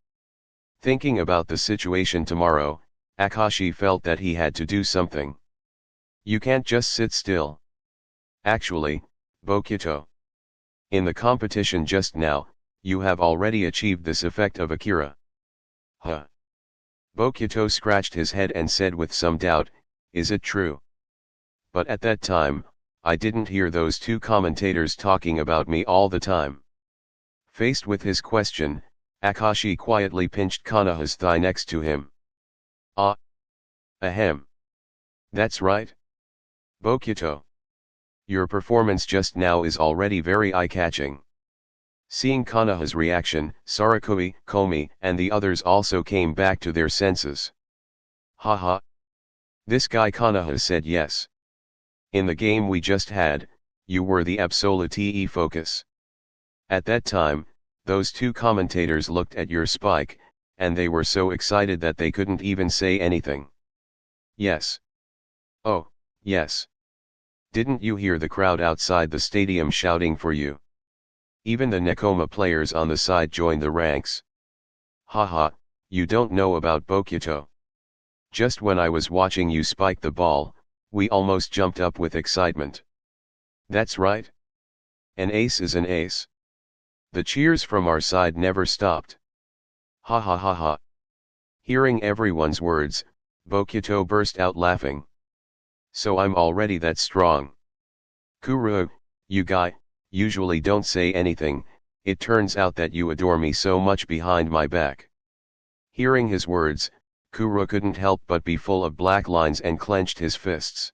Thinking about the situation tomorrow, Akashi felt that he had to do something. You can't just sit still. Actually, Bokuto, in the competition just now, you have already achieved this effect of Akira. Huh. Bokuto scratched his head and said with some doubt, is it true? But at that time, I didn't hear those two commentators talking about me all the time. Faced with his question, Akashi quietly pinched Kanaha's thigh next to him. Ah. Ahem. That's right. Bokuto. Your performance just now is already very eye-catching. Seeing Kanaha's reaction, Sarakui, Komi, and the others also came back to their senses. Haha. This guy Kanaha said yes. In the game we just had, you were the absolute focus. At that time, those two commentators looked at your spike, and they were so excited that they couldn't even say anything. Yes. Oh, yes. Didn't you hear the crowd outside the stadium shouting for you? Even the Nekoma players on the side joined the ranks. Haha, you don't know about Bokuto. Just when I was watching you spike the ball, we almost jumped up with excitement. That's right. An ace is an ace. The cheers from our side never stopped. Ha ha ha ha. Hearing everyone's words, Bokuto burst out laughing. So I'm already that strong. Kuru, you guy, usually don't say anything, it turns out that you adore me so much behind my back. Hearing his words, Kuru couldn't help but be full of black lines and clenched his fists.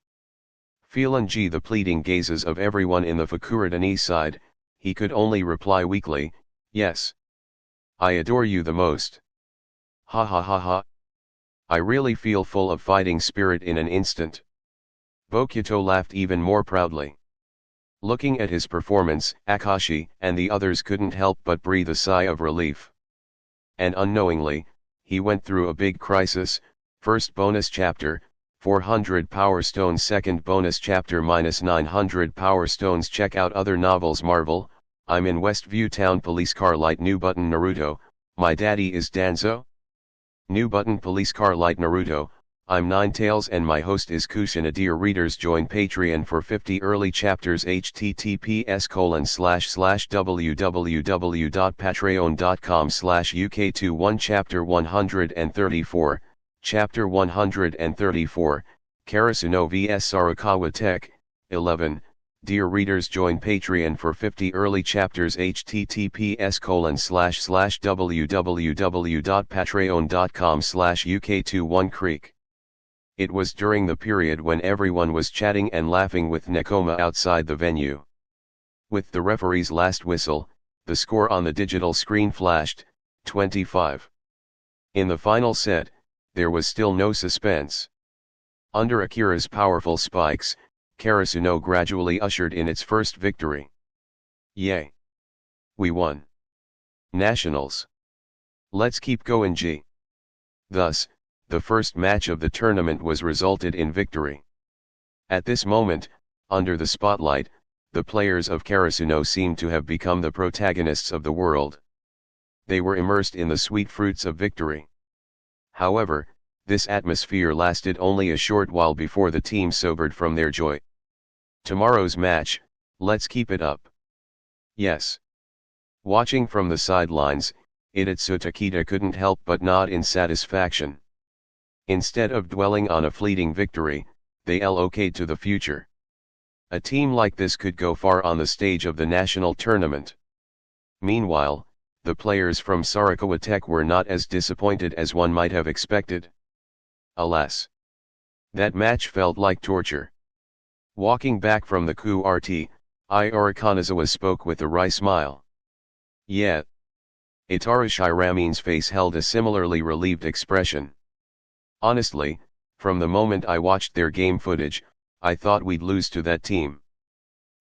Feeling the pleading gazes of everyone in the Fukuradani side, he could only reply weakly, yes. I adore you the most. Ha ha ha ha. I really feel full of fighting spirit in an instant. Bokuto laughed even more proudly. Looking at his performance, Akashi and the others couldn't help but breathe a sigh of relief. And unknowingly, he went through a big crisis. First bonus chapter, 400 power stones. Second bonus chapter -900 power stones. Check out other novels. Marvel, I'm in Westview Town. Police car light. New button. Naruto, my daddy is Danzo. New button. Police car light. Naruto, I'm Ninetales and my host is Kushina. Dear readers, join Patreon for 50 early chapters. https://www.patreon.com/uk21 Chapter 134, Chapter 134, Karasuno vs Sarakawa Tech, 11. Dear readers, join Patreon for 50 early chapters. https://www.patreon.com/uk21 Creek. It was during the period when everyone was chatting and laughing with Nekoma outside the venue. With the referee's last whistle, the score on the digital screen flashed, 25. In the final set, there was still no suspense. Under Akira's powerful spikes, Karasuno gradually ushered in its first victory. Yay! We won! Nationals! Let's keep going G! Thus, the first match of the tournament was resulted in victory. At this moment, under the spotlight, the players of Karasuno seemed to have become the protagonists of the world. They were immersed in the sweet fruits of victory. However, this atmosphere lasted only a short while before the team sobered from their joy. Tomorrow's match, let's keep it up. Yes. Watching from the sidelines, Itatsu Takeda couldn't help but nod in satisfaction. Instead of dwelling on a fleeting victory, they looked to the future. A team like this could go far on the stage of the national tournament. Meanwhile, the players from Sarakawa Tech were not as disappointed as one might have expected. Alas! That match felt like torture. Walking back from the QRT, Iori Kanazawa spoke with a wry smile. Yeah. Itaru Shiramen's face held a similarly relieved expression. Honestly, from the moment I watched their game footage, I thought we'd lose to that team.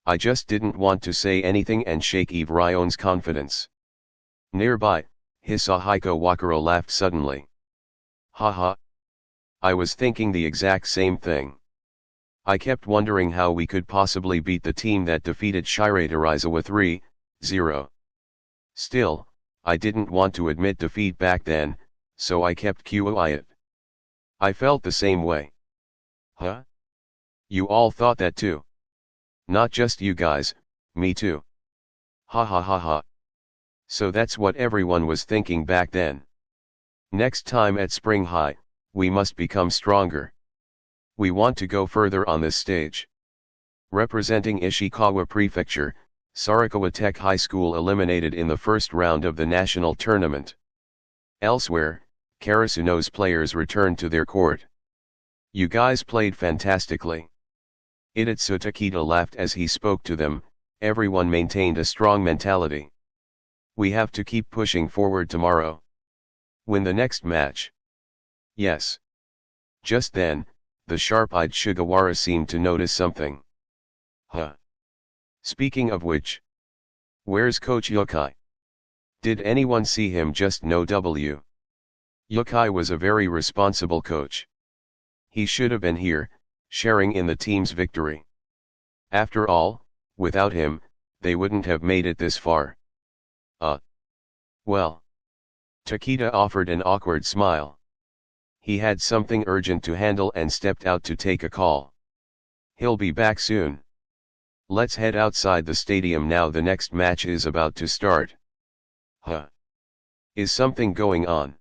I just didn't want to say anything and shake Eve Ryone's confidence. Nearby, Hisahiko Wakaro laughed suddenly. Haha. I was thinking the exact same thing. I kept wondering how we could possibly beat the team that defeated Shiratorizawa 3-0. Still, I didn't want to admit defeat back then, so I kept quiet. I felt the same way. Huh? You all thought that too? Not just you guys, me too. Ha ha ha ha. So that's what everyone was thinking back then. Next time at Spring High, we must become stronger. We want to go further on this stage. Representing Ishikawa Prefecture, Sarakawa Tech High School eliminated in the first round of the national tournament. Elsewhere, Karasuno's players returned to their court. You guys played fantastically. Itatsu Takeda laughed as he spoke to them. Everyone maintained a strong mentality. We have to keep pushing forward tomorrow. Win the next match. Yes. Just then, the sharp-eyed Sugawara seemed to notice something. Huh. Speaking of which. Where's Coach Yokai? Did anyone see him just no W? Yokai was a very responsible coach. He should have been here, sharing in the team's victory. After all, without him, they wouldn't have made it this far. Well. Takeda offered an awkward smile. He had something urgent to handle and stepped out to take a call. He'll be back soon. Let's head outside the stadium now, the next match is about to start. Huh? Is something going on?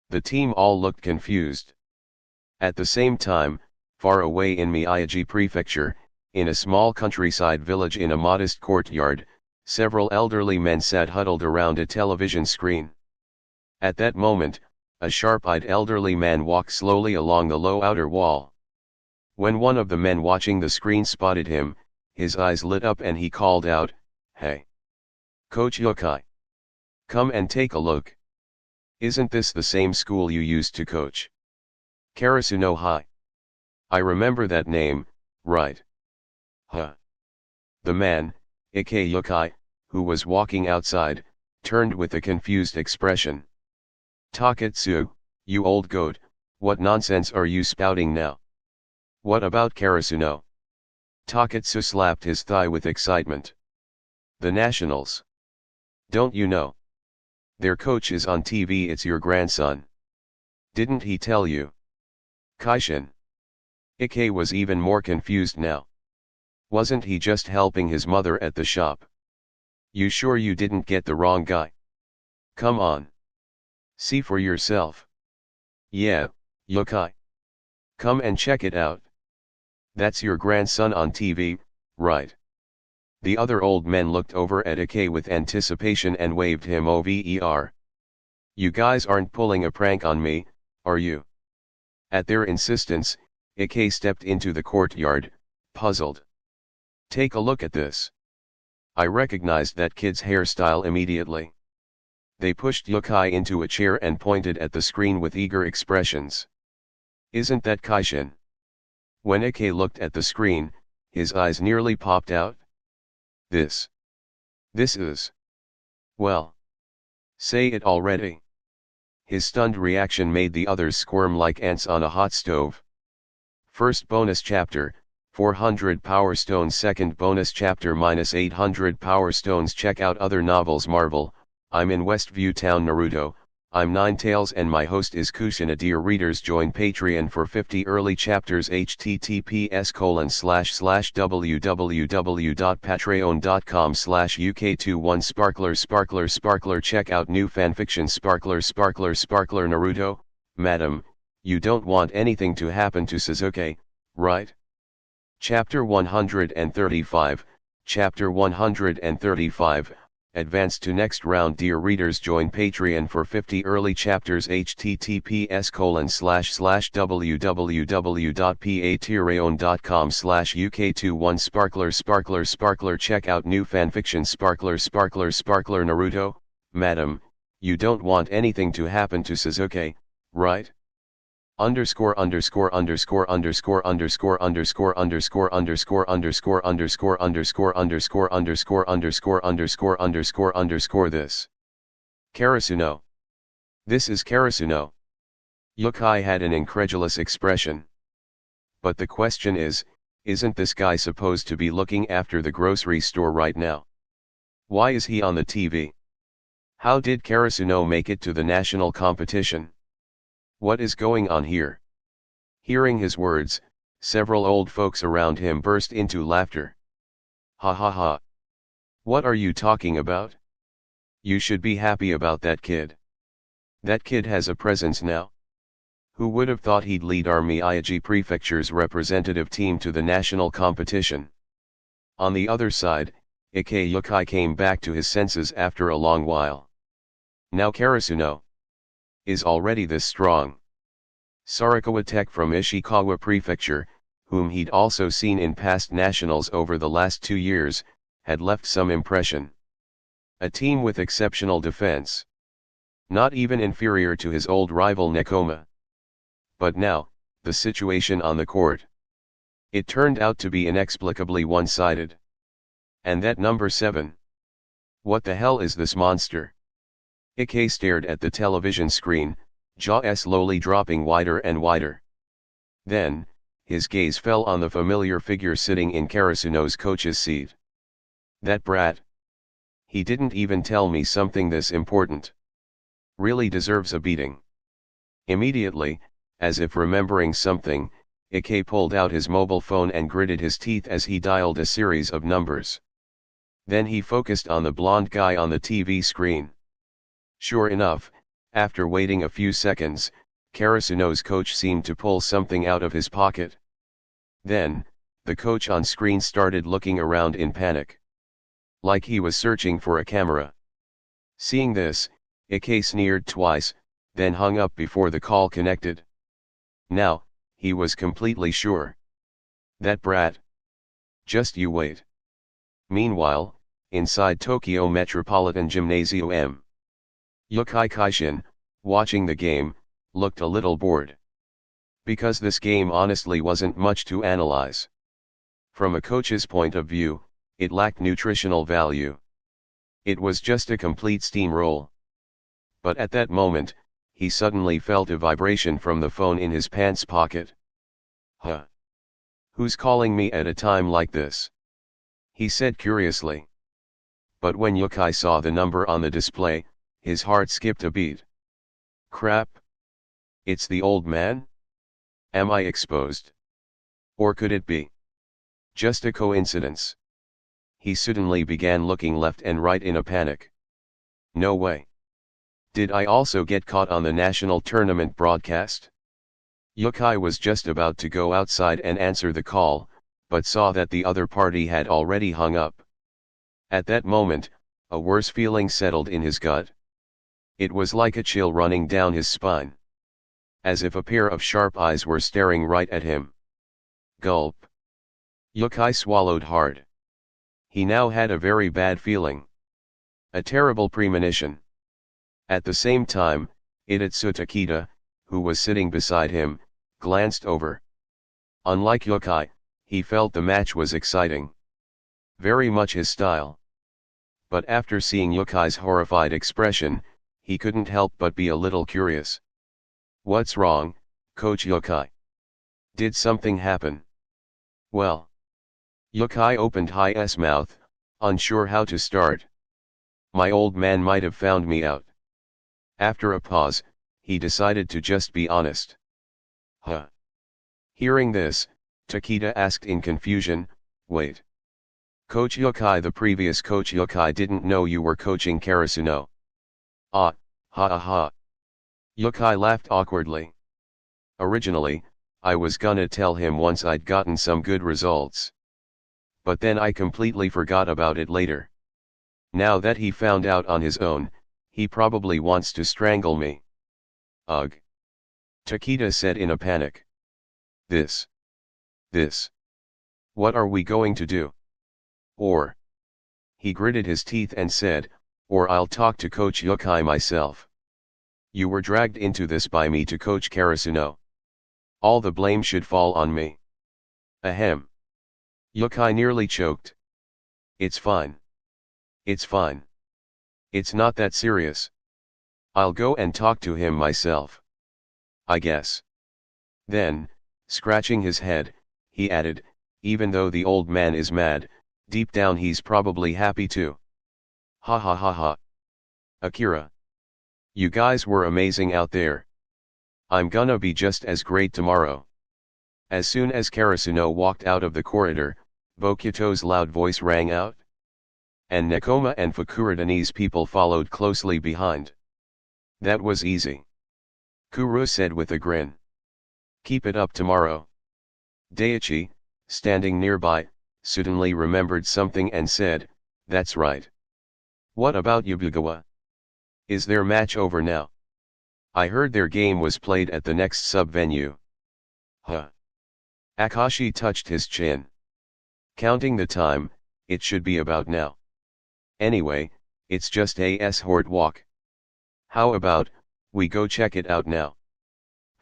The team all looked confused. At the same time, far away in Miyagi Prefecture, in a small countryside village in a modest courtyard, several elderly men sat huddled around a television screen. At that moment, a sharp-eyed elderly man walked slowly along the low outer wall. When one of the men watching the screen spotted him, his eyes lit up and he called out, "Hey! Coach Yokai! Come and take a look. Isn't this the same school you used to coach? Karasuno High. I remember that name, right? Huh?" The man, Ike Yokai, who was walking outside, turned with a confused expression. "Taketsu, you old goat, what nonsense are you spouting now? What about Karasuno?" Taketsu slapped his thigh with excitement. "The Nationals. Don't you know? Their coach is on TV, it's your grandson. Didn't he tell you?" Kaishin. Ike was even more confused now. Wasn't he just helping his mother at the shop? You sure you didn't get the wrong guy? Come on. See for yourself. Yeah, Yokai. Come and check it out. That's your grandson on TV, right? The other old men looked over at Ike with anticipation and waved him over. You guys aren't pulling a prank on me, are you? At their insistence, Ike stepped into the courtyard, puzzled. Take a look at this. I recognized that kid's hairstyle immediately. They pushed Yukai into a chair and pointed at the screen with eager expressions. Isn't that Kaishin? When Ike looked at the screen, his eyes nearly popped out. This is. Well. Say it already. His stunned reaction made the others squirm like ants on a hot stove. First bonus chapter, 400 Power Stones. Second bonus chapter -800 Power Stones. Check out other novels. Marvel. I'm in Westview Town. Naruto. I'm Ninetales and my host is Kushina. Dear readers, join Patreon for 50 early chapters. https://www.patreon.com/uk21sparkler. Check out new fanfiction. Sparkler Naruto. Madam, you don't want anything to happen to Sasuke, right? Chapter 135. Chapter 135. Advance to next round. Dear readers, join Patreon for 50 early chapters. https://www.patreon.com/uk21sparkler. Check out new fanfiction. Sparkler Naruto. Madam, you don't want anything to happen to Sasuke, right? Underscore underscore underscore underscore underscore underscore underscore underscore underscore underscore underscore underscore underscore underscore underscore underscore underscore this. Karasuno. This is Karasuno. Yukai had an incredulous expression. But the question is, isn't this guy supposed to be looking after the grocery store right now? Why is he on the TV? How did Karasuno make it to the national competition? What is going on here? Hearing his words, several old folks around him burst into laughter. Ha ha ha. What are you talking about? You should be happy about that kid. That kid has a presence now. Who would have thought he'd lead our Miyagi Prefecture's representative team to the national competition? On the other side, Yukai came back to his senses after a long while. Now Karasuno is already this strong. Sarakawa Tech from Ishikawa Prefecture, whom he'd also seen in past nationals over the last 2 years, had left some impression. A team with exceptional defense. Not even inferior to his old rival Nekoma. But now, the situation on the court. It turned out to be inexplicably one-sided. And that number 7. What the hell is this monster? Ike stared at the television screen, jaw slowly dropping wider and wider. Then, his gaze fell on the familiar figure sitting in Karasuno's coach's seat. That brat. He didn't even tell me something this important. Really deserves a beating. Immediately, as if remembering something, Ike pulled out his mobile phone and gritted his teeth as he dialed a series of numbers. Then he focused on the blonde guy on the TV screen. Sure enough, after waiting a few seconds, Karasuno's coach seemed to pull something out of his pocket. Then, the coach on screen started looking around in panic. Like he was searching for a camera. Seeing this, Ike sneered twice, then hung up before the call connected. Now, he was completely sure. That brat. Just you wait. Meanwhile, inside Tokyo Metropolitan Gymnasium, Yukai Kaishin, watching the game, looked a little bored. Because this game honestly wasn't much to analyze. From a coach's point of view, it lacked nutritional value. It was just a complete steamroll. But at that moment, he suddenly felt a vibration from the phone in his pants pocket. Huh? Who's calling me at a time like this? He said curiously. But when Yukai saw the number on the display, his heart skipped a beat. Crap. It's the old man? Am I exposed? Or could it be just a coincidence? He suddenly began looking left and right in a panic. No way. Did I also get caught on the national tournament broadcast? Yukai was just about to go outside and answer the call, but saw that the other party had already hung up. At that moment, a worse feeling settled in his gut. It was like a chill running down his spine. as if a pair of sharp eyes were staring right at him. Gulp. Yukai swallowed hard. He now had a very bad feeling. A terrible premonition. At the same time, Itatsu Takeda, who was sitting beside him, glanced over. Unlike Yukai, he felt the match was exciting. Very much his style. But after seeing Yukai's horrified expression, he couldn't help but be a little curious. What's wrong, Coach Yukai? Did something happen? Well. Yukai opened his mouth, unsure how to start. My old man might have found me out. After a pause, he decided to just be honest. Huh. Hearing this, Takeda asked in confusion, wait. Coach Yukai, the previous Coach Yukai didn't know you were coaching Karasuno. Ah, ha ha ha. Yukai laughed awkwardly. Originally, I was gonna tell him once I'd gotten some good results. But then I completely forgot about it later. Now that he found out on his own, he probably wants to strangle me. Ugh. Takeda said in a panic. This. What are we going to do? Or. He gritted his teeth and said, or I'll talk to Coach Yukai myself. You were dragged into this by me to coach Karasuno. All the blame should fall on me. Ahem. Yukai nearly choked. It's fine. It's fine. It's not that serious. I'll go and talk to him myself. I guess. Then, scratching his head, he added, even though the old man is mad, deep down he's probably happy too. Ha ha ha ha. Akira. You guys were amazing out there. I'm gonna be just as great tomorrow. As soon as Karasuno walked out of the corridor, Bokuto's loud voice rang out. And Nekoma and Fukurodani's people followed closely behind. That was easy. Kuro said with a grin. Keep it up tomorrow. Daichi, standing nearby, suddenly remembered something and said, that's right. What about Yabugawa? Is their match over now? I heard their game was played at the next sub-venue. Huh. Akashi touched his chin. Counting the time, it should be about now. Anyway, it's just a short walk. How about, we go check it out now?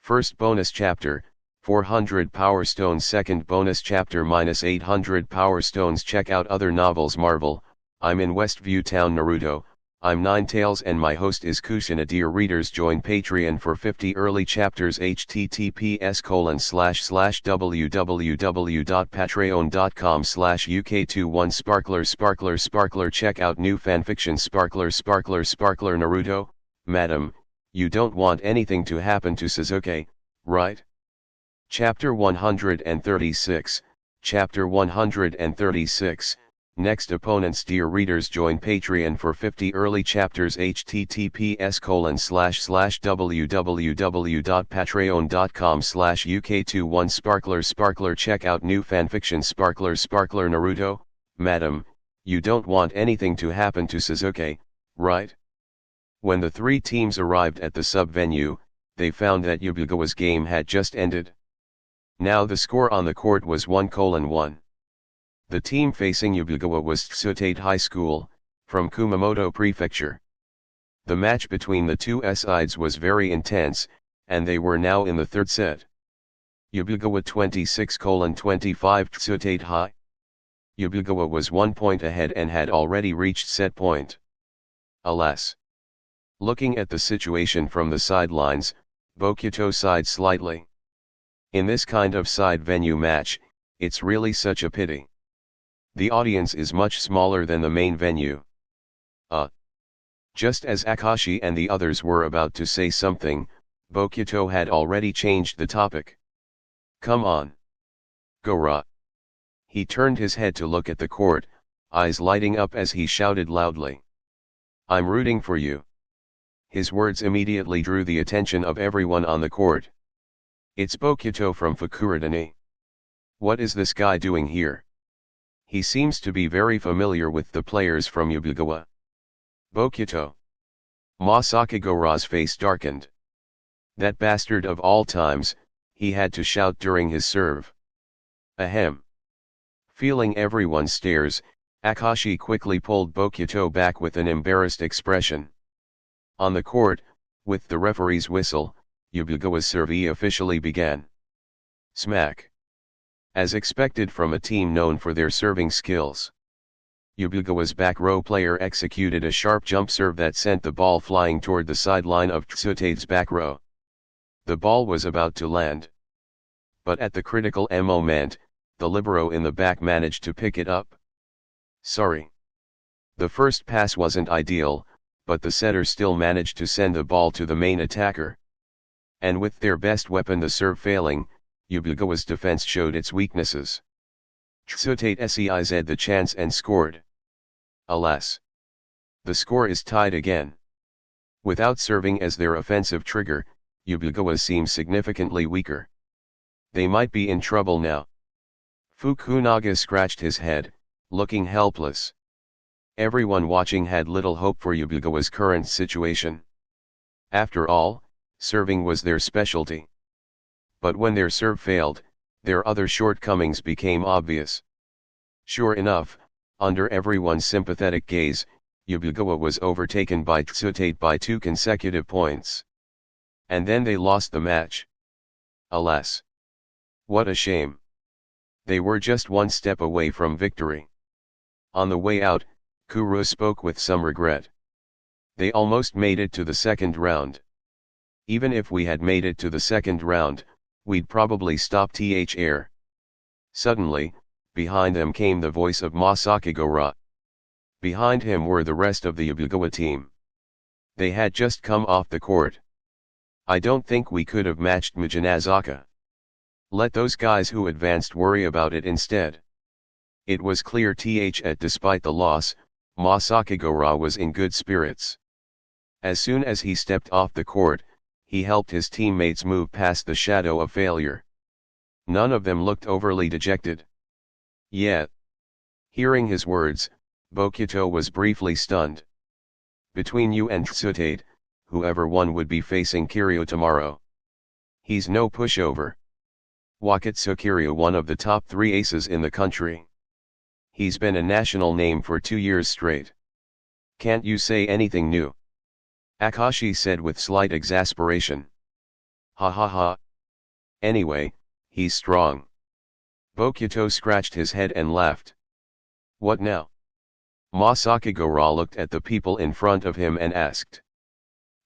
First bonus chapter, 400 Power Stones. Second bonus chapter -800 Power Stones. Check out other novels. Marvel, I'm in Westview Town. Naruto, I'm Ninetales and my host is Kushina. Dear readers, join Patreon for 50 early chapters. https://www.patreon.com/uk21sparkler. Check out new fanfiction. Sparkler Naruto, Madam, you don't want anything to happen to Sasuke, right? Chapter 136, Chapter 136, Next Opponents. Dear readers, join Patreon for 50 early chapters. https://www.patreon.com/uk21sparkler. Check out new fanfiction. Sparkler Naruto, Madam, you don't want anything to happen to Sasuke, right? When the three teams arrived at the sub-venue, they found that Yabugawa's game had just ended. Now the score on the court was 1:1. The team facing Yabugawa was Tsutate High School, from Kumamoto Prefecture. The match between the two sides was very intense, and they were now in the third set. Yabugawa 26:25 Tsutate High. Yabugawa was 1 point ahead and had already reached set point. Alas. Looking at the situation from the sidelines, Bokuto sighed slightly. In this kind of side venue match, it's really such a pity. The audience is much smaller than the main venue. Just as Akashi and the others were about to say something, Bokuto had already changed the topic. Come on. Go-ra. He turned his head to look at the court, eyes lighting up as he shouted loudly. I'm rooting for you. His words immediately drew the attention of everyone on the court. It's Bokuto from Fukurodani. What is this guy doing here? He seems to be very familiar with the players from Yabugawa. Bokuto. Masaka Go-ra's face darkened. That bastard of all times, he had to shout during his serve. Ahem. Feeling everyone's stares, Akashi quickly pulled Bokuto back with an embarrassed expression. On the court, with the referee's whistle, Yubugawa's serve officially began. Smack. As expected from a team known for their serving skills. Yubugawa's back row player executed a sharp jump serve that sent the ball flying toward the sideline of Tsute's back row. The ball was about to land. But at the critical moment, the libero in the back managed to pick it up. Sorry. The first pass wasn't ideal, but the setter still managed to send the ball to the main attacker. And with their best weapon the serve failing, Yubugawa's defense showed its weaknesses. Tsute seized the chance and scored. Alas. The score is tied again. Without serving as their offensive trigger, Yubugawa seems significantly weaker. They might be in trouble now. Fukunaga scratched his head, looking helpless. Everyone watching had little hope for Yubugawa's current situation. After all, serving was their specialty. But when their serve failed, their other shortcomings became obvious. Sure enough, under everyone's sympathetic gaze, Yubugawa was overtaken by Tsute by 2 consecutive points. And then they lost the match. Alas. What a shame. They were just one step away from victory. On the way out, Kuro spoke with some regret. They almost made it to the second round. Even if we had made it to the second round, we'd probably stop THR. Suddenly, behind them came the voice of Masakigora. Behind him were the rest of the Yubugawa team. They had just come off the court. I don't think we could have matched Mijinazaka. Let those guys who advanced worry about it instead. It was clear that despite the loss, Masakigora was in good spirits. As soon as he stepped off the court, he helped his teammates move past the shadow of failure. None of them looked overly dejected. Yet. Hearing his words, Bokuto was briefly stunned. Between you and Tsute, whoever won would be facing Kiryu tomorrow. He's no pushover. Wakatsu Kiryu, one of the top 3 aces in the country. He's been a national name for 2 years straight. Can't you say anything new? Akashi said with slight exasperation. Ha ha ha. Anyway, he's strong. Bokuto scratched his head and laughed. What now? Masakigora looked at the people in front of him and asked.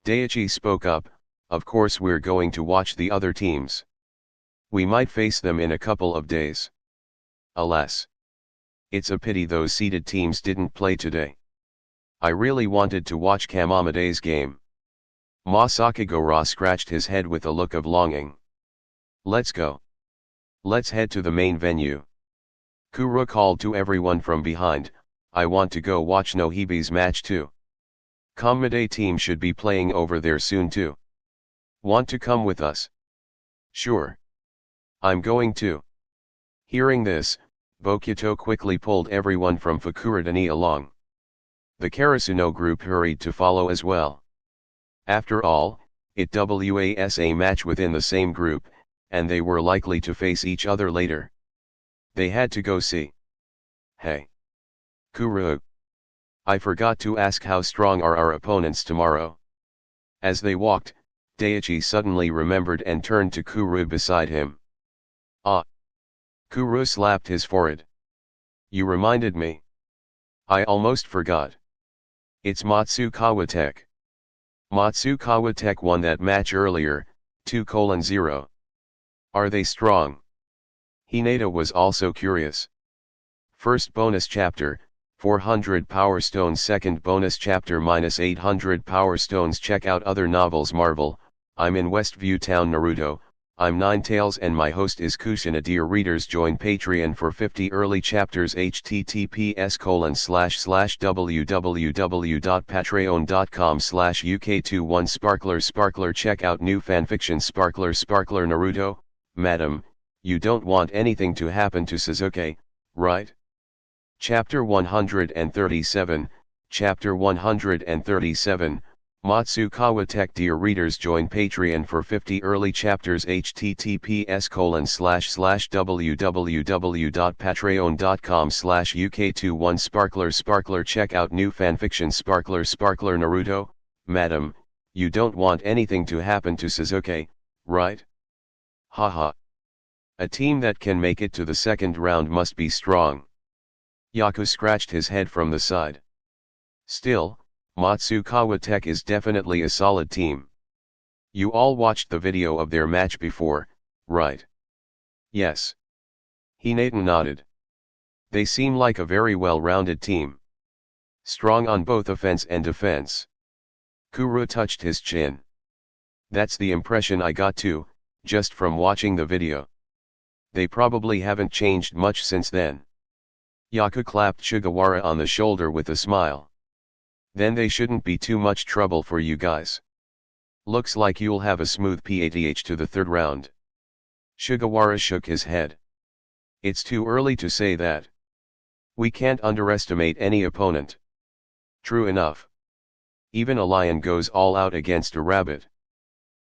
Daichi spoke up, of course we're going to watch the other teams. We might face them in a couple of days. Alas. It's a pity those seeded teams didn't play today. I really wanted to watch Kamamade's game. Masakigora scratched his head with a look of longing. Let's go. Let's head to the main venue. Kuro called to everyone from behind, I want to go watch Nohibi's match too. Kamade team should be playing over there soon too. Want to come with us? Sure. I'm going to. Hearing this, Bokuto quickly pulled everyone from Fukuradani along. The Karasuno group hurried to follow as well. After all, it was a match within the same group, and they were likely to face each other later. They had to go see. Hey. Kuro. I forgot to ask how strong are our opponents tomorrow. As they walked, Daichi suddenly remembered and turned to Kuro beside him. Ah. Kuro slapped his forehead. You reminded me. I almost forgot. It's Matsukawa Tech. Matsukawa Tech won that match earlier, 2:0. Are they strong? Hinata was also curious. First bonus chapter, 400 Power Stones. Second bonus chapter -800 Power Stones. Check out other novels. Marvel, I'm in Westview Town. Naruto, I'm Ninetales and my host is Kushina. Dear readers, join Patreon for 50 early chapters. https://www.patreon.com/uk21sparkler. Check out new fanfiction. Sparkler Naruto, Madam, you don't want anything to happen to Sasuke, right? Chapter 137, Chapter 137, Matsukawa Tech. Dear readers, join Patreon for 50 early chapters. https://www.patreon.com/uk21sparkler. Check out new fanfiction. Sparkler Naruto. Madam, you don't want anything to happen to Sasuke, right? Haha. A team that can make it to the second round must be strong. Yaku scratched his head from the side. Still, Matsukawa Tech is definitely a solid team. You all watched the video of their match before, right? Yes. Hinata nodded. They seem like a very well-rounded team. Strong on both offense and defense. Kuro touched his chin. That's the impression I got too, just from watching the video. They probably haven't changed much since then. Yaku clapped Sugawara on the shoulder with a smile. Then they shouldn't be too much trouble for you guys. Looks like you'll have a smooth path to the third round. Sugawara shook his head. It's too early to say that. We can't underestimate any opponent. True enough. Even a lion goes all out against a rabbit.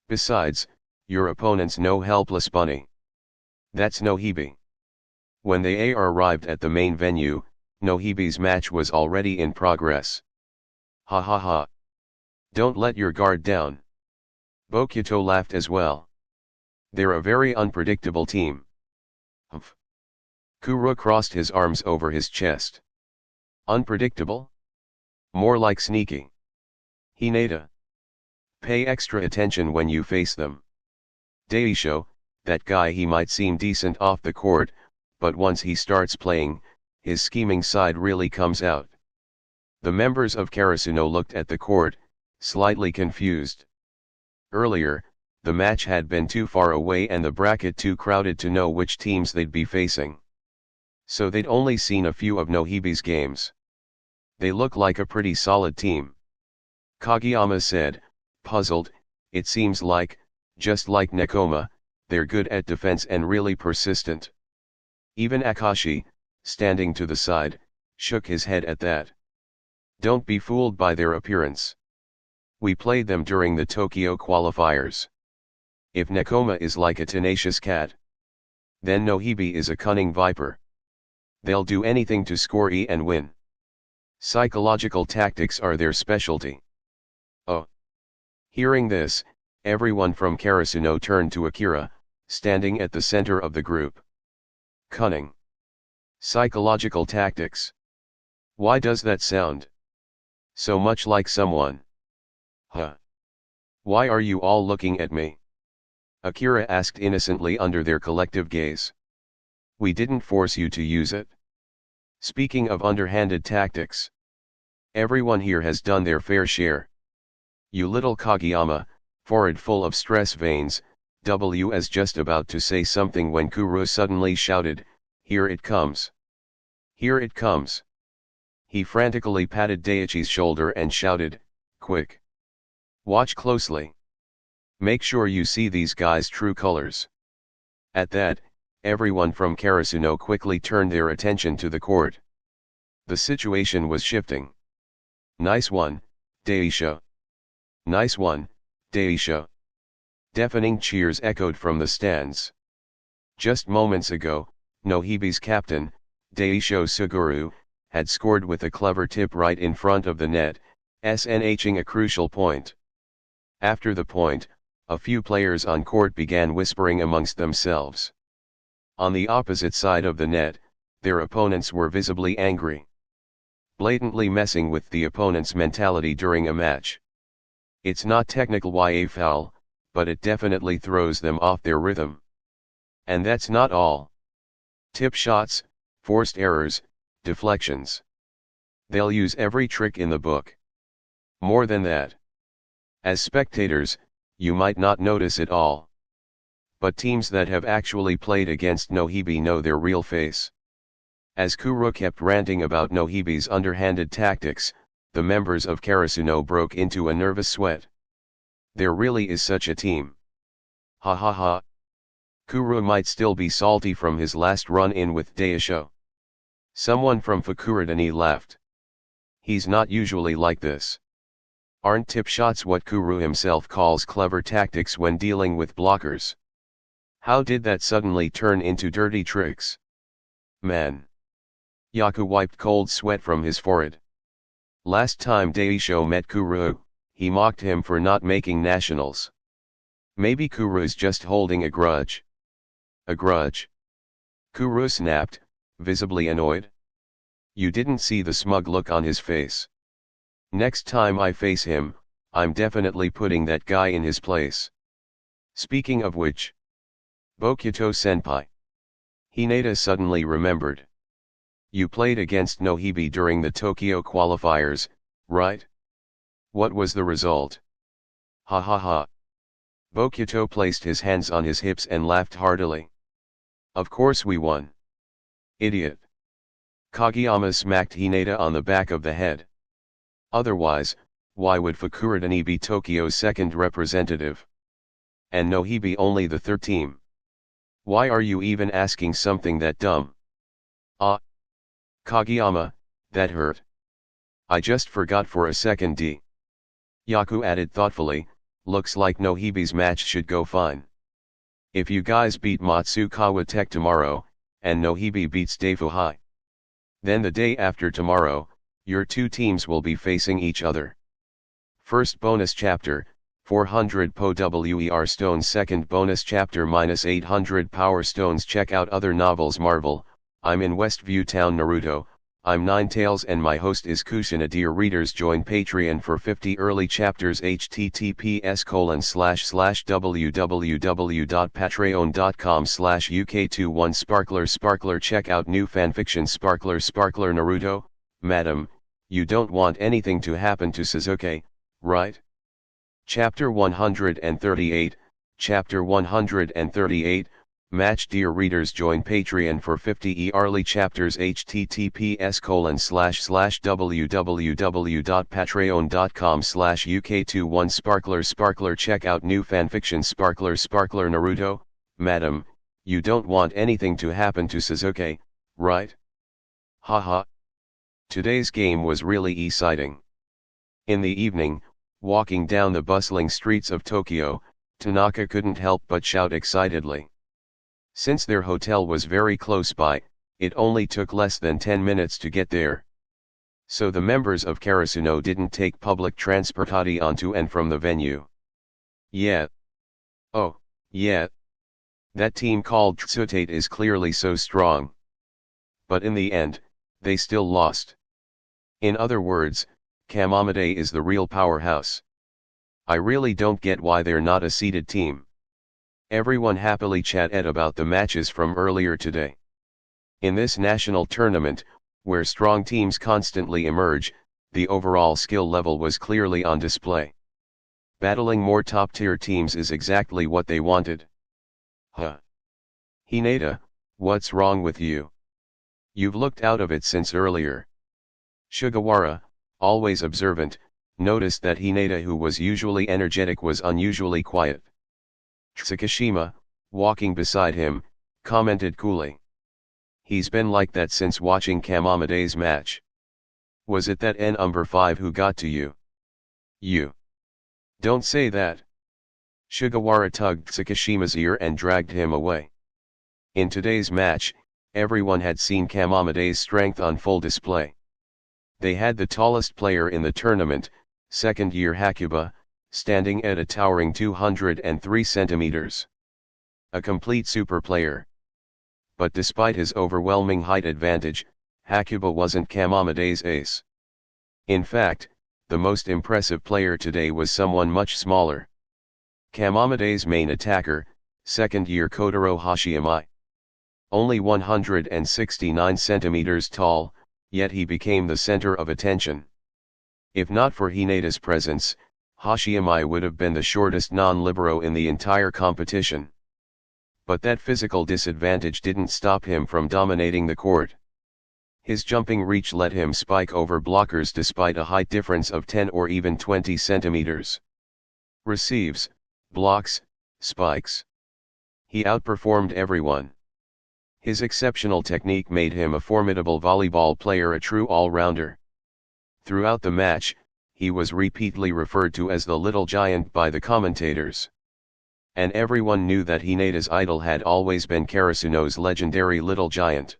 Besides, your opponent's no helpless bunny. That's Nohibi. When they arrived at the main venue, Nohibi's match was already in progress. Ha ha ha. Don't let your guard down. Bokuto laughed as well. They're a very unpredictable team. Humph. Kuro crossed his arms over his chest. Unpredictable? More like sneaky. Hinata. Pay extra attention when you face them. Daisho, that guy, he might seem decent off the court, but once he starts playing, his scheming side really comes out. The members of Karasuno looked at the court, slightly confused. Earlier, the match had been too far away and the bracket too crowded to know which teams they'd be facing. So they'd only seen a few of Nohibi's games. They look like a pretty solid team. Kageyama said, puzzled, it seems like, just like Nekoma, they're good at defense and really persistent. Even Akashi, standing to the side, shook his head at that. Don't be fooled by their appearance. We played them during the Tokyo qualifiers. If Nekoma is like a tenacious cat, then Nohibi is a cunning viper. They'll do anything to score and win. Psychological tactics are their specialty. Oh. Hearing this, everyone from Karasuno turned to Akira, standing at the center of the group. Cunning. Psychological tactics. Why does that sound so much like someone? Huh? Why are you all looking at me? Akira asked innocently under their collective gaze. We didn't force you to use it. Speaking of underhanded tactics, everyone here has done their fair share. You little Kageyama, forehead full of stress veins, was just about to say something when Kuro suddenly shouted, "Here it comes! Here it comes!" He frantically patted Daiichi's shoulder and shouted, "Quick! Watch closely! Make sure you see these guys' true colors." At that, everyone from Karasuno quickly turned their attention to the court. The situation was shifting. Nice one, Daisho. Nice one, Daisho. Deafening cheers echoed from the stands. Just moments ago, Nohibi's captain, Daisho Suguru, had scored with a clever tip right in front of the net, snhing a crucial point. After the point, a few players on court began whispering amongst themselves. On the opposite side of the net, their opponents were visibly angry. Blatantly messing with the opponent's mentality during a match. It's not technical YA foul, but it definitely throws them off their rhythm. And that's not all. Tip shots, forced errors, deflections. They'll use every trick in the book. More than that. As spectators, you might not notice it all. But teams that have actually played against Nohibi know their real face. As Kuro kept ranting about Nohibi's underhanded tactics, the members of Karasuno broke into a nervous sweat. There really is such a team. Ha ha ha. Kuro might still be salty from his last run-in with Daisho. Someone from Fukurodani laughed. He's not usually like this. Aren't tip shots what Kuru himself calls clever tactics when dealing with blockers? How did that suddenly turn into dirty tricks? Man. Yaku wiped cold sweat from his forehead. Last time Daisho met Kuru, he mocked him for not making nationals. Maybe Kuru's just holding a grudge. A grudge? Kuru snapped, visibly annoyed. You didn't see the smug look on his face. Next time I face him, I'm definitely putting that guy in his place. Speaking of which. Bokuto-senpai. Hinata suddenly remembered. You played against Nohibi during the Tokyo qualifiers, right? What was the result? Ha ha ha. Bokuto placed his hands on his hips and laughed heartily. Of course we won. Idiot. Kageyama smacked Hinata on the back of the head. Otherwise, why would Fukurodani be Tokyo's second representative? And Nohibi only the third team? Why are you even asking something that dumb? Ah. Kageyama, that hurt. I just forgot for a second. Yaku added thoughtfully, looks like Nohibi's match should go fine. If you guys beat Matsukawa Tech tomorrow, and Nohibi beats Daifuhai, then the day after tomorrow, your two teams will be facing each other. First bonus chapter, 400 POWER stones. Second bonus chapter -800 power stones. Check out other novels. Marvel. I'm in Westview Town. Naruto. I'm Ninetales and my host is Kushina. Dear readers, join Patreon for 50 early chapters. https://www.patreon.com/uk21sparkler. Check out new fanfiction. Sparkler Naruto. Madam, you don't want anything to happen to Sasuke, right? Chapter 138, Chapter 138, Match. Dear readers, join Patreon for 50 early chapters. https://www.patreon.com/uk21sparkler. Check out new fanfiction. Sparkler Naruto. Madam, you don't want anything to happen to Sasuke, right? Haha. Today's game was really exciting. In the evening, walking down the bustling streets of Tokyo, Tanaka couldn't help but shout excitedly. Since their hotel was very close by, it only took less than 10 minutes to get there. So the members of Karasuno didn't take public transportati onto and from the venue. Yeah. Oh, yeah. That team called Tsutate is clearly so strong. But in the end, they still lost. In other words, Kamamade is the real powerhouse. I really don't get why they're not a seeded team. Everyone happily chatted about the matches from earlier today. In this national tournament, where strong teams constantly emerge, the overall skill level was clearly on display. Battling more top-tier teams is exactly what they wanted. Huh. Hinata, what's wrong with you? You've looked out of it since earlier. Sugawara, always observant, noticed that Hinata, who was usually energetic, was unusually quiet. Tsukishima, walking beside him, commented coolly. He's been like that since watching Kamamade's match. Was it that number 5 who got to you? You. Don't say that. Sugawara tugged Tsukishima's ear and dragged him away. In today's match, everyone had seen Kamamade's strength on full display. They had the tallest player in the tournament, second-year Hakuba, standing at a towering 203 centimeters. A complete super player. But despite his overwhelming height advantage, Hakuba wasn't Kamamade's ace. In fact, the most impressive player today was someone much smaller. Kamamade's main attacker, second-year Kotaro Hashiyama. Only 169 centimeters tall, yet he became the center of attention. If not for Hinata's presence, Hashiyama would have been the shortest non-libero in the entire competition. But that physical disadvantage didn't stop him from dominating the court. His jumping reach let him spike over blockers despite a height difference of 10 or even 20 centimeters. Receives, blocks, spikes. He outperformed everyone. His exceptional technique made him a formidable volleyball player, a true all-rounder. Throughout the match, he was repeatedly referred to as the Little Giant by the commentators. And everyone knew that Hineda's idol had always been Karasuno's legendary Little Giant.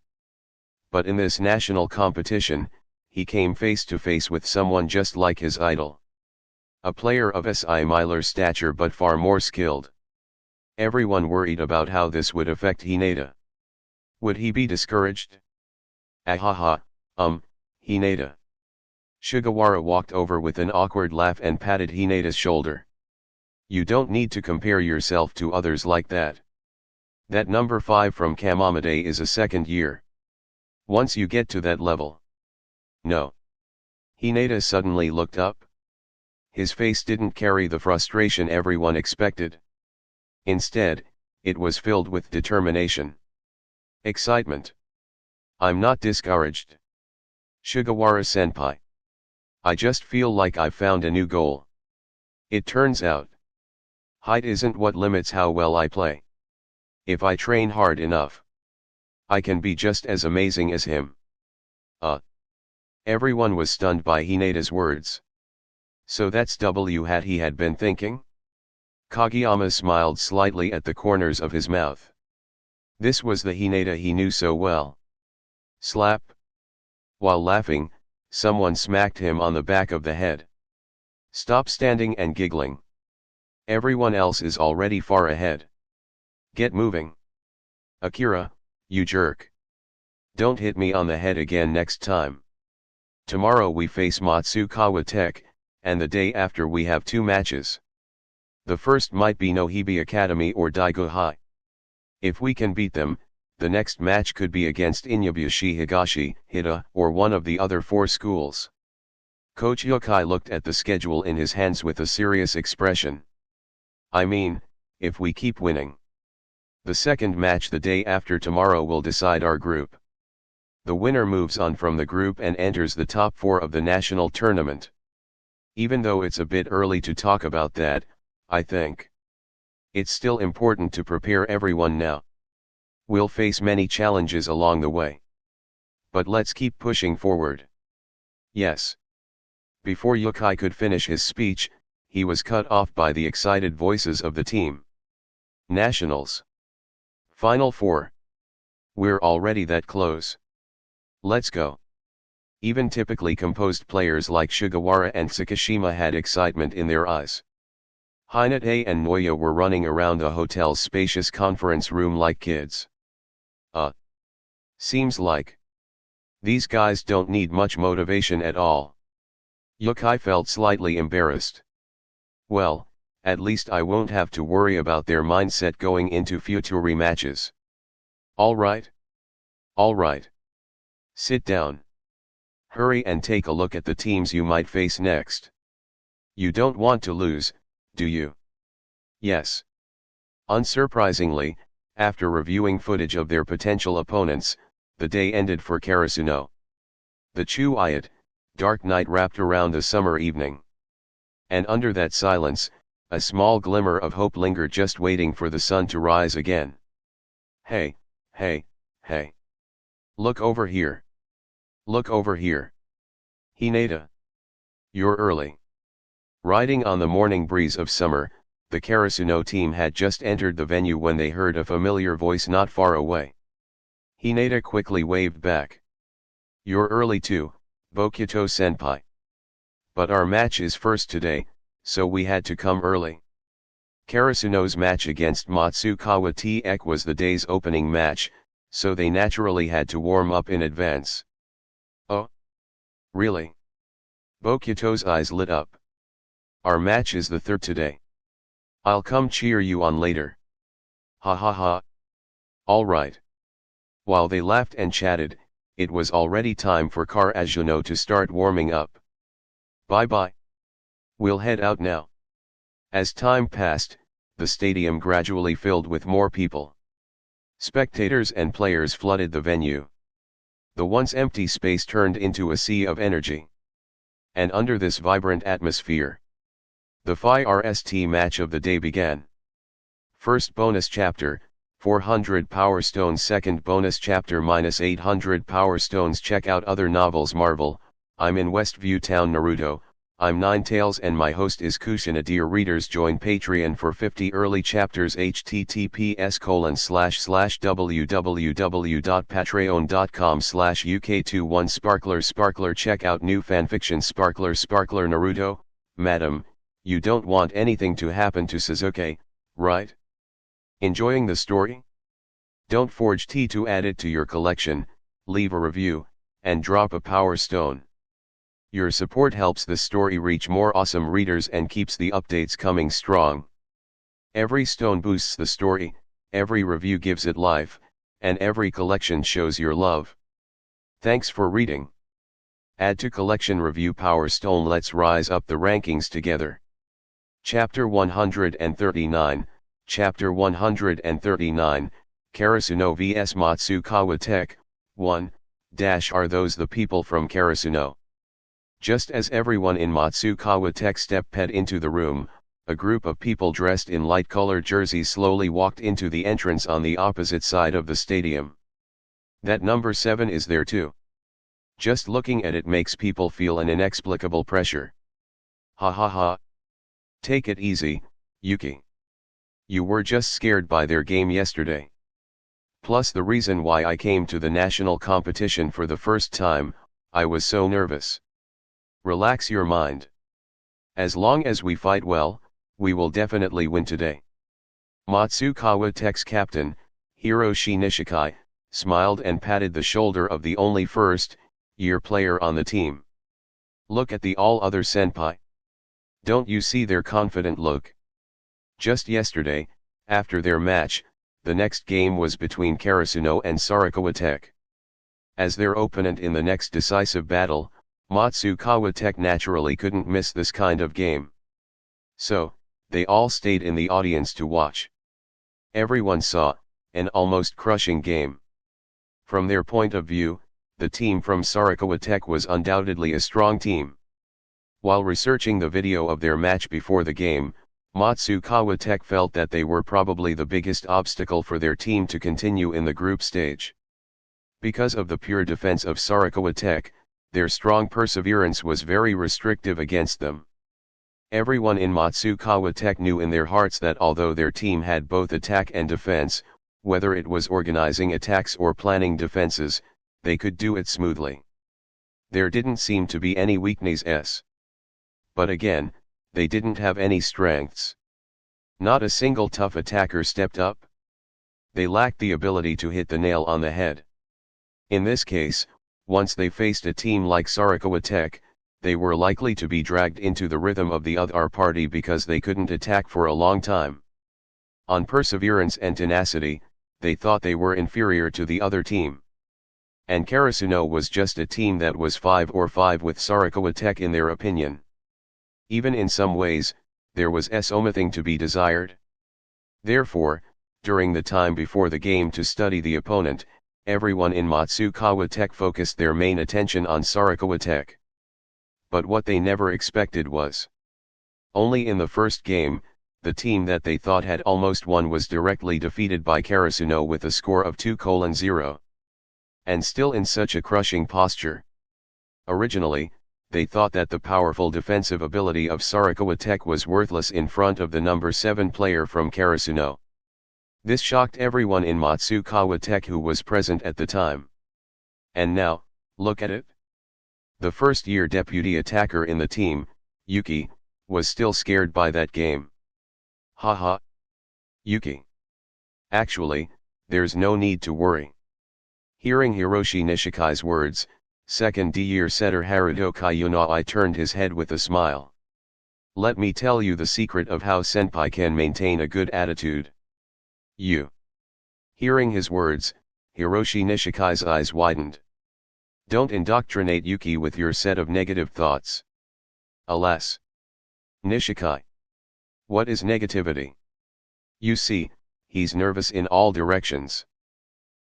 But in this national competition, he came face to face with someone just like his idol. A player of similar stature but far more skilled. Everyone worried about how this would affect Hineda. Would he be discouraged? Ahaha, Hineda. Sugawara walked over with an awkward laugh and patted Hineda's shoulder. You don't need to compare yourself to others like that. That number 5 from Kamamade is a second year. Once you get to that level. No. Hineda suddenly looked up. His face didn't carry the frustration everyone expected. Instead, it was filled with determination. Excitement. I'm not discouraged. Sugawara-senpai. I just feel like I've found a new goal. It turns out, height isn't what limits how well I play. If I train hard enough, I can be just as amazing as him. Everyone was stunned by Hineda's words. So that's what he had been thinking? Kageyama smiled slightly at the corners of his mouth. This was the Hineda he knew so well. Slap. While laughing, someone smacked him on the back of the head. Stop standing and giggling. Everyone else is already far ahead. Get moving. Akira, you jerk. Don't hit me on the head again next time. Tomorrow we face Matsukawa Tech, and the day after we have 2 matches. The first might be Nohibi Academy or Daigo High. If we can beat them, the next match could be against Inyabushi Higashi, Hida, or one of the other 4 schools. Coach Yokai looked at the schedule in his hands with a serious expression. I mean, if we keep winning. The second match the day after tomorrow will decide our group. The winner moves on from the group and enters the top 4 of the national tournament. Even though it's a bit early to talk about that, I think it's still important to prepare everyone now. We'll face many challenges along the way. But let's keep pushing forward. Yes. Before Yokai could finish his speech, he was cut off by the excited voices of the team. Nationals. Final 4. We're already that close. Let's go. Even typically composed players like Sugawara and Sakashima had excitement in their eyes. Hinata and Noya were running around the hotel's spacious conference room like kids. Seems like these guys don't need much motivation at all. Yokai felt slightly embarrassed. Well, at least I won't have to worry about their mindset going into future rematches. Alright? Alright. Sit down. Hurry and take a look at the teams you might face next. You don't want to lose, do you? Yes. Unsurprisingly, after reviewing footage of their potential opponents, the day ended for Karasuno. The quiet, dark night wrapped around the summer evening. And under that silence, a small glimmer of hope lingered, just waiting for the sun to rise again. Hey, hey, hey. Look over here. Look over here. Hinata. You're early. Riding on the morning breeze of summer, the Karasuno team had just entered the venue when they heard a familiar voice not far away. Hinata quickly waved back. You're early too, Bokuto-senpai. But our match is first today, so we had to come early. Karasuno's match against Matsukawa Tech was the day's opening match, so they naturally had to warm up in advance. Oh? Really? Bokuto's eyes lit up. Our match is the third today. I'll come cheer you on later. Ha ha ha. Alright. While they laughed and chatted, it was already time for Karasuno to start warming up. Bye bye. We'll head out now. As time passed, the stadium gradually filled with more people. Spectators and players flooded the venue. The once empty space turned into a sea of energy. And under this vibrant atmosphere, the FIRST match of the day began. First bonus chapter, 400 Power Stones. Second bonus chapter -800 Power Stones. Check out other novels. Marvel, I'm in Westview Town. Naruto, I'm Ninetales and my host is Kushina. Dear readers, join Patreon for 50 early chapters. https://www.patreon.com/uk21sparkler. Check out new fanfiction. Sparkler Naruto. Madam, you don't want anything to happen to Sasuke, right? Enjoying the story? Don't forge tea to add it to your collection, leave a review, and drop a power stone. Your support helps this story reach more awesome readers and keeps the updates coming strong. Every stone boosts the story, every review gives it life, and every collection shows your love. Thanks for reading. Add to collection review power stone. Let's rise up the rankings together. Chapter 139, Chapter 139, Karasuno vs Matsukawa Tech. 1. Are those the people from Karasuno? Just as everyone in Matsukawa Tech stepped into the room, a group of people dressed in light-colored jerseys slowly walked into the entrance on the opposite side of the stadium. That number 7 is there too. Just looking at it makes people feel an inexplicable pressure. Ha ha ha. Take it easy, Yuki. You were just scared by their game yesterday. Plus the reason why I came to the national competition for the first time, I was so nervous. Relax your mind. As long as we fight well, we will definitely win today. Matsukawa Tech's captain, Hiroshi Nishikai, smiled and patted the shoulder of the only first-year player on the team. Look at the all other senpai. Don't you see their confident look? Just yesterday, after their match, the next game was between Karasuno and Sarakawa Tech. As their opponent in the next decisive battle, Matsukawa Tech naturally couldn't miss this kind of game. So, they all stayed in the audience to watch. Everyone saw an almost crushing game. From their point of view, the team from Sarakawa Tech was undoubtedly a strong team. While researching the video of their match before the game, Matsukawa Tech felt that they were probably the biggest obstacle for their team to continue in the group stage. Because of the pure defense of Sarakawa Tech, their strong perseverance was very restrictive against them. Everyone in Matsukawa Tech knew in their hearts that although their team had both attack and defense, whether it was organizing attacks or planning defenses, they could do it smoothly. There didn't seem to be any weaknesses. But again, they didn't have any strengths. Not a single tough attacker stepped up. They lacked the ability to hit the nail on the head. In this case, once they faced a team like Sarakawa Tech, they were likely to be dragged into the rhythm of the other party because they couldn't attack for a long time. On perseverance and tenacity, they thought they were inferior to the other team. And Karasuno was just a team that was 5 or 5 with Sarakawa Tech in their opinion. Even in some ways, there was something to be desired. Therefore, during the time before the game to study the opponent, everyone in Matsukawa Tech focused their main attention on Sarakawa Tech. But what they never expected was, only in the first game, the team that they thought had almost won was directly defeated by Karasuno with a score of 2-0. And still in such a crushing posture. Originally, they thought that the powerful defensive ability of Sarakawa Tech was worthless in front of the number 7 player from Karasuno. This shocked everyone in Matsukawa Tech who was present at the time. And now, look at it. The first-year deputy attacker in the team, Yuki, was still scared by that game. Haha. Yuki. Actually, there's no need to worry. Hearing Hiroshi Nishikai's words, second-year setter Haruto Kayunai turned his head with a smile. Let me tell you the secret of how senpai can maintain a good attitude. You. Hearing his words, Hiroshi Nishikai's eyes widened. Don't indoctrinate Yuki with your set of negative thoughts. Alas. Nishikai. What is negativity? You see, he's nervous in all directions.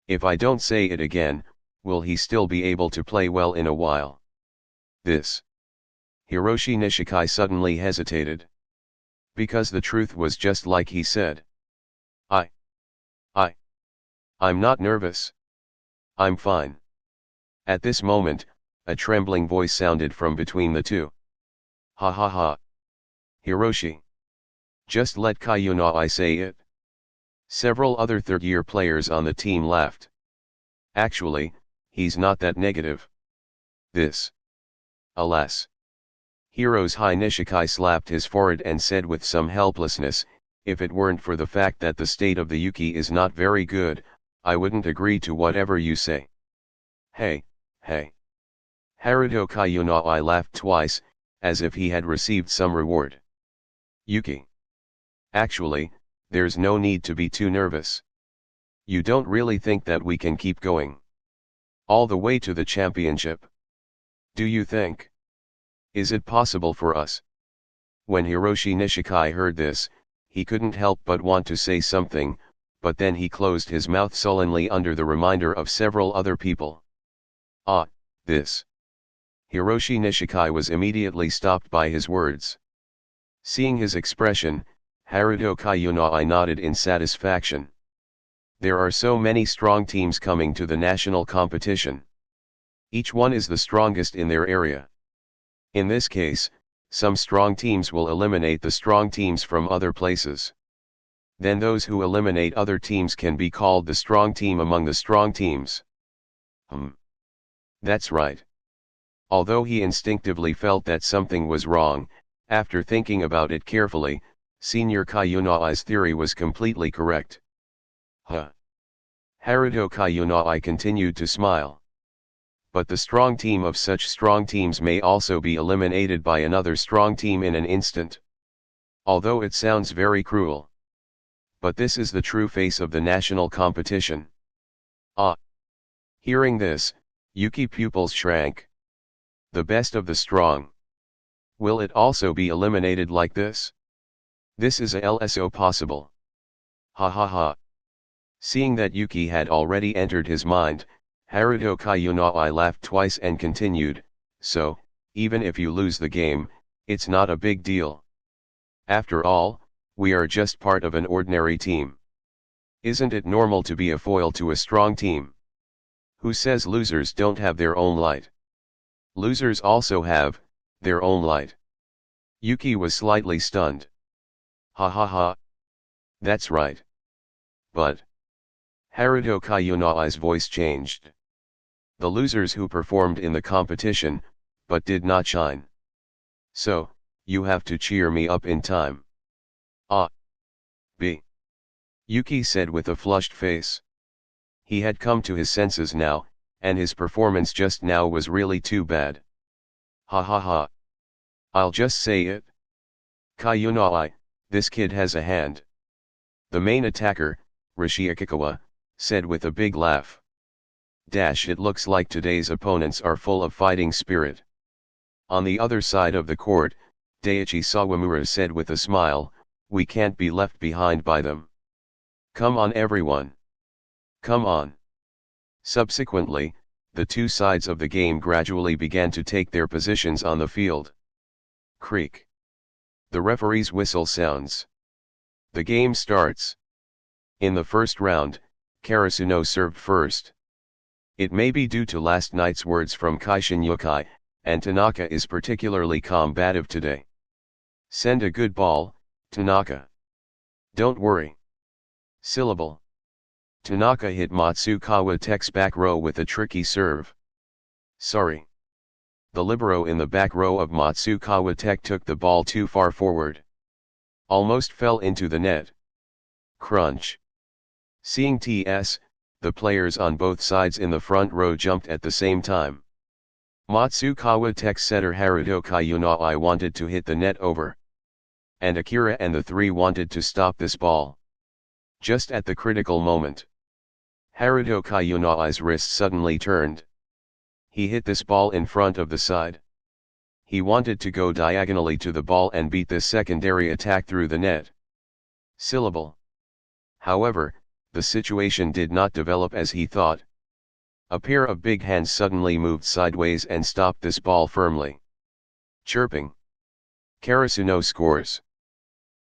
If I don't say it again, will he still be able to play well in a while? This. Hiroshi Nishikai suddenly hesitated. Because the truth was just like he said. I'm not nervous. I'm fine. At this moment, a trembling voice sounded from between the two. Ha ha ha. Hiroshi. Just let Kayunai say it. Several other third-year players on the team laughed. Actually, he's not that negative. This. Alas. Hiro's High Nishikai slapped his forehead and said with some helplessness, if it weren't for the fact that the state of the Yuki is not very good, I wouldn't agree to whatever you say. Hey, hey. Haruto Kayunai laughed twice, as if he had received some reward. Yuki. Actually, there's no need to be too nervous. You don't really think that we can keep going all the way to the championship? Do you think? Is it possible for us? When Hiroshi Nishikai heard this, he couldn't help but want to say something, but then he closed his mouth sullenly under the reminder of several other people. Ah, this. Hiroshi Nishikai was immediately stopped by his words. Seeing his expression, Haruto Kayunai nodded in satisfaction. There are so many strong teams coming to the national competition. Each one is the strongest in their area. In this case, some strong teams will eliminate the strong teams from other places. Then those who eliminate other teams can be called the strong team among the strong teams. That's right. Although he instinctively felt that something was wrong, after thinking about it carefully, Senior Kayunai's theory was completely correct. Haruto Kayunai continued to smile. But the strong team of such strong teams may also be eliminated by another strong team in an instant. Although it sounds very cruel. But this is the true face of the national competition. Ah! Hearing this, Yuki pupils shrank. The best of the strong. Will it also be eliminated like this? This is a LSO possible. Ha ha ha. Seeing that Yuki had already entered his mind, Haruto Kayunai laughed twice and continued, so, even if you lose the game, it's not a big deal. After all, we are just part of an ordinary team. Isn't it normal to be a foil to a strong team? Who says losers don't have their own light? Losers also have their own light. Yuki was slightly stunned. Ha ha ha. That's right. But Haruto Kayunai's voice changed. The losers who performed in the competition, but did not shine. So, you have to cheer me up in time. Ah. B. Yuki said with a flushed face. He had come to his senses now, and his performance just now was really too bad. Ha ha ha. I'll just say it. Kayunai, this kid has a hand. The main attacker, Rishi Akikawa, said with a big laugh. It looks like today's opponents are full of fighting spirit. On the other side of the court, Daiichi Sawamura said with a smile, we can't be left behind by them. Come on everyone. Come on. Subsequently, the two sides of the game gradually began to take their positions on the field. Creak. The referee's whistle sounds. The game starts. In the first round, Karasuno served first. It may be due to last night's words from Kaishin Yukai, and Tanaka is particularly combative today. Send a good ball, Tanaka. Don't worry. Syllable. Tanaka hit Matsukawa Tech's back row with a tricky serve. Sorry. The libero in the back row of Matsukawa Tech took the ball too far forward. Almost fell into the net. Crunch. Seeing TS, the players on both sides in the front row jumped at the same time. Matsukawa Tech setter Haruto Kayunai wanted to hit the net over. And Akira and the three wanted to stop this ball. Just at the critical moment, Haruto Kayunai's wrist suddenly turned. He hit this ball in front of the side. He wanted to go diagonally to the ball and beat this secondary attack through the net. Syllable. However, the situation did not develop as he thought. A pair of big hands suddenly moved sideways and stopped this ball firmly. Chirping. Karasuno scores.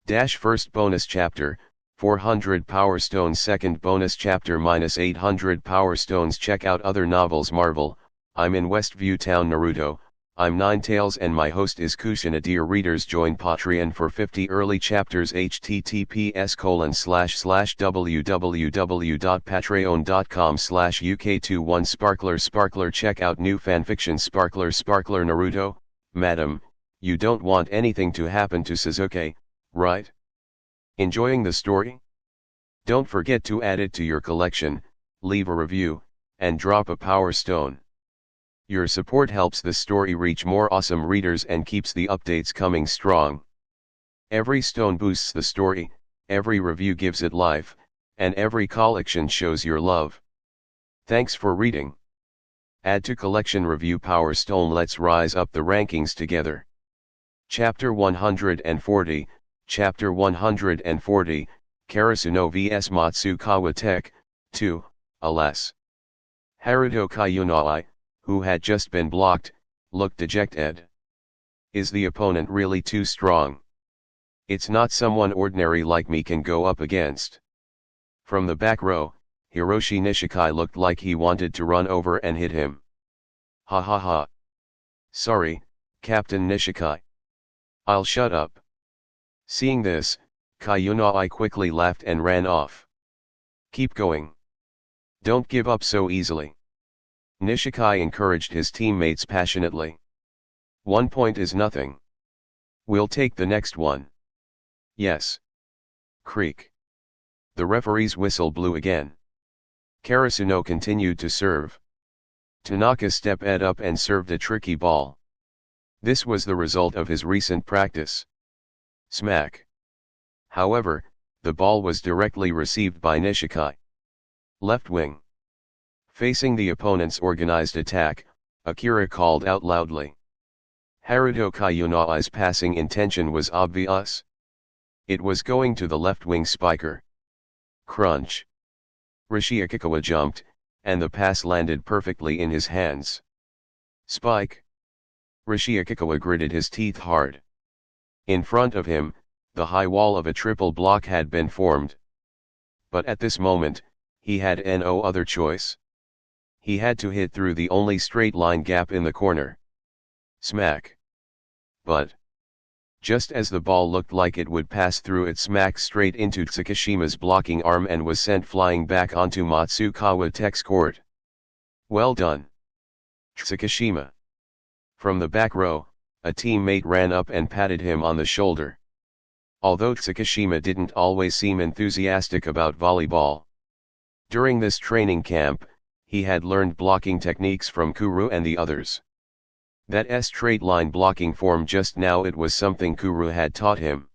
First bonus chapter, 400 Power Stones. Second bonus chapter -800 Power Stones. Check out other novels. Marvel, I'm in Westview Town. Naruto, I'm Ninetales and my host is Kushina. Dear readers, join Patreon for 50 early chapters. https://www.patreon.com/uk21sparkler. Check out new fanfiction. Sparkler Naruto. Madam, you don't want anything to happen to Sasuke, right? Enjoying the story? Don't forget to add it to your collection, leave a review, and drop a power stone. Your support helps the story reach more awesome readers and keeps the updates coming strong. Every stone boosts the story, every review gives it life, and every collection shows your love. Thanks for reading. Add to collection review power stone. Let's rise up the rankings together. Chapter 140, Chapter 140, Karasuno vs Matsukawa Tech, 2, alas. Haruto Kayunai, who had just been blocked, looked dejected. Is the opponent really too strong? It's not someone ordinary like me can go up against. From the back row, Hiroshi Nishikai looked like he wanted to run over and hit him. Ha ha ha. Sorry, Captain Nishikai. I'll shut up. Seeing this, Kayunai quickly laughed and ran off. Keep going. Don't give up so easily. Nishikai encouraged his teammates passionately. 1 point is nothing. We'll take the next one. Yes. Creak. The referee's whistle blew again. Karasuno continued to serve. Tanaka stepped up and served a tricky ball. This was the result of his recent practice. Smack. However, the ball was directly received by Nishikai. Left wing. Facing the opponent's organized attack, Akira called out loudly. Haruto Kayunai's passing intention was obvious. It was going to the left wing spiker. Crunch. Rishi Akikawa jumped, and the pass landed perfectly in his hands. Spike. Rishi Akikawa gritted his teeth hard. In front of him, the high wall of a triple block had been formed. But at this moment, he had no other choice. He had to hit through the only straight line gap in the corner. Smack. But just as the ball looked like it would pass through, it smacked straight into Tsukishima's blocking arm and was sent flying back onto Matsukawa Tech's court. Well done, Tsukishima. From the back row, a teammate ran up and patted him on the shoulder. Although Tsukishima didn't always seem enthusiastic about volleyball. During this training camp, he had learned blocking techniques from Kuru and the others. That straight line blocking form just now, it was something Kuru had taught him.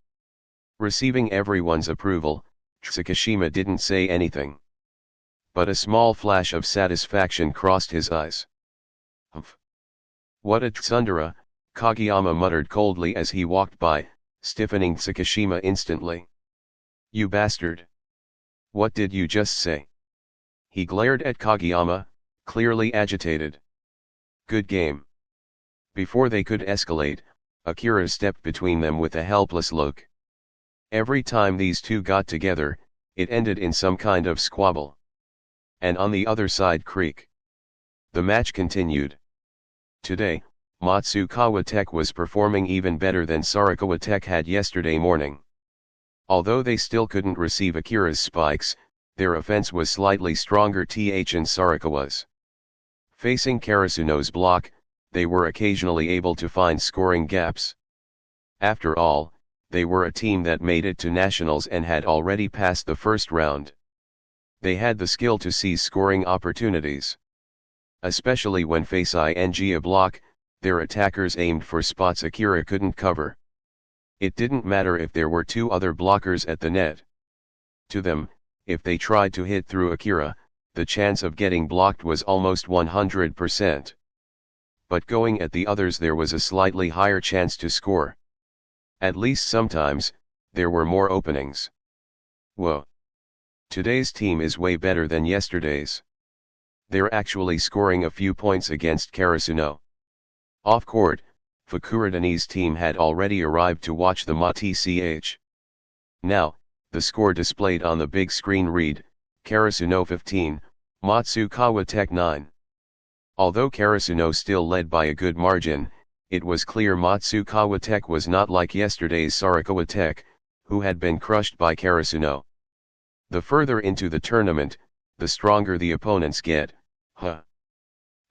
Receiving everyone's approval, Tsukishima didn't say anything. But a small flash of satisfaction crossed his eyes. Humph. What a tsundere, Kageyama muttered coldly as he walked by, stiffening Tsukishima instantly. You bastard! What did you just say? He glared at Kageyama, clearly agitated. Good game. Before they could escalate, Akira stepped between them with a helpless look. Every time these two got together, it ended in some kind of squabble. And on the other side, creak. The match continued. Today, Matsukawa Tech was performing even better than Sarakawa Tech had yesterday morning. Although they still couldn't receive Akira's spikes, their offense was slightly stronger than Sarakawa's. Facing Karasuno's block, they were occasionally able to find scoring gaps. After all, they were a team that made it to nationals and had already passed the first round. They had the skill to seize scoring opportunities. Especially when facing a block, their attackers aimed for spots Akira couldn't cover. It didn't matter if there were two other blockers at the net. To them, if they tried to hit through Akira, the chance of getting blocked was almost 100%. But going at the others, there was a slightly higher chance to score. At least sometimes, there were more openings. Whoa! Today's team is way better than yesterday's. They're actually scoring a few points against Karasuno. Off court, Fukuradani's team had already arrived to watch the match. Now, the score displayed on the big screen read, Karasuno 15, Matsukawa Tech 9. Although Karasuno still led by a good margin, it was clear Matsukawa Tech was not like yesterday's Sarakawa Tech, who had been crushed by Karasuno. The further into the tournament, the stronger the opponents get, huh?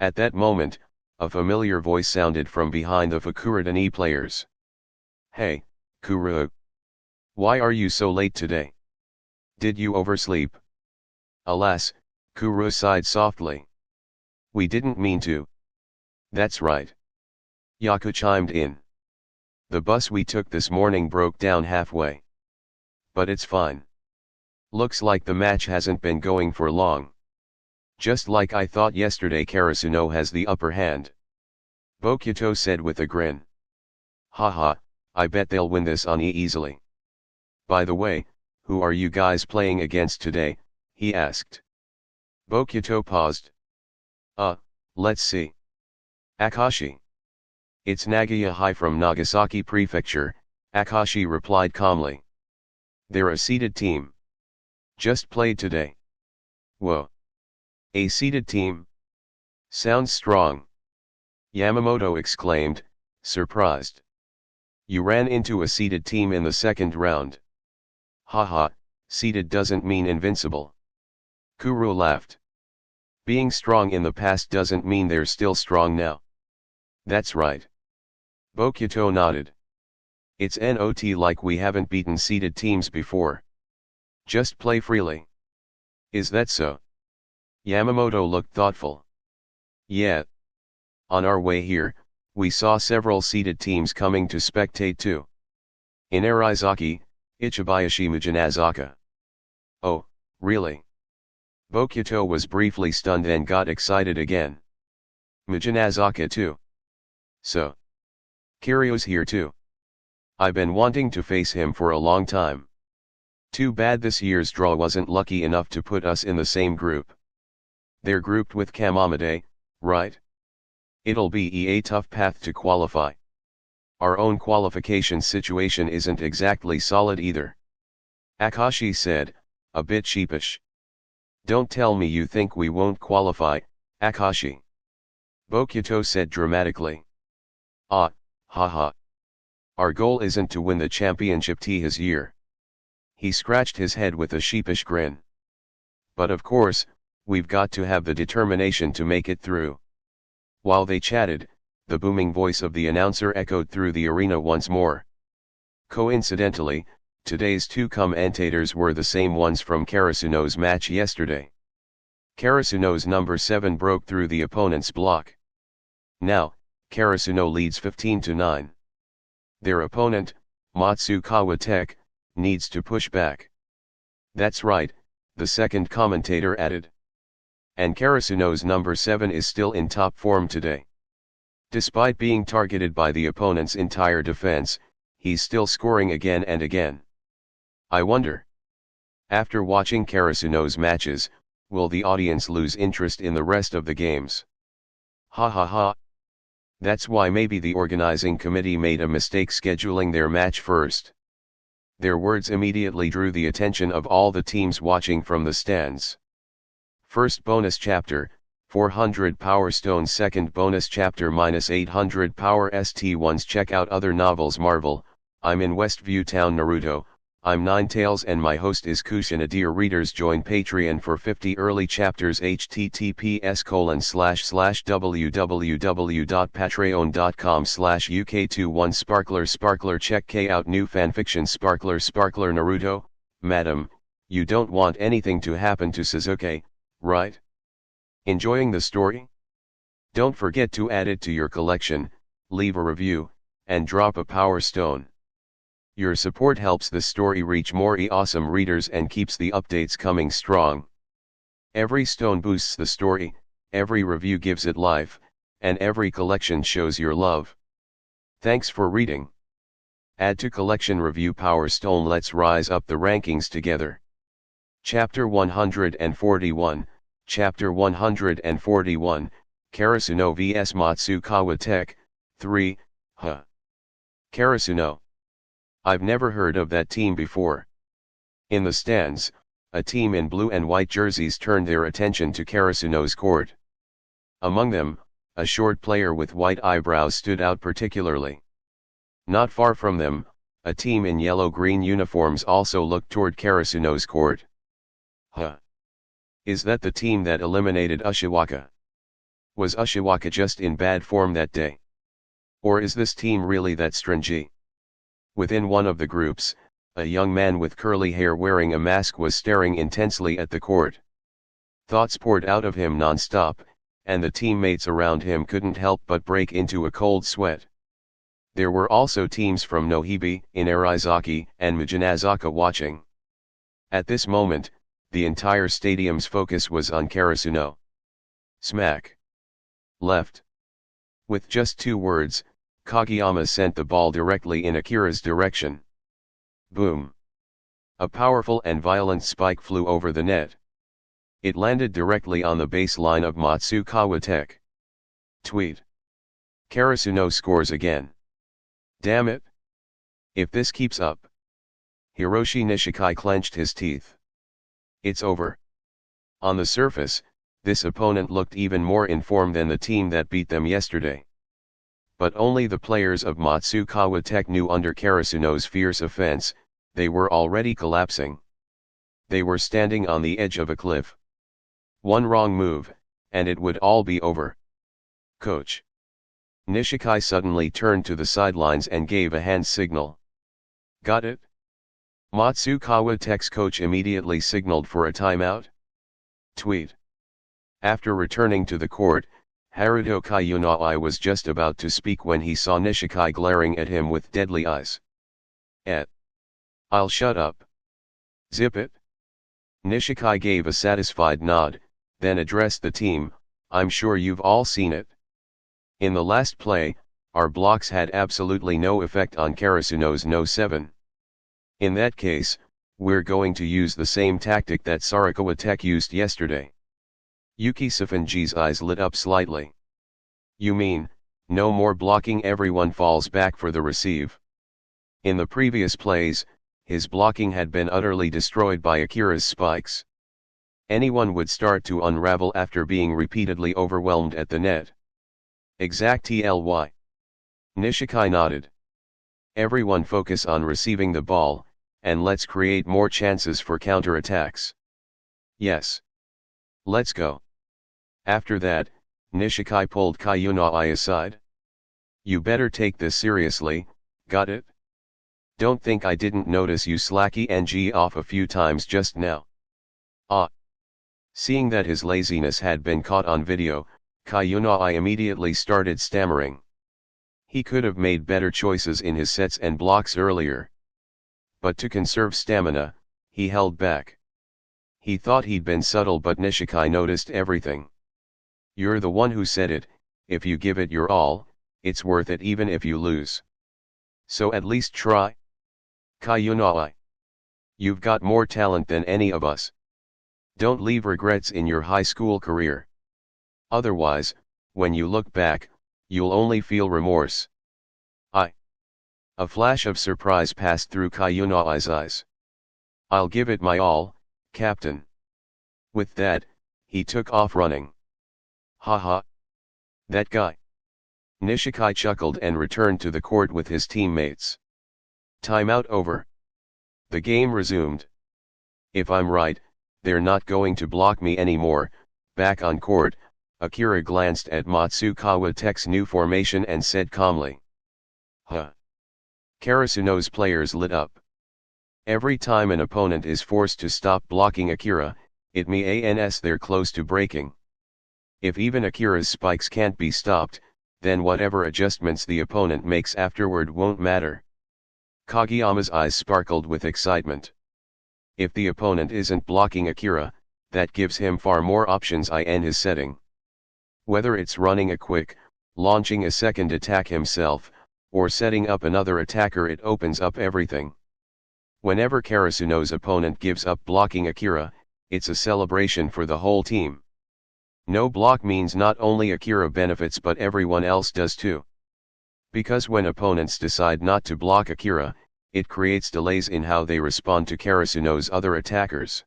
At that moment, a familiar voice sounded from behind the Fukurodani players. Hey, Kuru. Why are you so late today? Did you oversleep? Alas, Kuru sighed softly. We didn't mean to. That's right. Yaku chimed in. The bus we took this morning broke down halfway. But it's fine. Looks like the match hasn't been going for long. Just like I thought yesterday, Karasuno has the upper hand. Bokuto said with a grin. Haha, I bet they'll win this easily. By the way, who are you guys playing against today? He asked. Bokuto paused. Let's see. Akashi. It's Nagaya High from Nagasaki Prefecture, Akashi replied calmly. They're a seeded team. Just played today. Whoa. A seeded team? Sounds strong. Yamamoto exclaimed, surprised. You ran into a seeded team in the second round. Haha, seeded doesn't mean invincible. Kuro laughed. Being strong in the past doesn't mean they're still strong now. That's right. Bokuto nodded. It's not like we haven't beaten seeded teams before. Just play freely. Is that so? Yamamoto looked thoughtful. Yeah. On our way here, we saw several seeded teams coming to spectate too. Inarizaki, Ichibayashi Mujinazaka. Oh, really? Bokuto was briefly stunned and got excited again. Mujinazaka too. So. Kiryo's here too. I've been wanting to face him for a long time. Too bad this year's draw wasn't lucky enough to put us in the same group. They're grouped with Kamamade, right? It'll be a tough path to qualify. Our own qualification situation isn't exactly solid either. Akashi said, a bit sheepish. Don't tell me you think we won't qualify, Akashi. Bokuto said dramatically. Haha. Our goal isn't to win the championship this year. He scratched his head with a sheepish grin. But of course, we've got to have the determination to make it through. While they chatted, the booming voice of the announcer echoed through the arena once more. Coincidentally, today's two commentators were the same ones from Karasuno's match yesterday. Karasuno's number 7 broke through the opponent's block. Now, Karasuno leads 15-9. Their opponent, Matsukawa Tech, needs to push back. That's right, the second commentator added. And Karasuno's number 7 is still in top form today. Despite being targeted by the opponent's entire defense, he's still scoring again and again. I wonder. After watching Karasuno's matches, will the audience lose interest in the rest of the games? Ha ha ha. That's why maybe the organizing committee made a mistake scheduling their match first. Their words immediately drew the attention of all the teams watching from the stands. First bonus chapter, 400 Power Stones. Second bonus chapter -800 Power ST1s. Check out other novels. Marvel, I'm in Westview Town. Naruto, I'm Ninetales and my host is Kushina. Dear readers, join Patreon for 50 early chapters. https://www.patreon.com/uk21 Sparkler. Check out new fanfiction. Sparkler Naruto, madam, you don't want anything to happen to Sasuke, right? Enjoying the story? Don't forget to add it to your collection, leave a review, and drop a power stone. Your support helps the story reach more awesome readers and keeps the updates coming strong. Every stone boosts the story, every review gives it life, and every collection shows your love. Thanks for reading. Add to collection. Review Power Stone. Let's rise up the rankings together. Chapter 141, Chapter 141, Karasuno vs Matsukawa Tech, 3, Karasuno. I've never heard of that team before. In the stands, a team in blue and white jerseys turned their attention to Karasuno's court. Among them, a short player with white eyebrows stood out particularly. Not far from them, a team in yellow-green uniforms also looked toward Karasuno's court. Huh? Is that the team that eliminated Ushiwaka? Was Ushiwaka just in bad form that day? Or is this team really that stringy? Within one of the groups, a young man with curly hair wearing a mask was staring intensely at the court. Thoughts poured out of him non-stop, and the teammates around him couldn't help but break into a cold sweat. There were also teams from Nohibi, Inarizaki, and Mijinazaka watching. At this moment, the entire stadium's focus was on Karasuno. Smack. Left. With just 2 words, Kageyama sent the ball directly in Akira's direction. Boom. A powerful and violent spike flew over the net. It landed directly on the baseline of Matsukawa Tech. Tweet. Karasuno scores again. Damn it. If this keeps up. Hiroshi Nishikai clenched his teeth. It's over. On the surface, this opponent looked even more in form than the team that beat them yesterday. But only the players of Matsukawa Tech knew under Karasuno's fierce offense, they were already collapsing. They were standing on the edge of a cliff. One wrong move, and it would all be over. Coach. Nishikai suddenly turned to the sidelines and gave a hand signal. Got it? Matsukawa Tech's coach immediately signaled for a timeout. Tweet. After returning to the court, Haruto Kayunai was just about to speak when he saw Nishikai glaring at him with deadly eyes. I'll shut up. Zip it. Nishikai gave a satisfied nod, then addressed the team. I'm sure you've all seen it. In the last play, our blocks had absolutely no effect on Karasuno's No 7. In that case, we're going to use the same tactic that Sarakawa Tech used yesterday. Yuki Safanji's eyes lit up slightly. You mean, no more blocking, everyone falls back for the receive? In the previous plays, his blocking had been utterly destroyed by Akira's spikes. Anyone would start to unravel after being repeatedly overwhelmed at the net. Exactly. Nishikai nodded. Everyone focus on receiving the ball, and let's create more chances for counterattacks. Yes. Let's go. After that, Nishikai pulled Kayunai aside. You better take this seriously, got it? Don't think I didn't notice you slacky NG off a few times just now. Seeing that his laziness had been caught on video, Kayunai immediately started stammering. He could have made better choices in his sets and blocks earlier. But to conserve stamina, he held back. He thought he'd been subtle, but Nishikai noticed everything. You're the one who said it, if you give it your all, it's worth it even if you lose. So at least try. Kayunai. You've got more talent than any of us. Don't leave regrets in your high school career. Otherwise, when you look back, you'll only feel remorse. A flash of surprise passed through Kayunai's eyes. I'll give it my all, Captain. With that, he took off running. Haha. That guy. Nishikai chuckled and returned to the court with his teammates. Timeout over. The game resumed. If I'm right, they're not going to block me anymore. Back on court, Akira glanced at Matsukawa Tech's new formation and said calmly. Huh. Karasuno's players lit up. Every time an opponent is forced to stop blocking Akira, it means they're close to breaking. If even Akira's spikes can't be stopped, then whatever adjustments the opponent makes afterward won't matter. Kageyama's eyes sparkled with excitement. If the opponent isn't blocking Akira, that gives him far more options in his setting. Whether it's running a quick, launching a second attack himself, or setting up another attacker, it opens up everything. Whenever Karasuno's opponent gives up blocking Akira, it's a celebration for the whole team. No block means not only Akira benefits but everyone else does too. Because when opponents decide not to block Akira, it creates delays in how they respond to Karasuno's other attackers.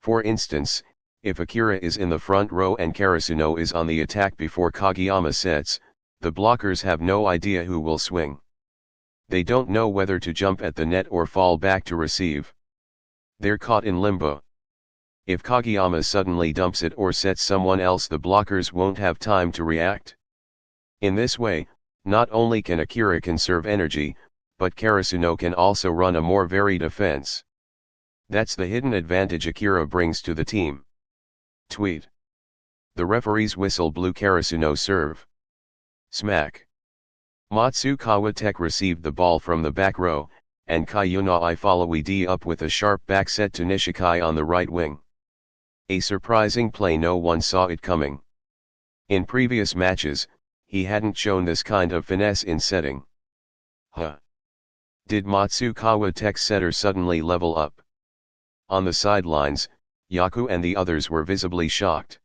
For instance, If Akira is in the front row and Karasuno is on the attack before Kageyama sets, the blockers have no idea who will swing. They don't know whether to jump at the net or fall back to receive. They're caught in limbo. If Kageyama suddenly dumps it or sets someone else, the blockers won't have time to react. In this way, not only can Akira conserve energy, but Karasuno can also run a more varied offense. That's the hidden advantage Akira brings to the team. Tweet. The referee's whistle blew Karasuno serve. Smack. Matsukawa Tech received the ball from the back row, and Kayunai followed up with a sharp back set to Nishikai on the right wing. A surprising play, no one saw it coming. In previous matches, he hadn't shown this kind of finesse in setting. Did Matsukawa Tech's setter suddenly level up? On the sidelines, Yaku and the others were visibly shocked.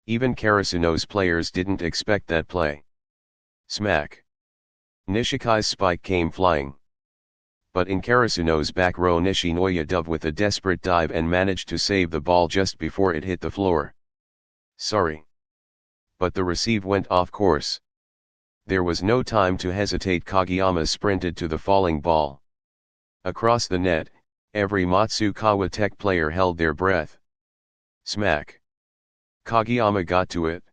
Even Karasuno's players didn't expect that play. Smack. Nishikai's spike came flying. But in Karasuno's back row, Nishinoya dove with a desperate dive and managed to save the ball just before it hit the floor. Sorry. But the receive went off course. There was no time to hesitate. Kageyama sprinted to the falling ball. Across the net, every Matsukawa Tech player held their breath. Smack. Kageyama got to it.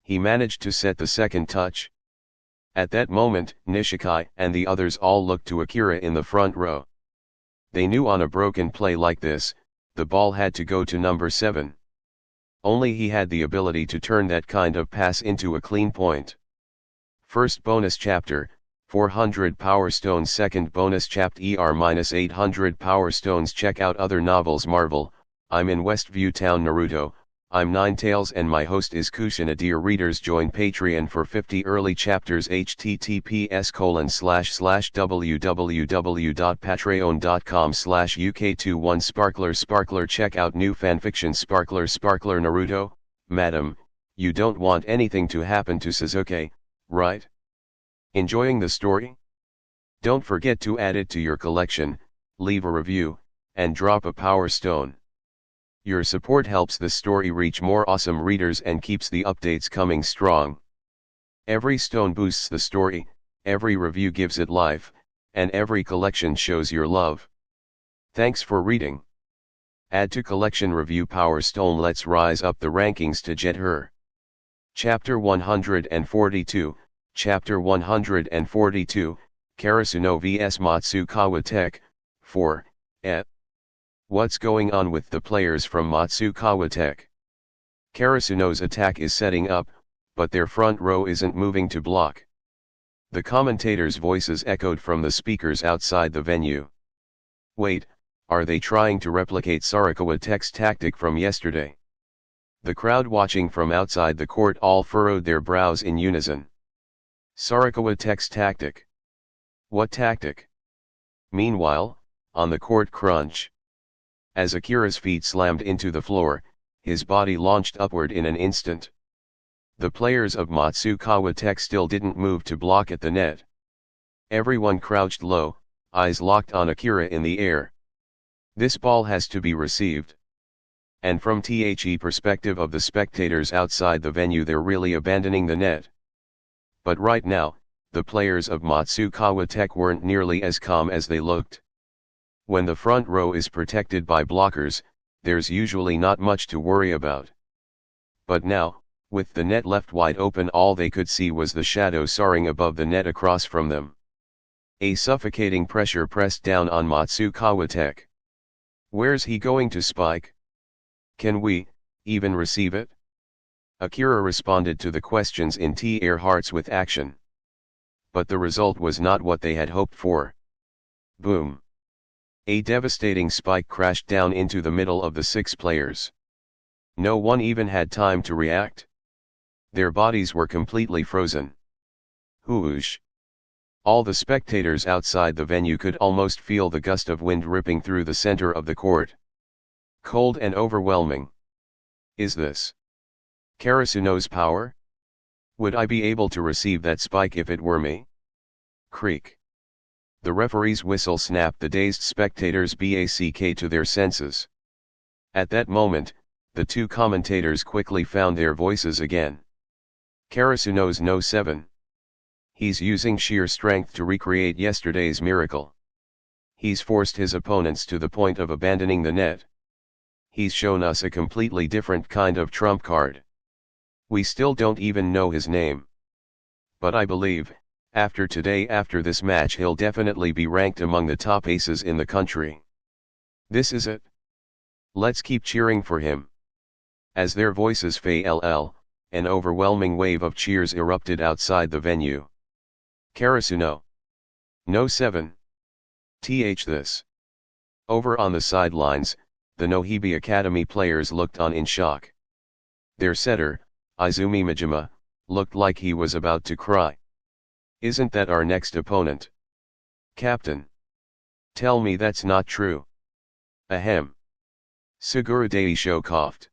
He managed to set the second touch. At that moment, Nishikai and the others all looked to Akira in the front row. They knew on a broken play like this, the ball had to go to number 7. Only he had the ability to turn that kind of pass into a clean point. First bonus chapter, 400 Power Stones. Second bonus chapter, ER-800 Power Stones. Check out other novels. Marvel. I'm in Westview Town. Naruto. I'm Ninetales and my host is Kushina. Dear readers, join Patreon for 50 early chapters. https://www.patreon.com/UK21 Sparkler. Check out new fanfiction. Sparkler Naruto. Madam, you don't want anything to happen to Sasuke, right? Enjoying the story? Don't forget to add it to your collection, leave a review, and drop a power stone. Your support helps the story reach more awesome readers and keeps the updates coming strong. Every stone boosts the story, every review gives it life, and every collection shows your love. Thanks for reading. Add to collection. Review Power Stone. Let's rise up the rankings to get her. Chapter 142, Chapter 142, Karasuno vs Matsukawa Tech, 4, What's going on with the players from Matsukawa Tech? Karasuno's attack is setting up, but their front row isn't moving to block. The commentators' voices echoed from the speakers outside the venue. Wait, are they trying to replicate Sarakawa Tech's tactic from yesterday? The crowd watching from outside the court all furrowed their brows in unison. Sarakawa Tech's tactic? What tactic? Meanwhile, on the court, crunch. As Akira's feet slammed into the floor, his body launched upward in an instant. The players of Matsukawa Tech still didn't move to block at the net. Everyone crouched low, eyes locked on Akira in the air. This ball has to be received. And from the perspective of the spectators outside the venue, they're really abandoning the net. But right now, the players of Matsukawa Tech weren't nearly as calm as they looked. When the front row is protected by blockers, there's usually not much to worry about. But now, with the net left wide open, all they could see was the shadow soaring above the net across from them. A suffocating pressure pressed down on Matsukawa Tech. Where's he going to spike? Can we, even receive it? Akira responded to the questions in their hearts with action. But the result was not what they had hoped for. Boom. A devastating spike crashed down into the middle of the 6 players. No one even had time to react. Their bodies were completely frozen. Whoosh! All the spectators outside the venue could almost feel the gust of wind ripping through the center of the court. Cold and overwhelming. Is this Karasuno's power? Would I be able to receive that spike if it were me? Creak. The referee's whistle snapped the dazed spectators back to their senses. At that moment, the two commentators quickly found their voices again. Karasuno's no 7. He's using sheer strength to recreate yesterday's miracle. He's forced his opponents to the point of abandoning the net. He's shown us a completely different kind of trump card. We still don't even know his name. But I believe, after today, after this match, he'll definitely be ranked among the top aces in the country. This is it. Let's keep cheering for him. As their voices fell, an overwhelming wave of cheers erupted outside the venue. Karasuno. No 7. This. Over on the sidelines, the Nohibi Academy players looked on in shock. Their setter, Izumi Majima, looked like he was about to cry. Isn't that our next opponent? Captain. Tell me that's not true. Ahem. Suguru Daisho coughed.